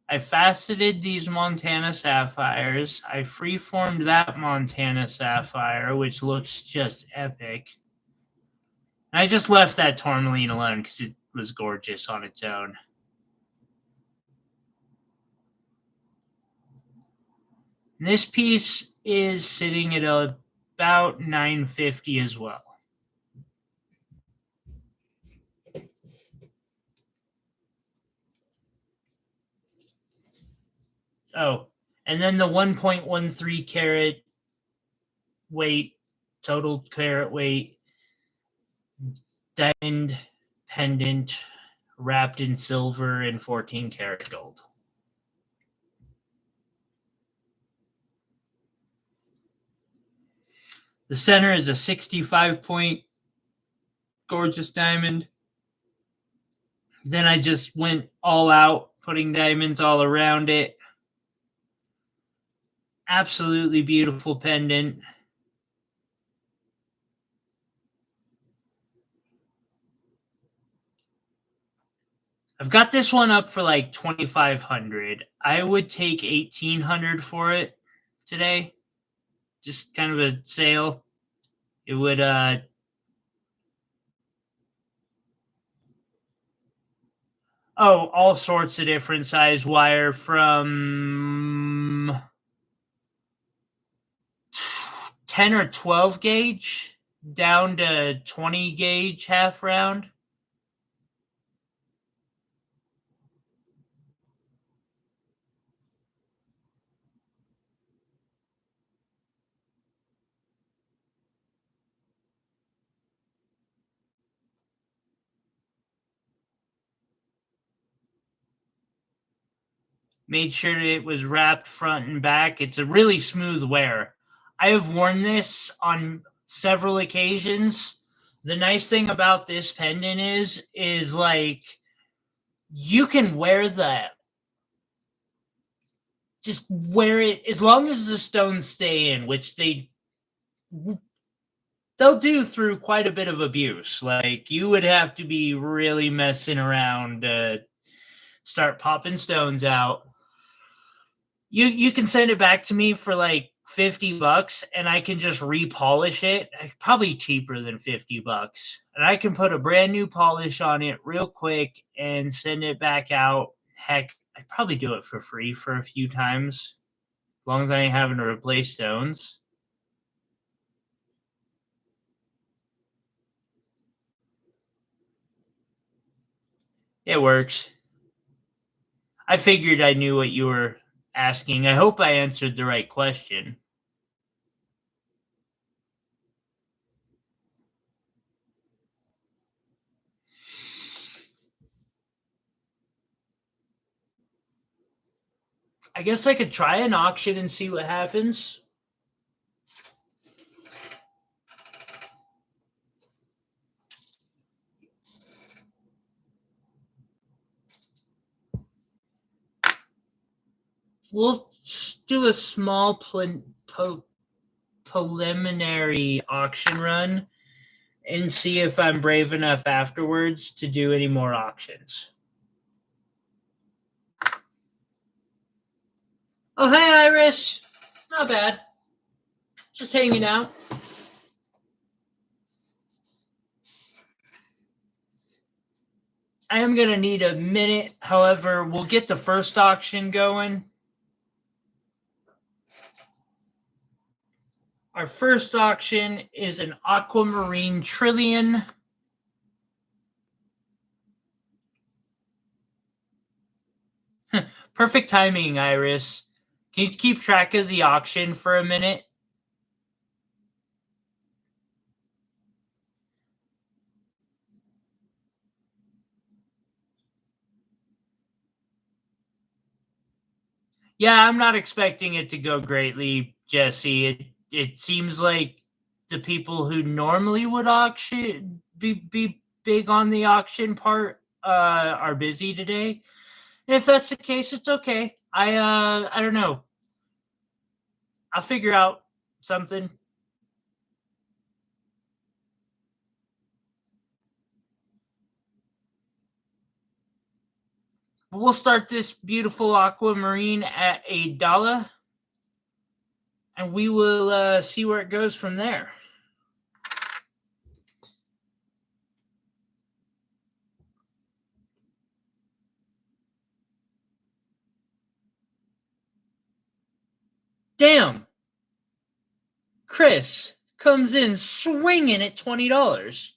I faceted these Montana sapphires. I freeformed that Montana sapphire, which looks just epic. And I just left that tourmaline alone because it was gorgeous on its own. And this piece is sitting at about $950 as well. Oh, and then the 1.13 carat weight, total carat weight, diamond pendant wrapped in silver and 14 karat gold. The center is a 65-point gorgeous diamond. Then I just went all out, putting diamonds all around it. Absolutely beautiful pendant. I've got this one up for like $2,500. I would take $1,800 for it today. Just kind of a sale. It would all sorts of different size wire from 10 or 12 gauge down to 20 gauge half round. Made sure it was wrapped front and back. It's a really smooth wear. I have worn this on several occasions. The nice thing about this pendant is like you can wear that. Just wear it as long as the stones stay in, which they'll do through quite a bit of abuse. Like you would have to be really messing around to start popping stones out. You can send it back to me for like $50 and I can just repolish it. Probably cheaper than $50. And I can put a brand new polish on it real quick and send it back out. Heck, I'd probably do it for free for a few times. As long as I ain't having to replace stones. It works. I figured I knew what you were asking. I hope I answered the right question. I guess I could try an auction and see what happens. We'll do a small preliminary auction run and see if I'm brave enough afterwards to do any more auctions. Oh, hey, Iris. Not bad. Just hanging out. I am going to need a minute. However, we'll get the first auction going. Our first auction is an aquamarine trillion. Perfect timing, Iris. Can you keep track of the auction for a minute? Yeah, I'm not expecting it to go greatly, Jesse. It seems like the people who normally would auction be big on the auction part are busy today. And if that's the case, it's okay. I don't know. I'll figure out something. We'll start this beautiful aquamarine at $1, and we will see where it goes from there. Damn! Chris comes in swinging at $20.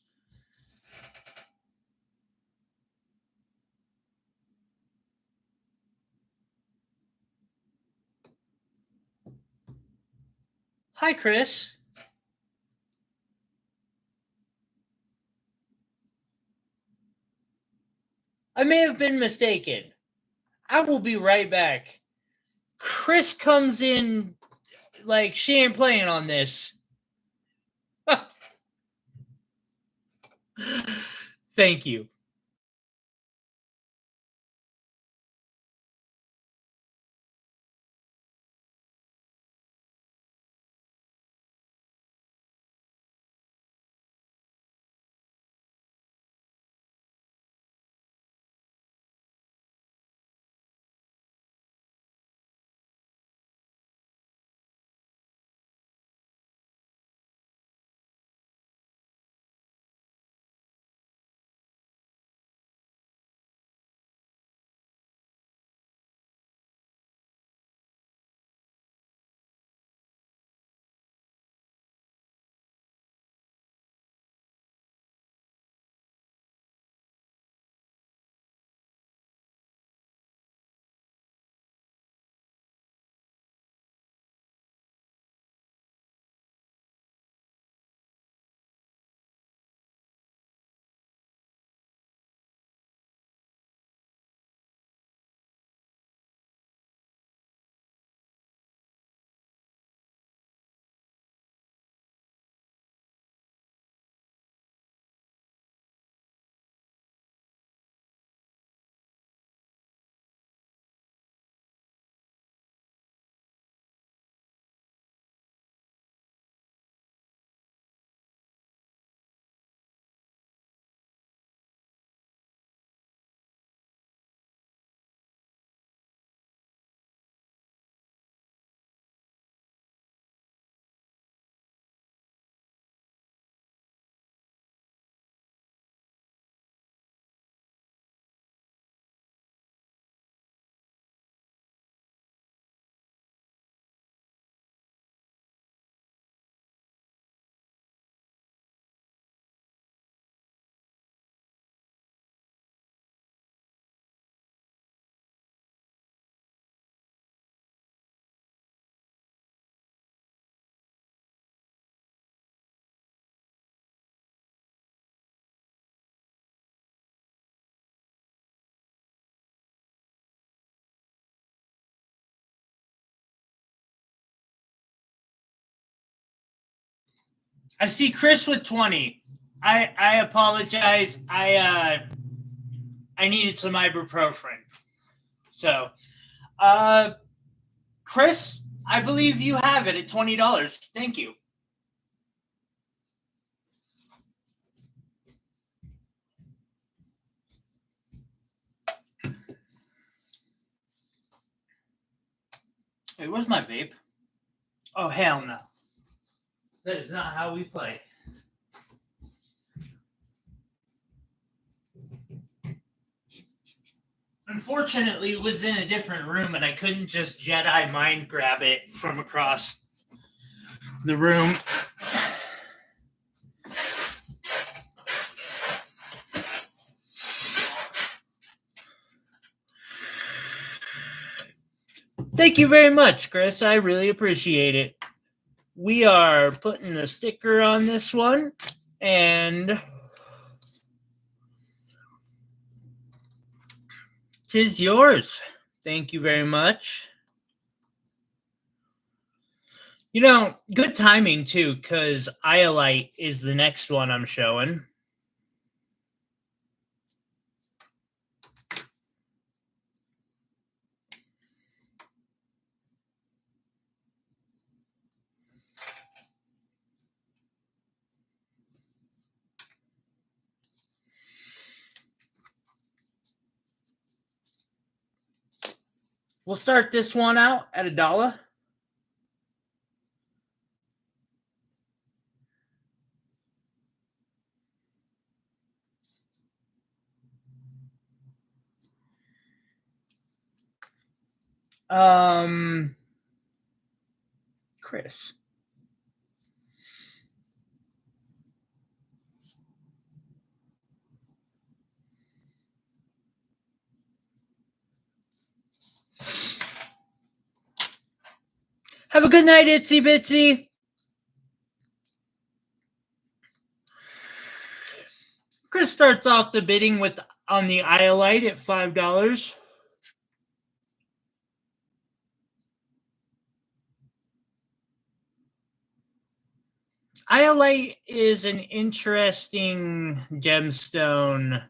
Hi, Chris. may have been mistaken. I will be right back. Chris comes in like she ain't playing on this. Thank you. I see Chris with 20. I apologize. I needed some ibuprofen. So, Chris, I believe you have it at $20. Thank you. Hey, where's my vape? Oh, hell no. That is not how we play. Unfortunately, it was in a different room, and I couldn't just Jedi mind grab it from across the room. Thank you very much, Chris. I really appreciate it. We are putting a sticker on this one, and 'tis yours. Thank you very much. You know, good timing too, because Iolite is the next one I'm showing. We'll start this one out at $1. Chris. Have a good night, Itsy Bitsy. Chris starts off the bidding with on the iolite at $5. Iolite is an interesting gemstone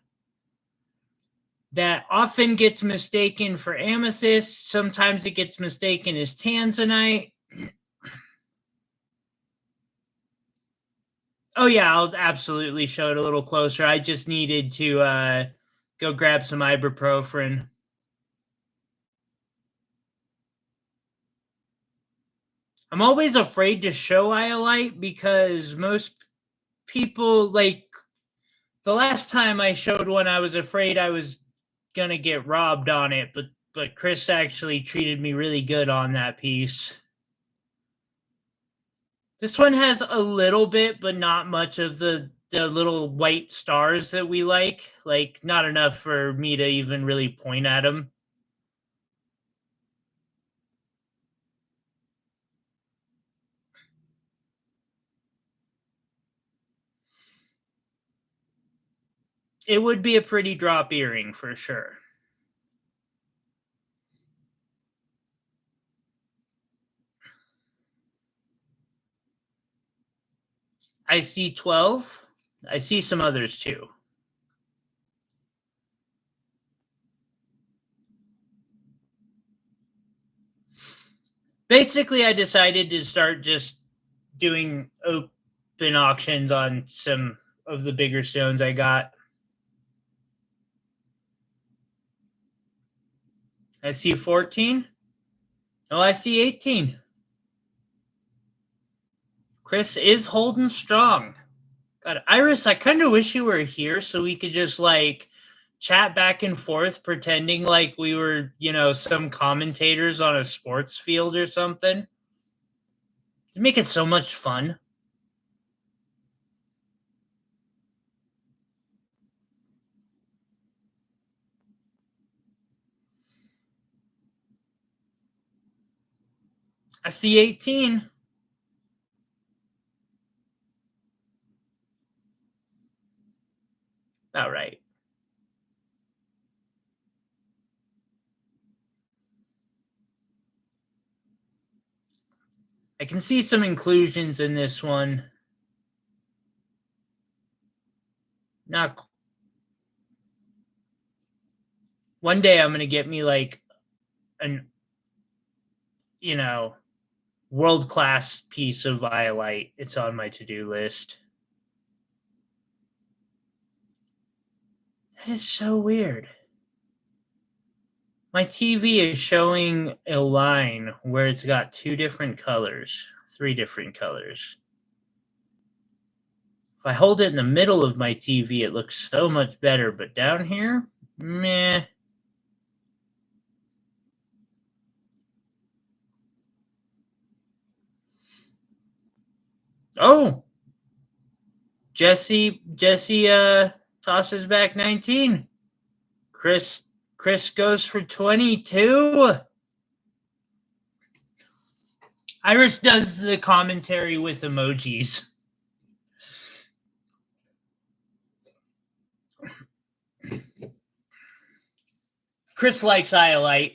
that often gets mistaken for amethyst. Sometimes it gets mistaken as tanzanite. Oh, yeah, I'll absolutely show it a little closer. I just needed to go grab some ibuprofen. I'm always afraid to show iolite because most people, like, the last time I showed one, I was afraid I was going to get robbed on it, but Chris actually treated me really good on that piece. This one has a little bit, but not much of the little white stars that we like. Like, not enough for me to even really point at them. It would be a pretty drop earring for sure. I see 12. I see some others too. Basically, I decided to start just doing open auctions on some of the bigger stones I got. I see 14. Oh, I see 18. Chris is holding strong. God, Iris, I kind of wish you were here so we could just like chat back and forth, pretending like we were, some commentators on a sports field or something. It'd make it so much fun. I see 18. All right. I can see some inclusions in this one. Not. One day I'm going to get me like an, world-class piece of iolite. It's on my to-do list. That is so weird. My TV is showing a line where it's got 2 different colors, 3 different colors. If I hold it in the middle of my TV, it looks so much better, but down here, meh. Oh, Jesse tosses back 19. Chris goes for 22. Iris does the commentary with emojis. Chris likes iolite.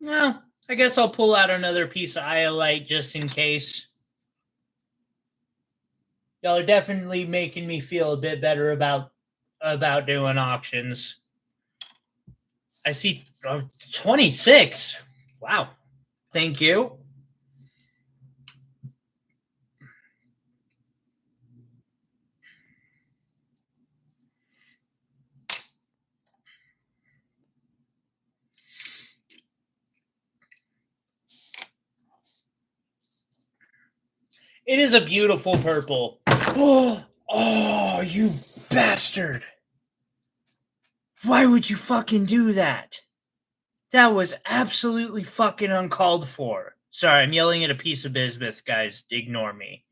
No, I guess I'll pull out another piece of iolite just in case. Y'all are definitely making me feel a bit better about doing auctions. I see 26. Wow. Thank you. It is a beautiful purple. Oh, you bastard. Why would you fucking do that? That was absolutely fucking uncalled for. Sorry, I'm yelling at a piece of bismuth, guys. Ignore me.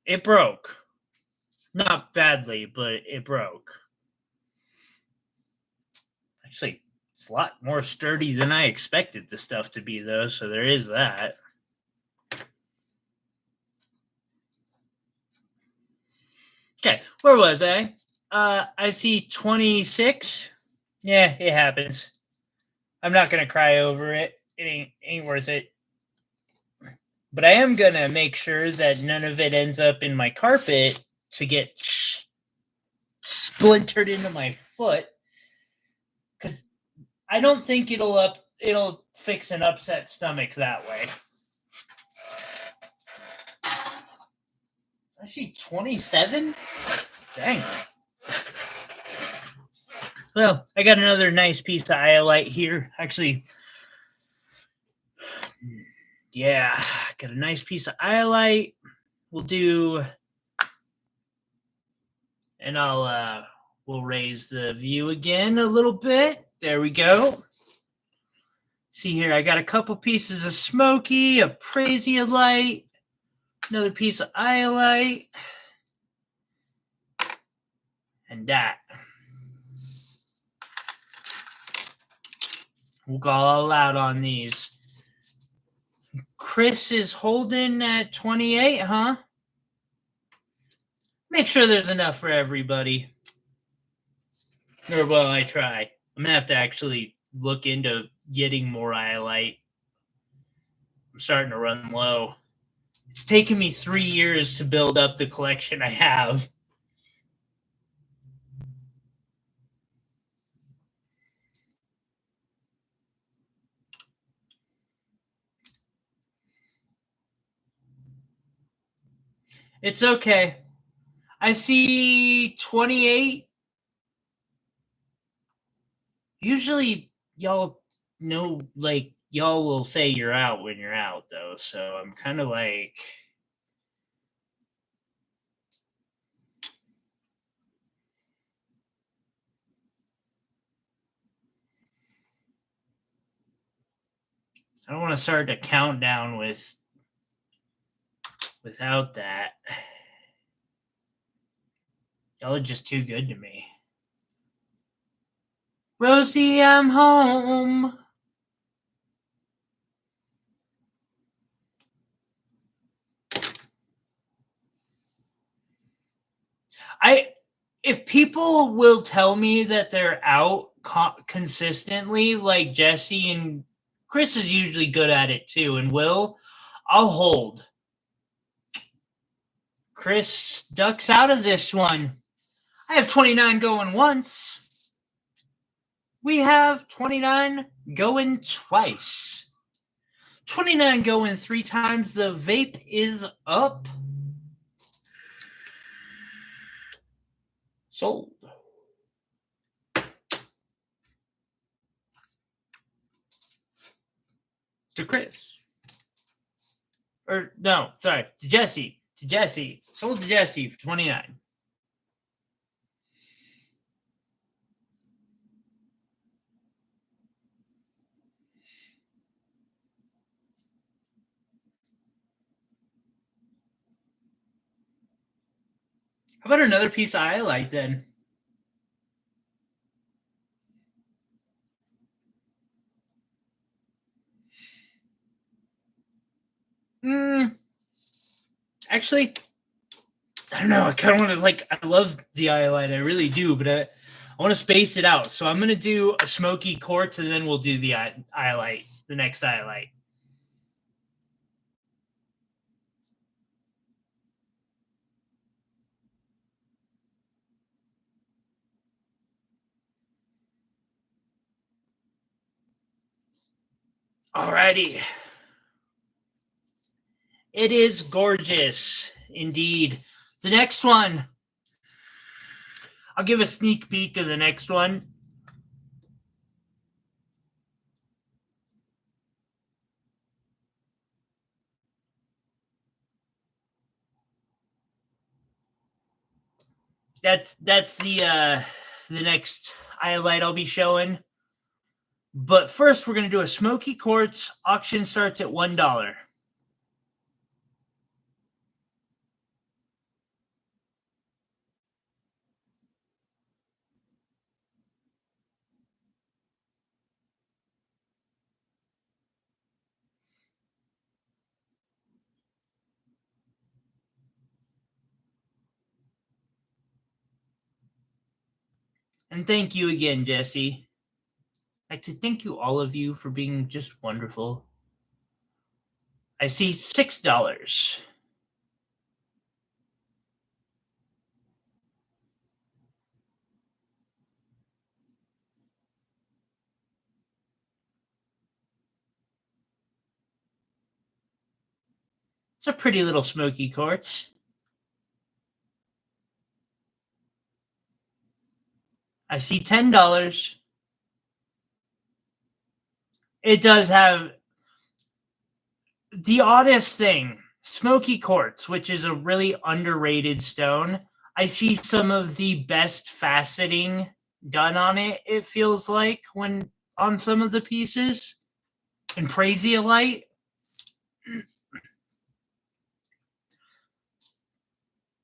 It broke. Not badly, but it broke. Actually, It's a lot more sturdy than I expected the stuff to be, though, so there is that. Okay, where was I? I see 26. Yeah, it happens. I'm not going to cry over it. It ain't worth it. But I am going to make sure that none of it ends up in my carpet to get splintered into my foot. Because I don't think it'll fix an upset stomach that way. I see 27? Dang. Well, I got another nice piece of iolite here. Actually, yeah, got a nice piece of iolite. We'll do, and we'll raise the view again a little bit. There we go. See here, I got a couple pieces of smoky, a prasiolite, another piece of iolite, and that. We'll go all out on these. Chris is holding at 28, huh? Make sure there's enough for everybody. Or, well, I try. I'm going to have to actually look into getting more iolite. I'm starting to run low. It's taken me 3 years to build up the collection I have. It's okay. I see 28. Usually, y'all know, like, y'all will say you're out when you're out, though. So I'm kind of like, I don't want to start a countdown without that. Y'all are just too good to me. Rosie, I'm home. If people will tell me that they're out consistently, like Jesse and Chris is usually good at it too, and I'll hold. Chris ducks out of this one. I have 29 going once. We have 29 going twice. 29 going 3 times. The vape is up. Sold. To Chris. Or, no, sorry, to Jesse. To Jesse. Sold to Jesse for 29. How about another piece of iolite then? Actually, I don't know. I kind of want to, like, I love the iolite. I really do, but I want to space it out. So I'm going to do a smoky quartz, and then we'll do the iolite, the next iolite. Alrighty. It is gorgeous, indeed. The next one. I'll give a sneak peek of the next one. That's the next iolite I'll be showing. But first, we're going to do a smoky quartz. Auction starts at $1. And thank you again, Jesse. I'd like to thank you, all of you, for being just wonderful. I see $6. It's a pretty little smoky quartz. I see $10. It does have the oddest thing, smoky quartz, which is a really underrated stone. I see some of the best faceting done on it, it feels like, when on some of the pieces. And prasiolite.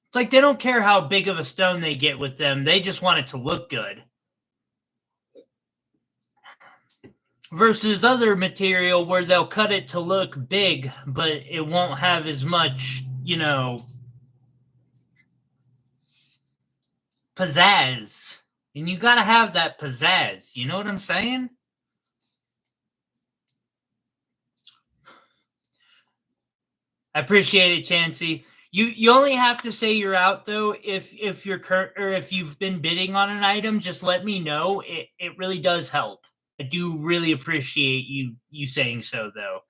It's like they don't care how big of a stone they get with them. They just want it to look good. Versus other material where they'll cut it to look big, but it won't have as much, pizzazz. And you gotta have that pizzazz. You know what I'm saying? I appreciate it, Chansey. You only have to say you're out though if you're or if you've been bidding on an item. Just let me know. It really does help. I do really appreciate you saying so though.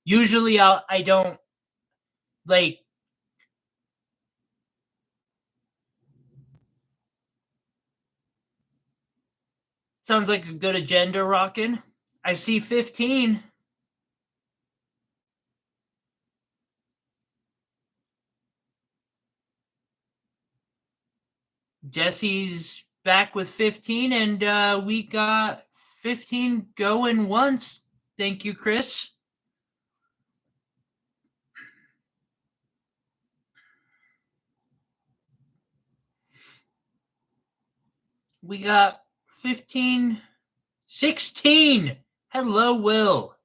Usually I don't like. Sounds like a good agenda, rockin'. I see 15. Jesse's back with 15, and we got 15 going once. Thank you, Chris. We got 15, 16. Hello, Will.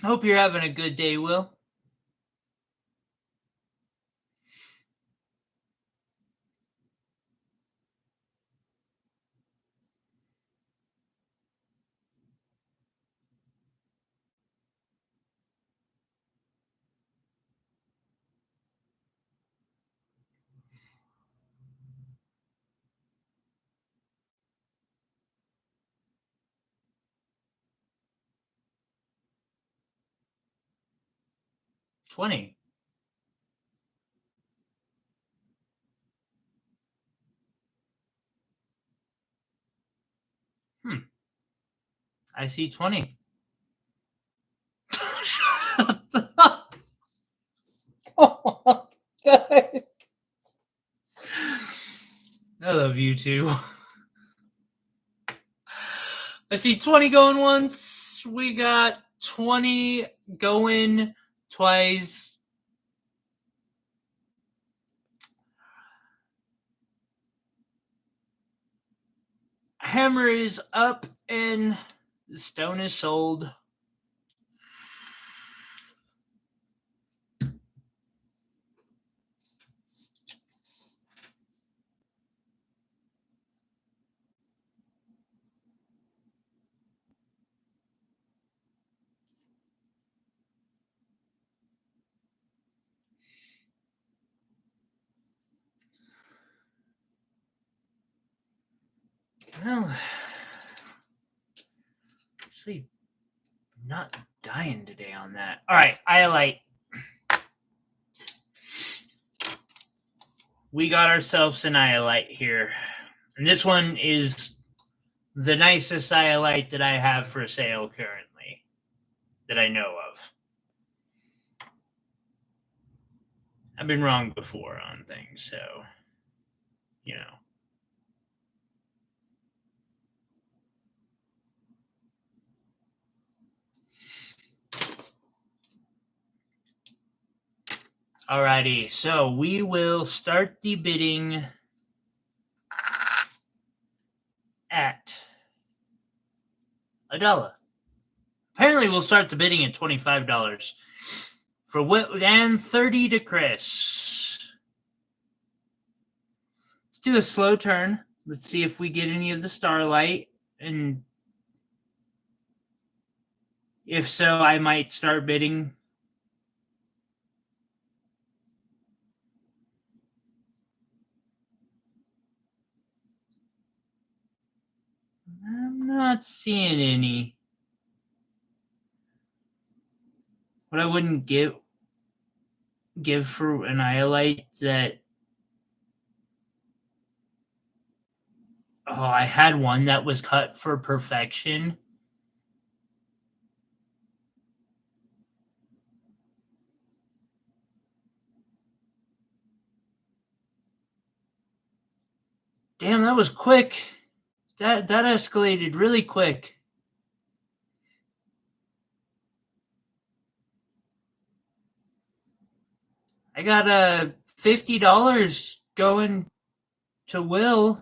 Hope you're having a good day, Will. $20. I see 20. Shut up. Oh, God. I love you too. I see 20 going once. We got 20 going twice. Hammer is up and the stone is sold. Well, actually, not dying today on that. All right, iolite. We got ourselves an iolite here. And this one is the nicest iolite that I have for sale currently that I know of. I've been wrong before on things, so, you know. Alrighty, so we will start the bidding at $1. Apparently, we'll start the bidding at $25 for Whit and 30 to Chris. Let's do a slow turn. Let's see if we get any of the starlight, and if so, I might start bidding. I'm not seeing any. What I wouldn't give for an iolite that... Oh, I had one that was cut for perfection. Damn, that was quick. That escalated really quick. I got $50 going to Will.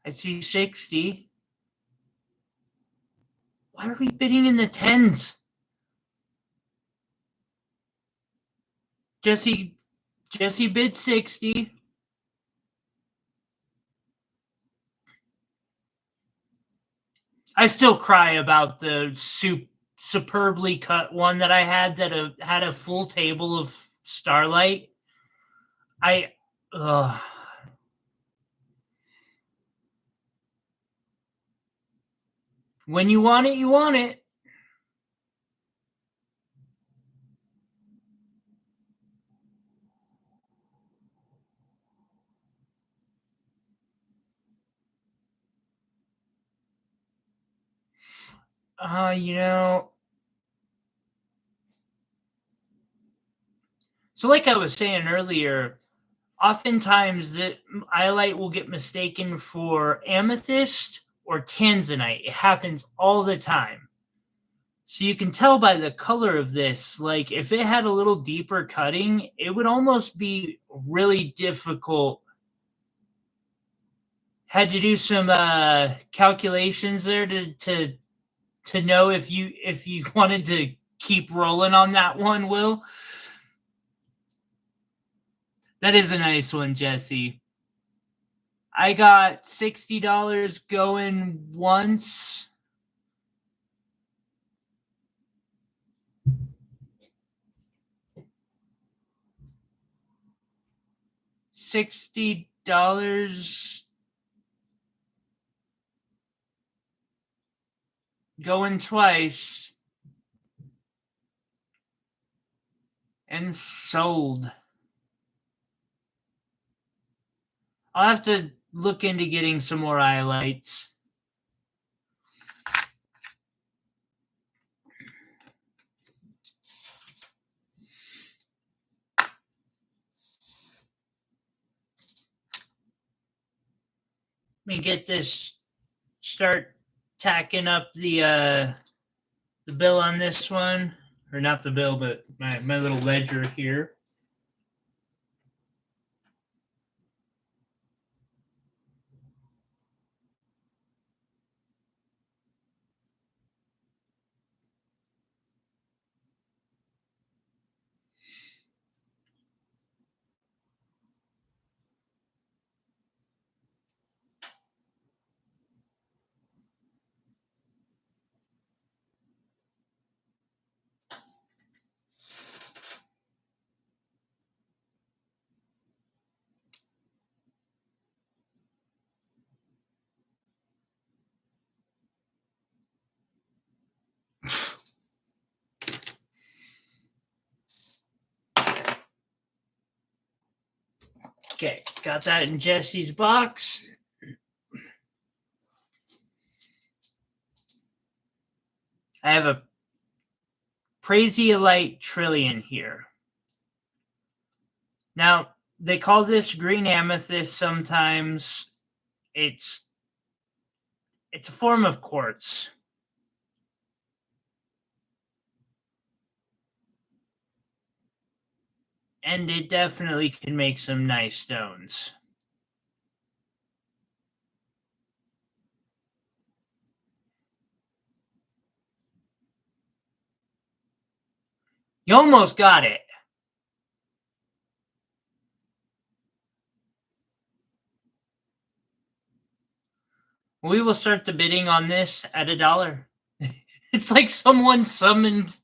I see 60. Why are we bidding in the tens? Jesse bid 60. I still cry about the superbly cut one that I had that had a full table of starlight. When you want it, you want it. You know. So like I was saying earlier, oftentimes the iolite will get mistaken for amethyst or tanzanite. It happens all the time. So you can tell by the color of this, like if it had a little deeper cutting, it would almost be really difficult. Had to do some calculations there to know if you wanted to keep rolling on that one, Will. That is a nice one, Jesse. I got $60 going once. $60 going twice. And sold. I'll have to look into getting some more iolites. Let me get this, start tacking up the bill on this one. Or not the bill, but my little ledger here. Okay, got that in Jesse's box. I have a Prasiolite trillion here. Now, They call this green amethyst sometimes. It's it's a form of quartz. And it definitely can make some nice stones. You almost got it. We will start the bidding on this at $1. It's like someone summoned.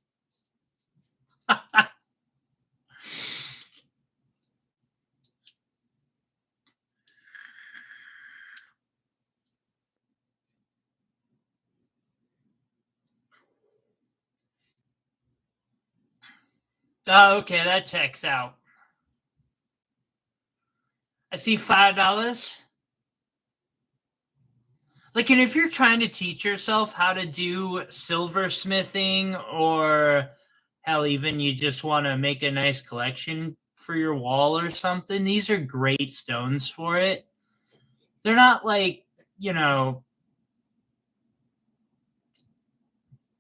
Oh, okay, that checks out. I see $5. Like, and if you're trying to teach yourself how to do silversmithing, or hell, even you just want to make a nice collection for your wall or something, these are great stones for it. They're not like, you know,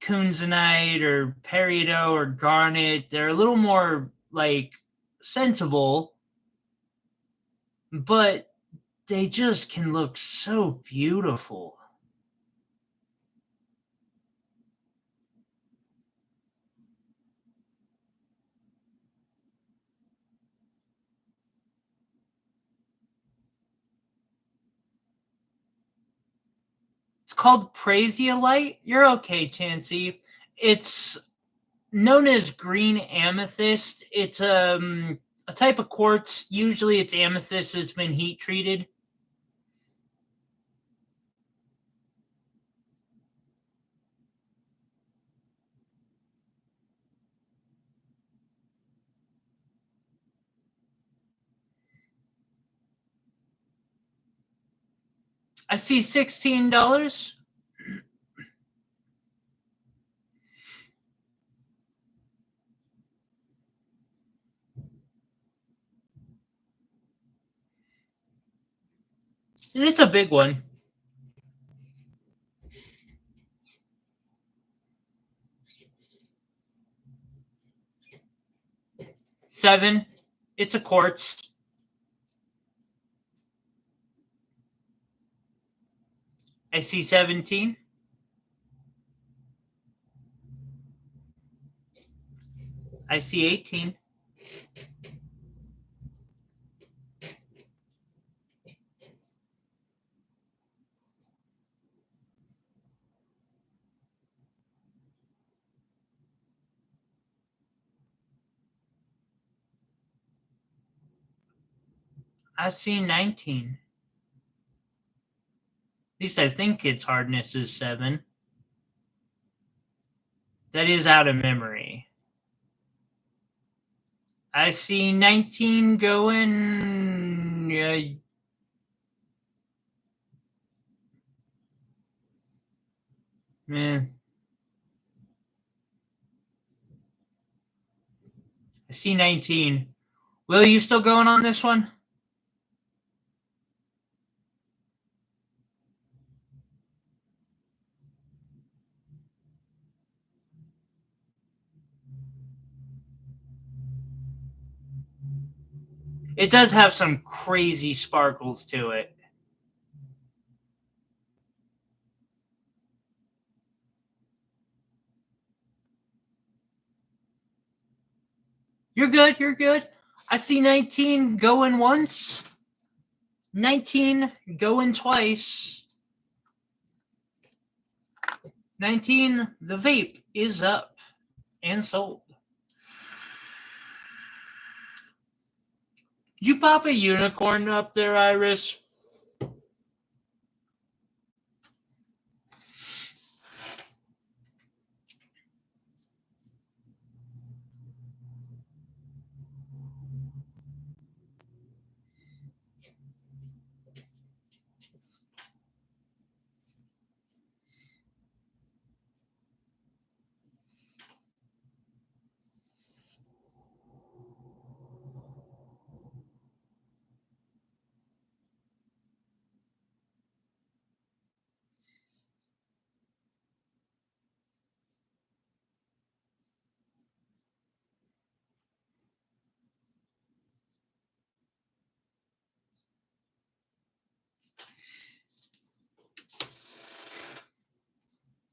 kunzanite or peridot or garnet. They're a little more like sensible, but they just can look so beautiful. It's called prasiolite. You're okay, Chansey. It's known as green amethyst. It's a type of quartz. Usually it's amethyst that's been heat treated. I see $16. And it's a big one. 7. It's a quartz. I see 17. I see 18. I see 19. At least I think its hardness is 7. That is out of memory. I see 19 going. Man. I see 19. Will, you still going on this one? It does have some crazy sparkles to it. You're good. You're good. I see 19 going once. 19 going twice. 19, the vape is up and sold. Did you pop a unicorn up there, Iris?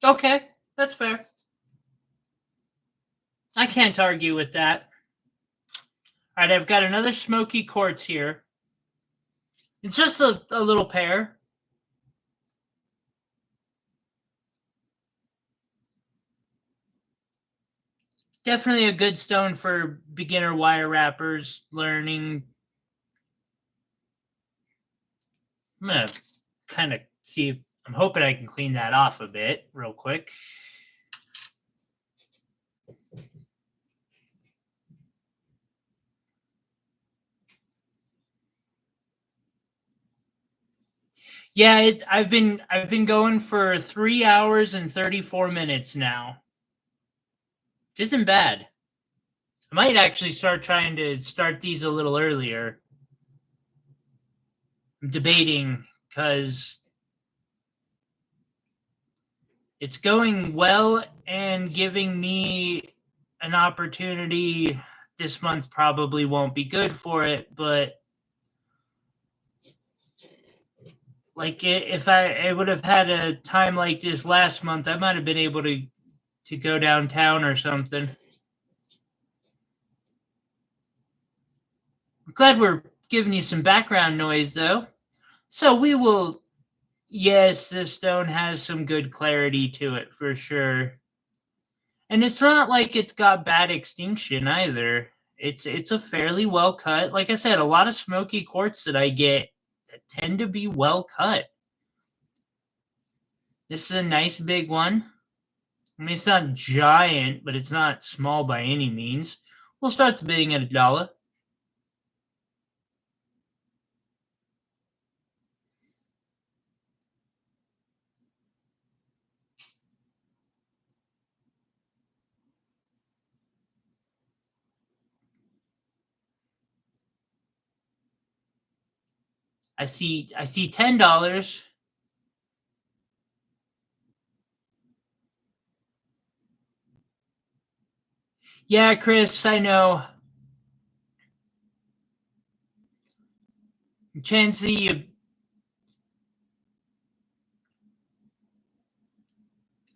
Okay, that's fair. I can't argue with that. All right, I've got another smoky quartz here. It's just a little pair. Definitely a good stone for beginner wire wrappers learning. I'm gonna kind of see. I'm hoping I can clean that off a bit real quick. Yeah, I've been going for 3 hours and 34 minutes now. Which isn't bad. I might actually start trying to start these a little earlier. I'm debating because it's going well and giving me an opportunity. This month probably won't be good for it, but like if I would have had a time like this last month, I might have been able to go downtown or something. I'm glad we're giving you some background noise though. So we will. Yes, this stone has some good clarity to it for sure. And it's not like it's got bad extinction either. It's a fairly well cut. Like I said, a lot of smoky quartz that I get that tend to be well cut. This is a nice big one. I mean, it's not giant, but it's not small by any means. We'll start the bidding at $1. I see $10. Yeah, Chris, I know. Chansey,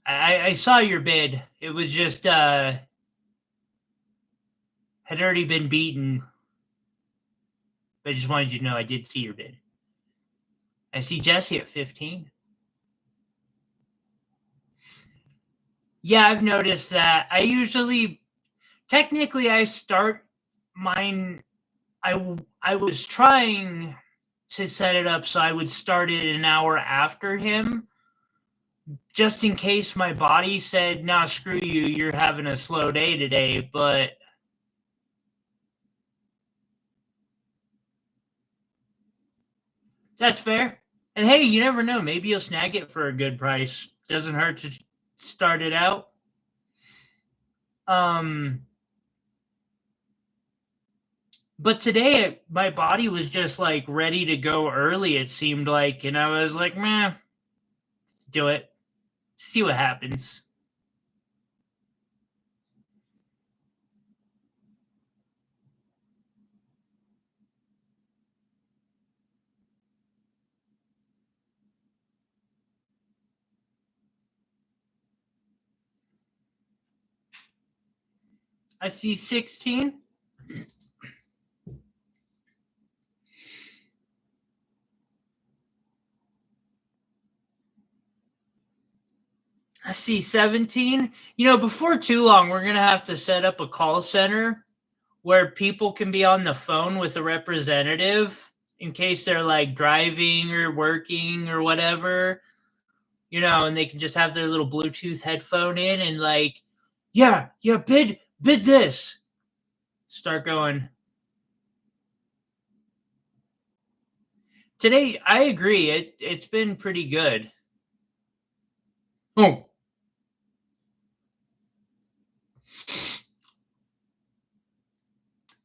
I saw your bid. It was just had already been beaten. But I just wanted you to know I did see your bid. I see Jesse at 15. Yeah, I've noticed that. Technically, I start mine. I was trying to set it up so I would start it an hour after him, just in case my body said, "Nah, screw you, you're having a slow day today." But that's fair. And hey, you never know. Maybe you'll snag it for a good price. Doesn't hurt to start it out. Um, but today my body was just like ready to go early. It seemed like, and I was like, "Meh, do it. See what happens." I see 16. I see 17. Before too long, we're going to have to set up a call center where people can be on the phone with a representative in case they're like driving or working or whatever, and they can just have their little Bluetooth headphone in and like, yeah, bid this. Start going. Today, I agree. It's been pretty good. Oh,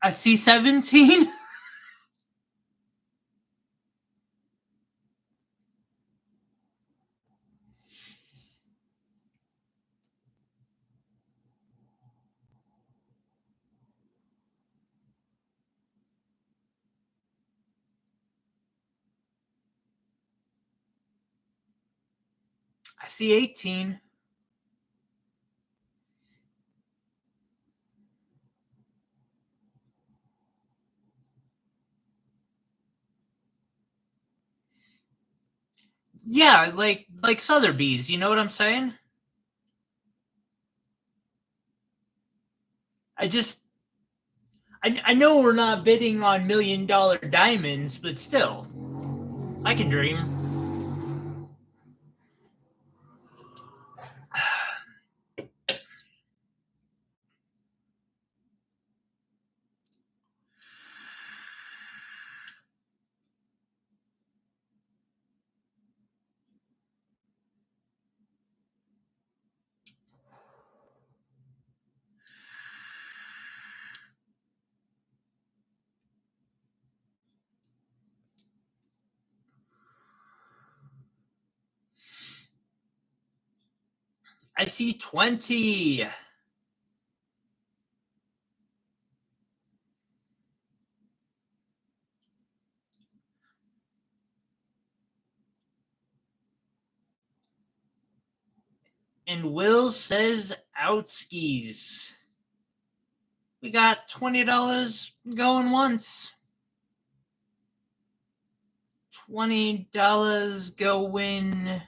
I see 17. I see 18. Yeah, like Sotheby's, you know what I'm saying? I know we're not bidding on $1 million diamonds, but still, I can dream. I see 20. And Will says outskis. We got $20 going once. $20 going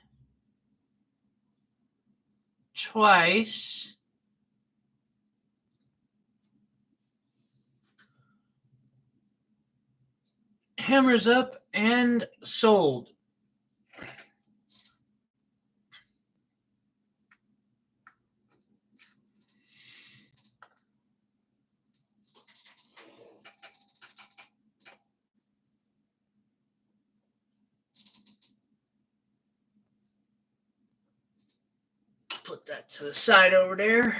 twice. Hammers up and sold. Put that to the side over there.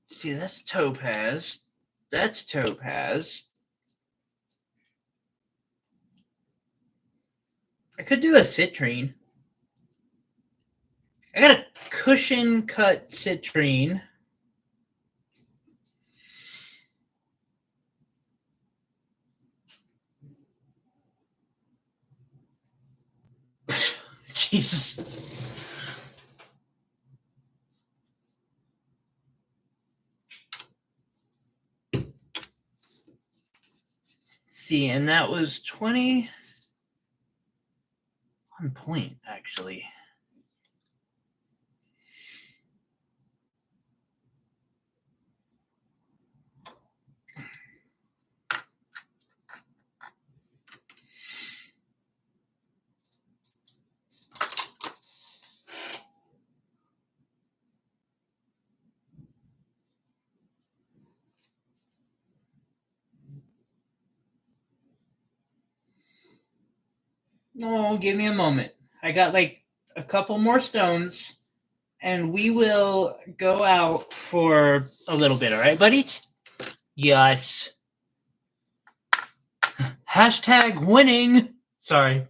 See, that's topaz. That's topaz. I could do a citrine. I got a cushion cut citrine. Jesus. See, and that was 20 on point, actually. No, give me a moment. I got like a couple more stones, and we will go out for a little bit, all right, buddies? Yes. Hashtag winning. Sorry.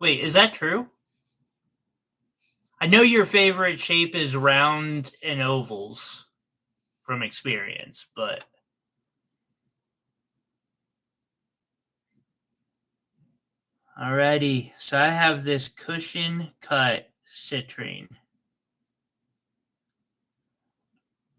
Wait, is that true? I know your favorite shape is round and ovals from experience, but alrighty. So I have this cushion cut citrine.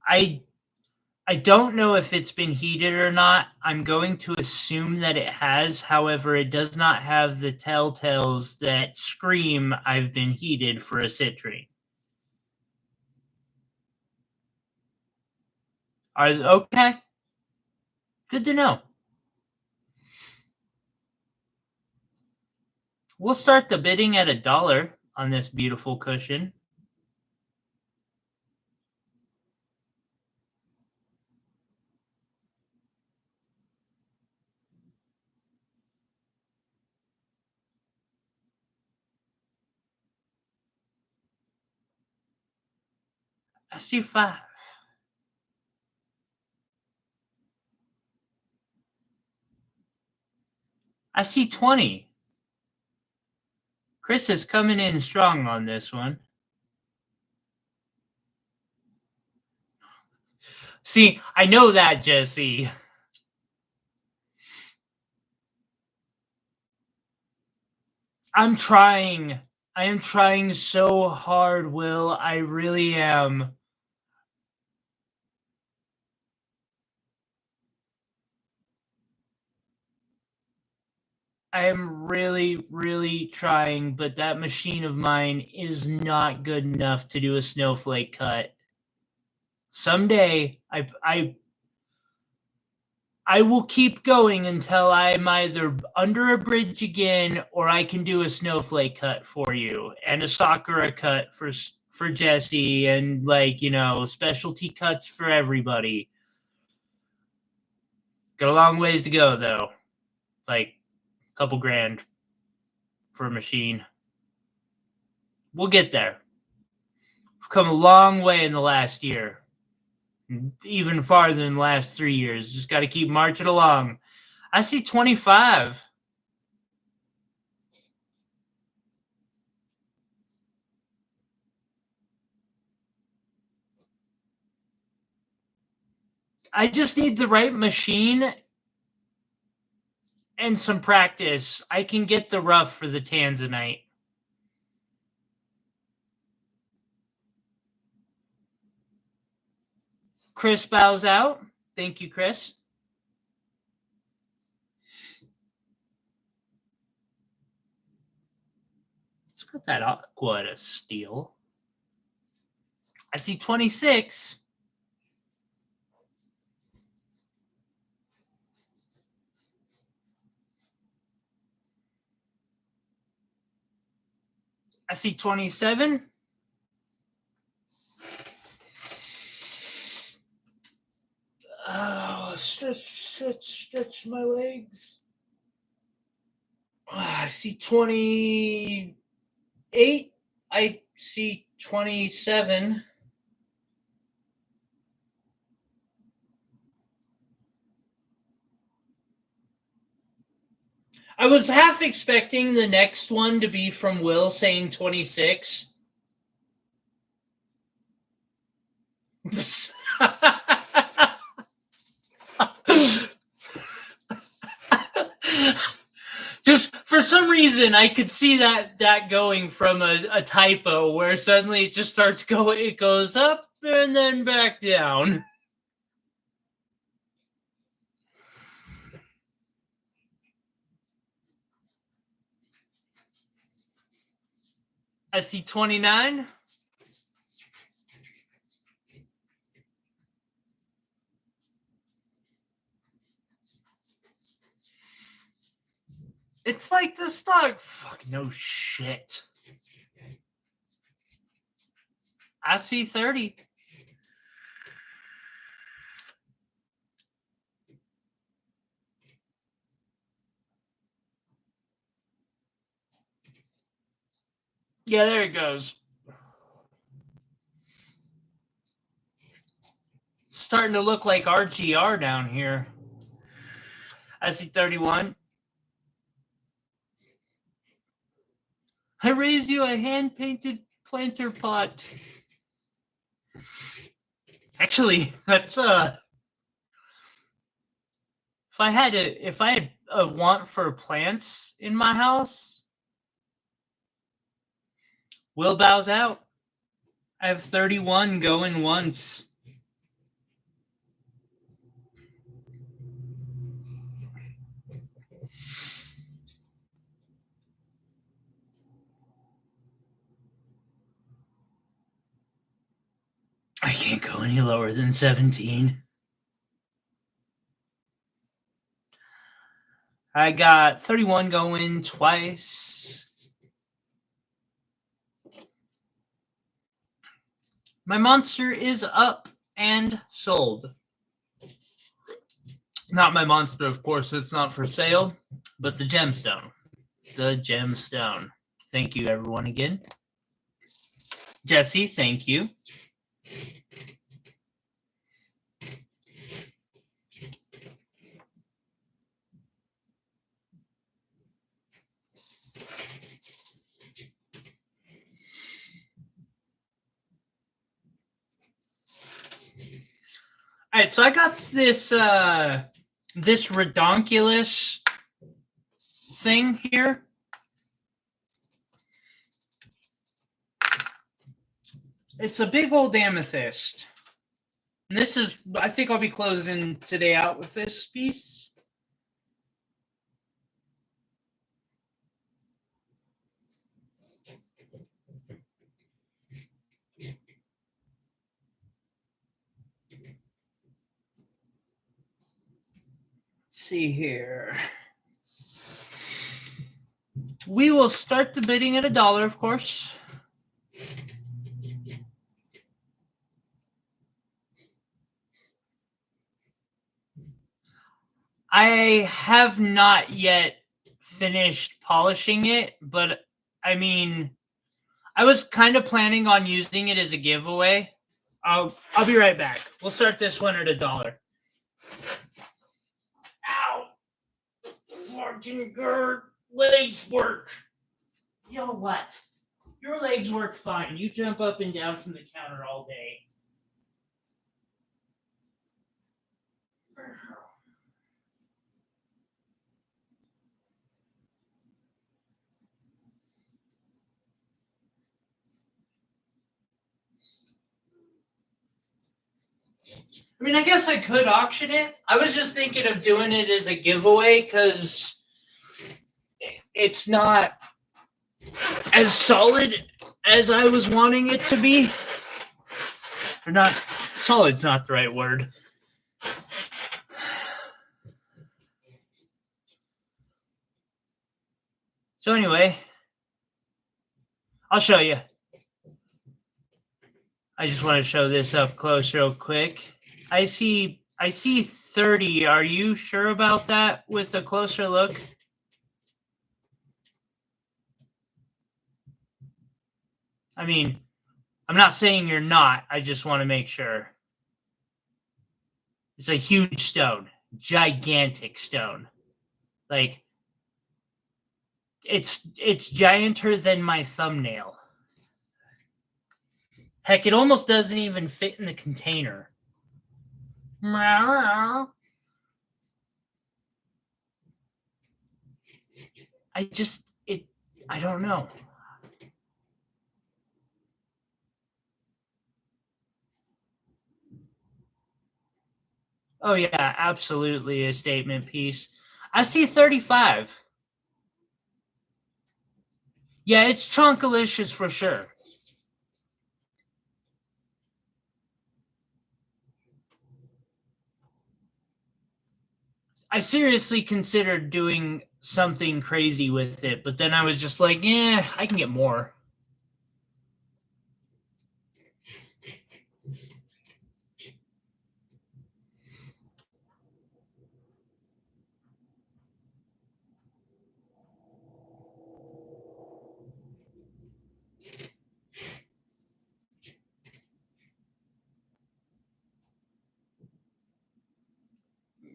I don't know if it's been heated or not. I'm going to assume that it has. However, it does not have the telltales that scream I've been heated for a citrine. Okay? Good to know. We'll start the bidding at $1 on this beautiful cushion. I see 5. I see 20. Chris is coming in strong on this one. See, I know that, Jesse. I'm trying. I am trying so hard, Will. I really am. I am really, really trying, but that machine of mine is not good enough to do a snowflake cut. Someday, I will keep going until I'm either under a bridge again, or I can do a snowflake cut for you, and a sakura cut for Jesse, and specialty cuts for everybody. Got a long ways to go though, like a couple grand for a machine. We'll get there. We've come a long way in the last year, even farther in the last 3 years. Just got to keep marching along. I see 25. I just need the right machine and some practice. I can get the rough for the tanzanite. Chris bows out. Thank you, Chris. Let's put that aqua to steel. I see 26. I see 27. Oh, stretch my legs. I see 28. I see 27. I was half expecting the next one to be from Will saying 26. Just for some reason, I could see that going from a typo where suddenly it just starts going, it goes up and then back down. I see 29. It's like the stock. Fuck, no shit. I see 30. Yeah, there it goes. Starting to look like RGR down here. I see 31. I raise you a hand-painted planter pot. Actually, that's if I had a want for plants in my house, Will bows out. I have 31 going once. I can't go any lower than 17. I got 31 going twice. My monster is up and sold. Not my monster, of course, it's not for sale, but the gemstone. The gemstone. Thank you, everyone, again. Jesse, thank you. All right, so I got this this redonkulous thing here. It's a big old amethyst. And this is, I think I'll be closing today out with this piece. Let's see here. We will start the bidding at $1, of course. I have not yet finished polishing it, but I mean, I was kind of planning on using it as a giveaway. I'll be right back. We'll start this one at $1. Ow! Fucking Gert, legs work. You know what? Your legs work fine. You jump up and down from the counter all day. I mean, I guess I could auction it. I was just thinking of doing it as a giveaway because it's not as solid as I was wanting it to be. Or not, solid's not the right word. So anyway, I'll show you. I just want to show this up close real quick. I see 30. Are you sure about that with a closer look? I mean, I'm not saying you're not. I just want to make sure. It's a huge stone. Gigantic stone. Like, it's gianter than my thumbnail. Heck, it almost doesn't even fit in the container. I don't know. Oh yeah, absolutely a statement piece. I see 35. Yeah, it's chonkalicious for sure. I seriously considered doing something crazy with it, but then I was just like, yeah, I can get more.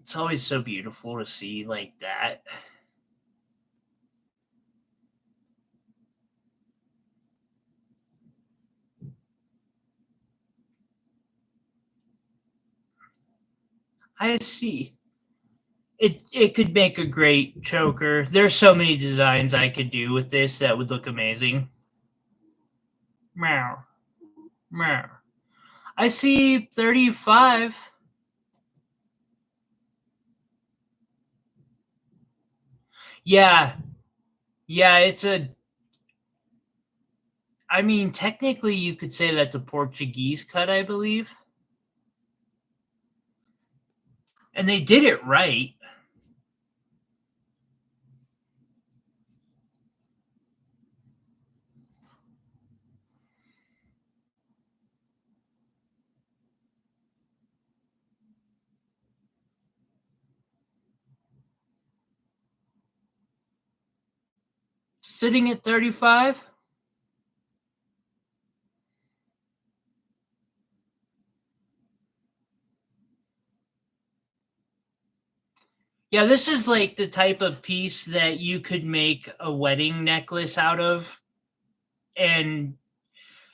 It's always so beautiful to see like that. I see. It could make a great choker. There's so many designs I could do with this that would look amazing. Meow. Meow. I see 35. Yeah. Yeah, I mean, technically you could say that's a Portuguese cut, I believe. And they did it right. Sitting at 35. Yeah, this is like the type of piece that you could make a wedding necklace out of. And,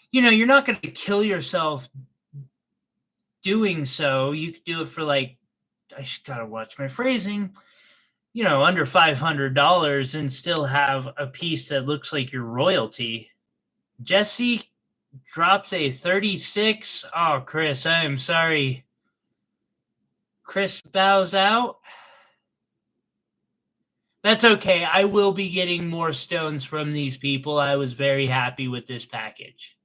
you're not going to kill yourself doing so. You could do it for like, I just got to watch my phrasing, under $500 and still have a piece that looks like your royalty. Jesse, drops a 36. Oh, Chris, I am sorry. Chris bows out. That's okay. I will be getting more stones from these people. I was very happy with this package.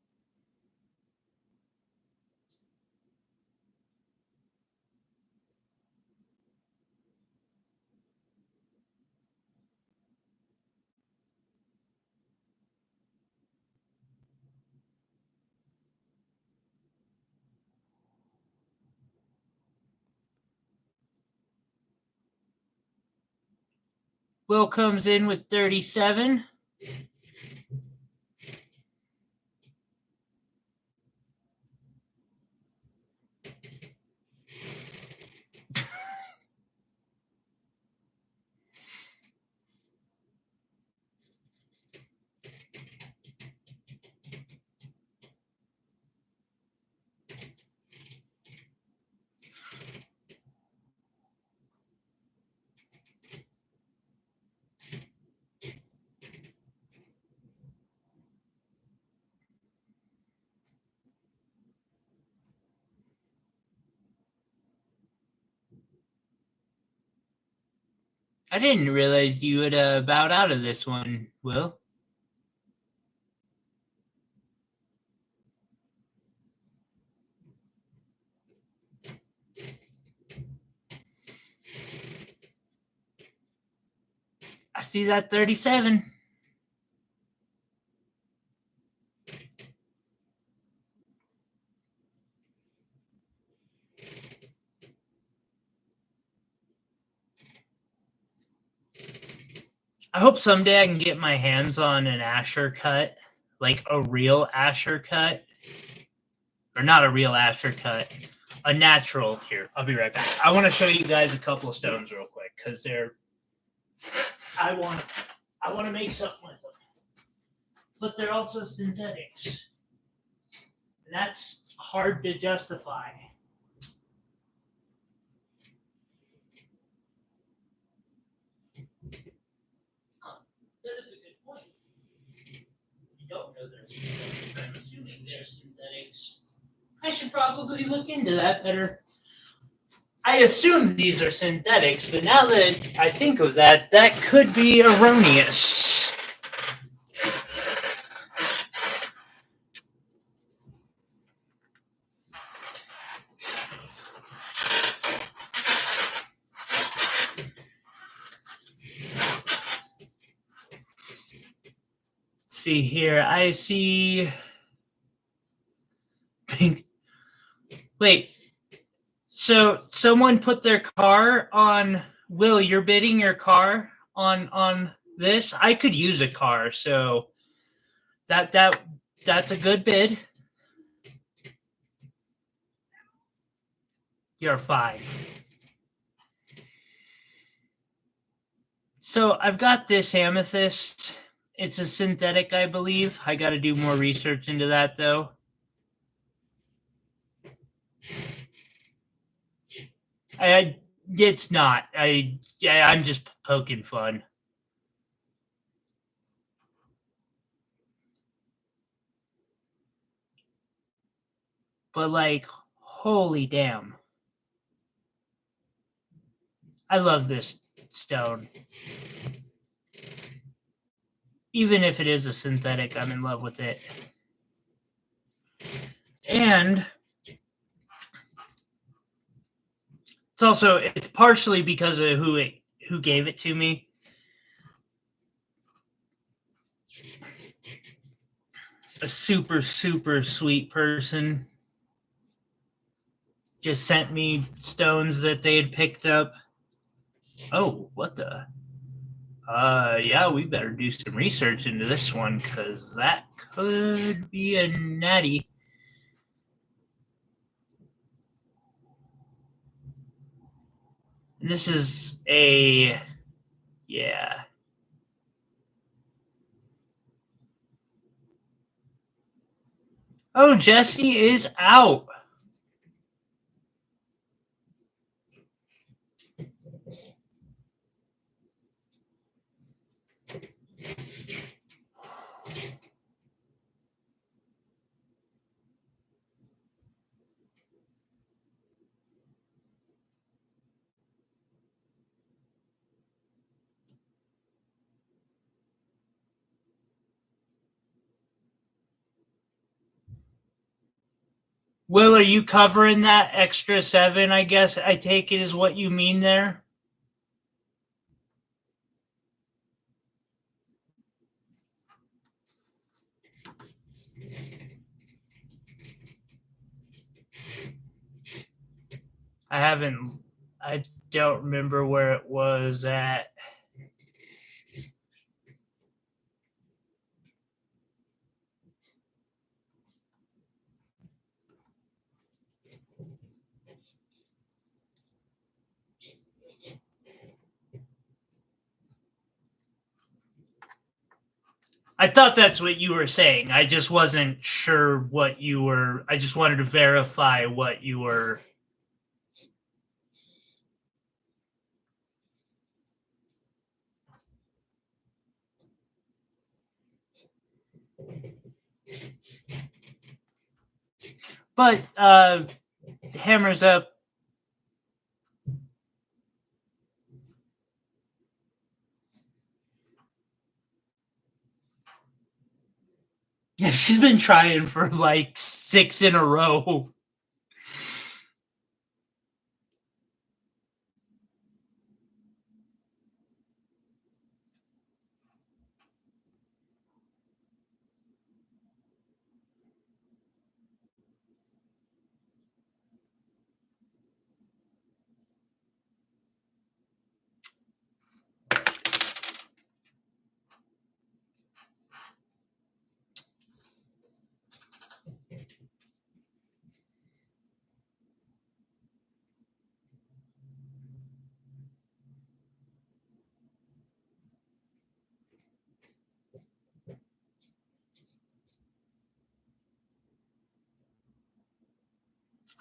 Will comes in with 37. I didn't realize you had bowed out of this one, Will. I see that 37. I hope someday I can get my hands on an Asher cut, like a real Asher cut. Or not a real Asher cut, a natural. Here, I'll be right back. I want to show you guys a couple of stones real quick because they're. I want to make something with them, but they're also synthetics. And that's hard to justify. That is a good point. You don't know they're synthetics. I'm assuming they're synthetics. I should probably look into that better. I assume these are synthetics, but now that I think of that, that could be erroneous. See here, I see pink. Wait, so someone put their car on. Will, you're bidding your car on this? I could use a car, so that's a good bid. You're fine. So I've got this amethyst. It's a synthetic, I believe. I got to do more research into that, though. It's not. I'm just poking fun. But like, holy damn. I love this stone. Even if it is a synthetic, I'm in love with it. And it's partially because of who gave it to me. A super, super sweet person just sent me stones that they had picked up. Oh, what the? Yeah, we better do some research into this one because that could be a natty. This is a, yeah. Oh, Jesse is out. Will, are you covering that extra 7, I guess I take it is what you mean there? I don't remember where it was at. I thought that's what you were saying. I just wasn't sure what you were. I just wanted to verify what you were. But hammers up. Yeah, she's been trying for like 6 in a row.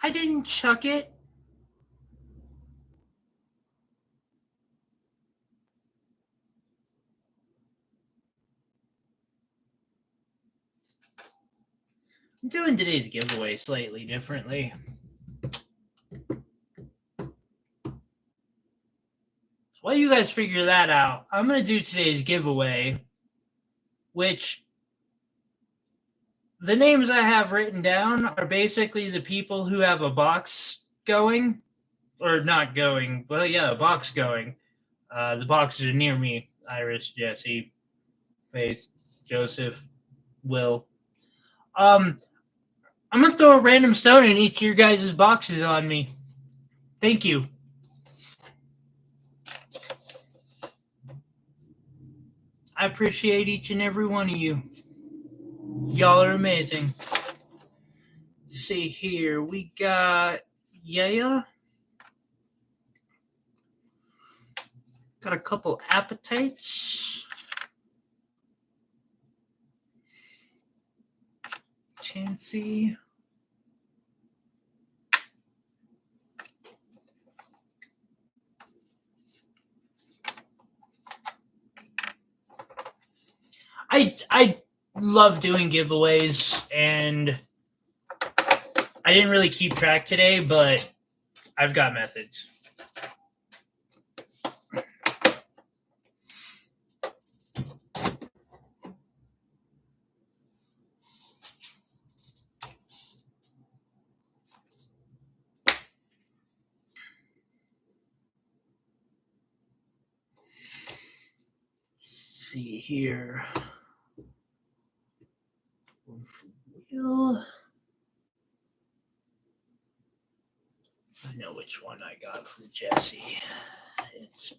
I didn't chuck it. I'm doing today's giveaway slightly differently. So while you guys figure that out, I'm going to do today's giveaway, which the names I have written down are basically the people who have a box going, or not going, but yeah, a box going. The boxes are near me: Iris, Jesse, Faith, Joseph, Will. I'm gonna throw a random stone in each of your guys' boxes on me. Thank you. I appreciate each and every one of you. Y'all are amazing. Let's see here. We got Yaya. Got a couple appetites. Chansey. I love doing giveaways, and I didn't really keep track today, but I've got methods. Let's see here. Will. I know which one I got from Jesse. It's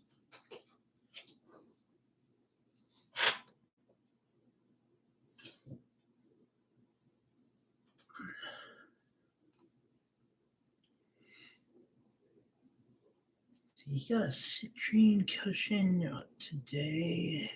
you got a citrine cushion, not today.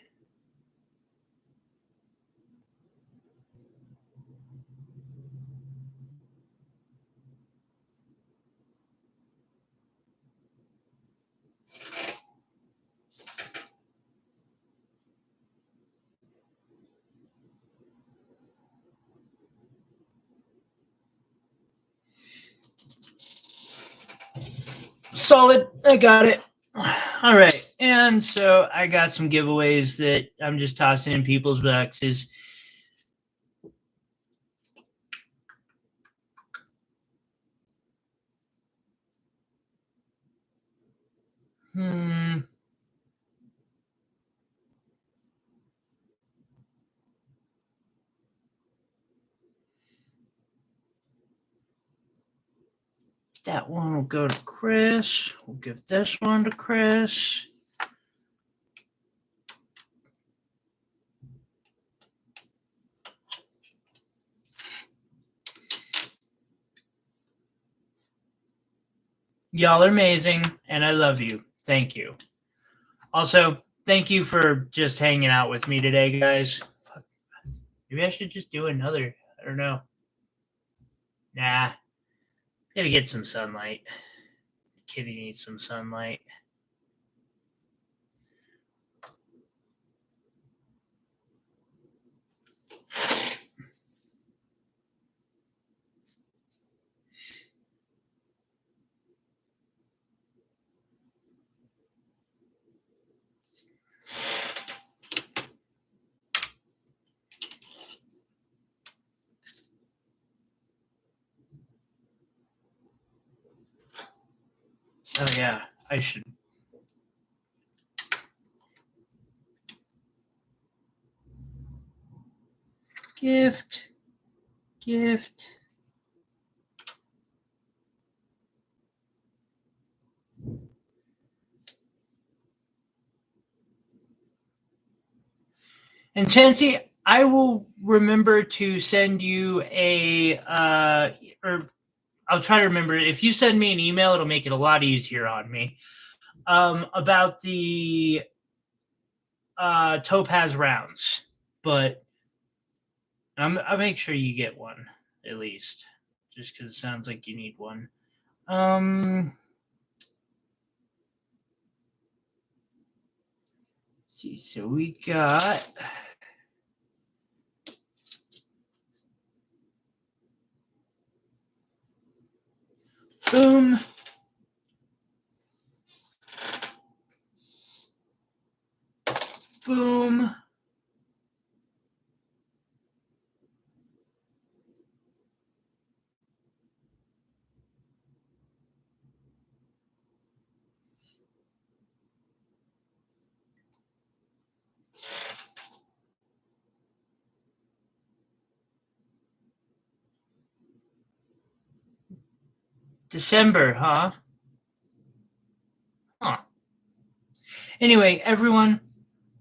Solid. I got it. All right. And so I got some giveaways that I'm just tossing in people's boxes. That one will go to Chris. We'll give this one to Chris. Y'all are amazing, and I love you. Thank you. Also, thank you for just hanging out with me today, guys. Maybe I should just do another. I don't know. Nah. Gotta get some sunlight. Kitty needs some sunlight. Oh, yeah. I should. Gift. And Chansey, I will remember to send you or I'll try to remember. If you send me an email, it'll make it a lot easier on me. About the topaz rounds, but I'll make sure you get one at least, just because it sounds like you need one. See, so we got boom. Boom. December, huh? Anyway, everyone,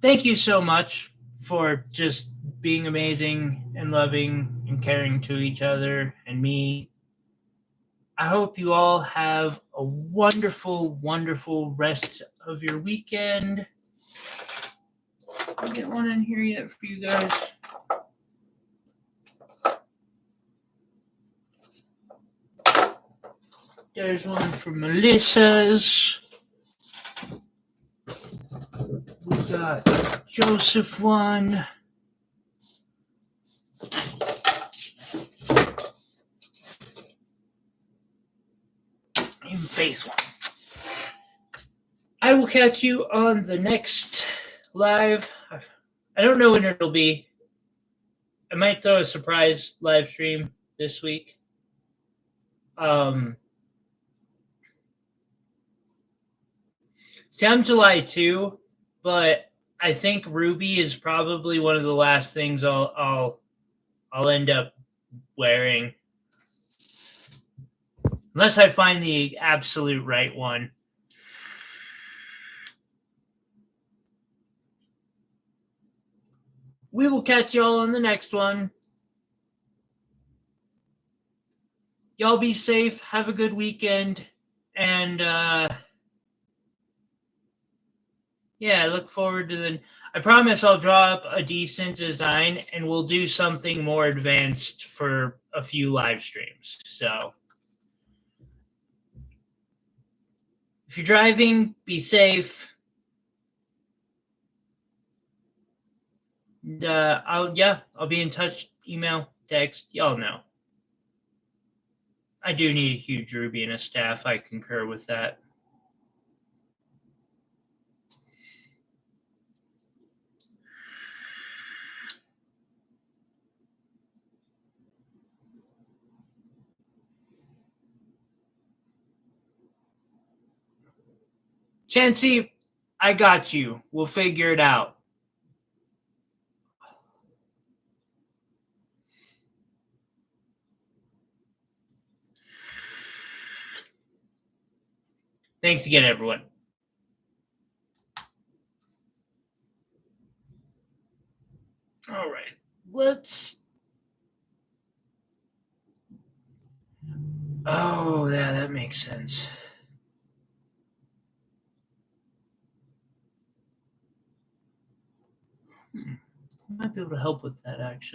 thank you so much for just being amazing and loving and caring to each other and me. I hope you all have a wonderful, wonderful rest of your weekend. I'll get one in here yet for you guys. There's one for Melissa's. We got Joseph one. And Faith one. I will catch you on the next live. I don't know when it'll be. I might throw a surprise live stream this week. Sound July 2, but I think Ruby is probably one of the last things I'll end up wearing, unless I find the absolute right one. We will catch y'all on the next one. Y'all be safe. Have a good weekend. And yeah, I look forward to I promise I'll draw up a decent design and we'll do something more advanced for a few live streams. So if you're driving, be safe. I'll be in touch. Email, text, y'all know. I do need a huge Ruby and a staff. I concur with that. Chansey, I got you. We'll figure it out. Thanks again, everyone. All right, let's. Oh, yeah, that makes sense. I might be able to help with that, actually.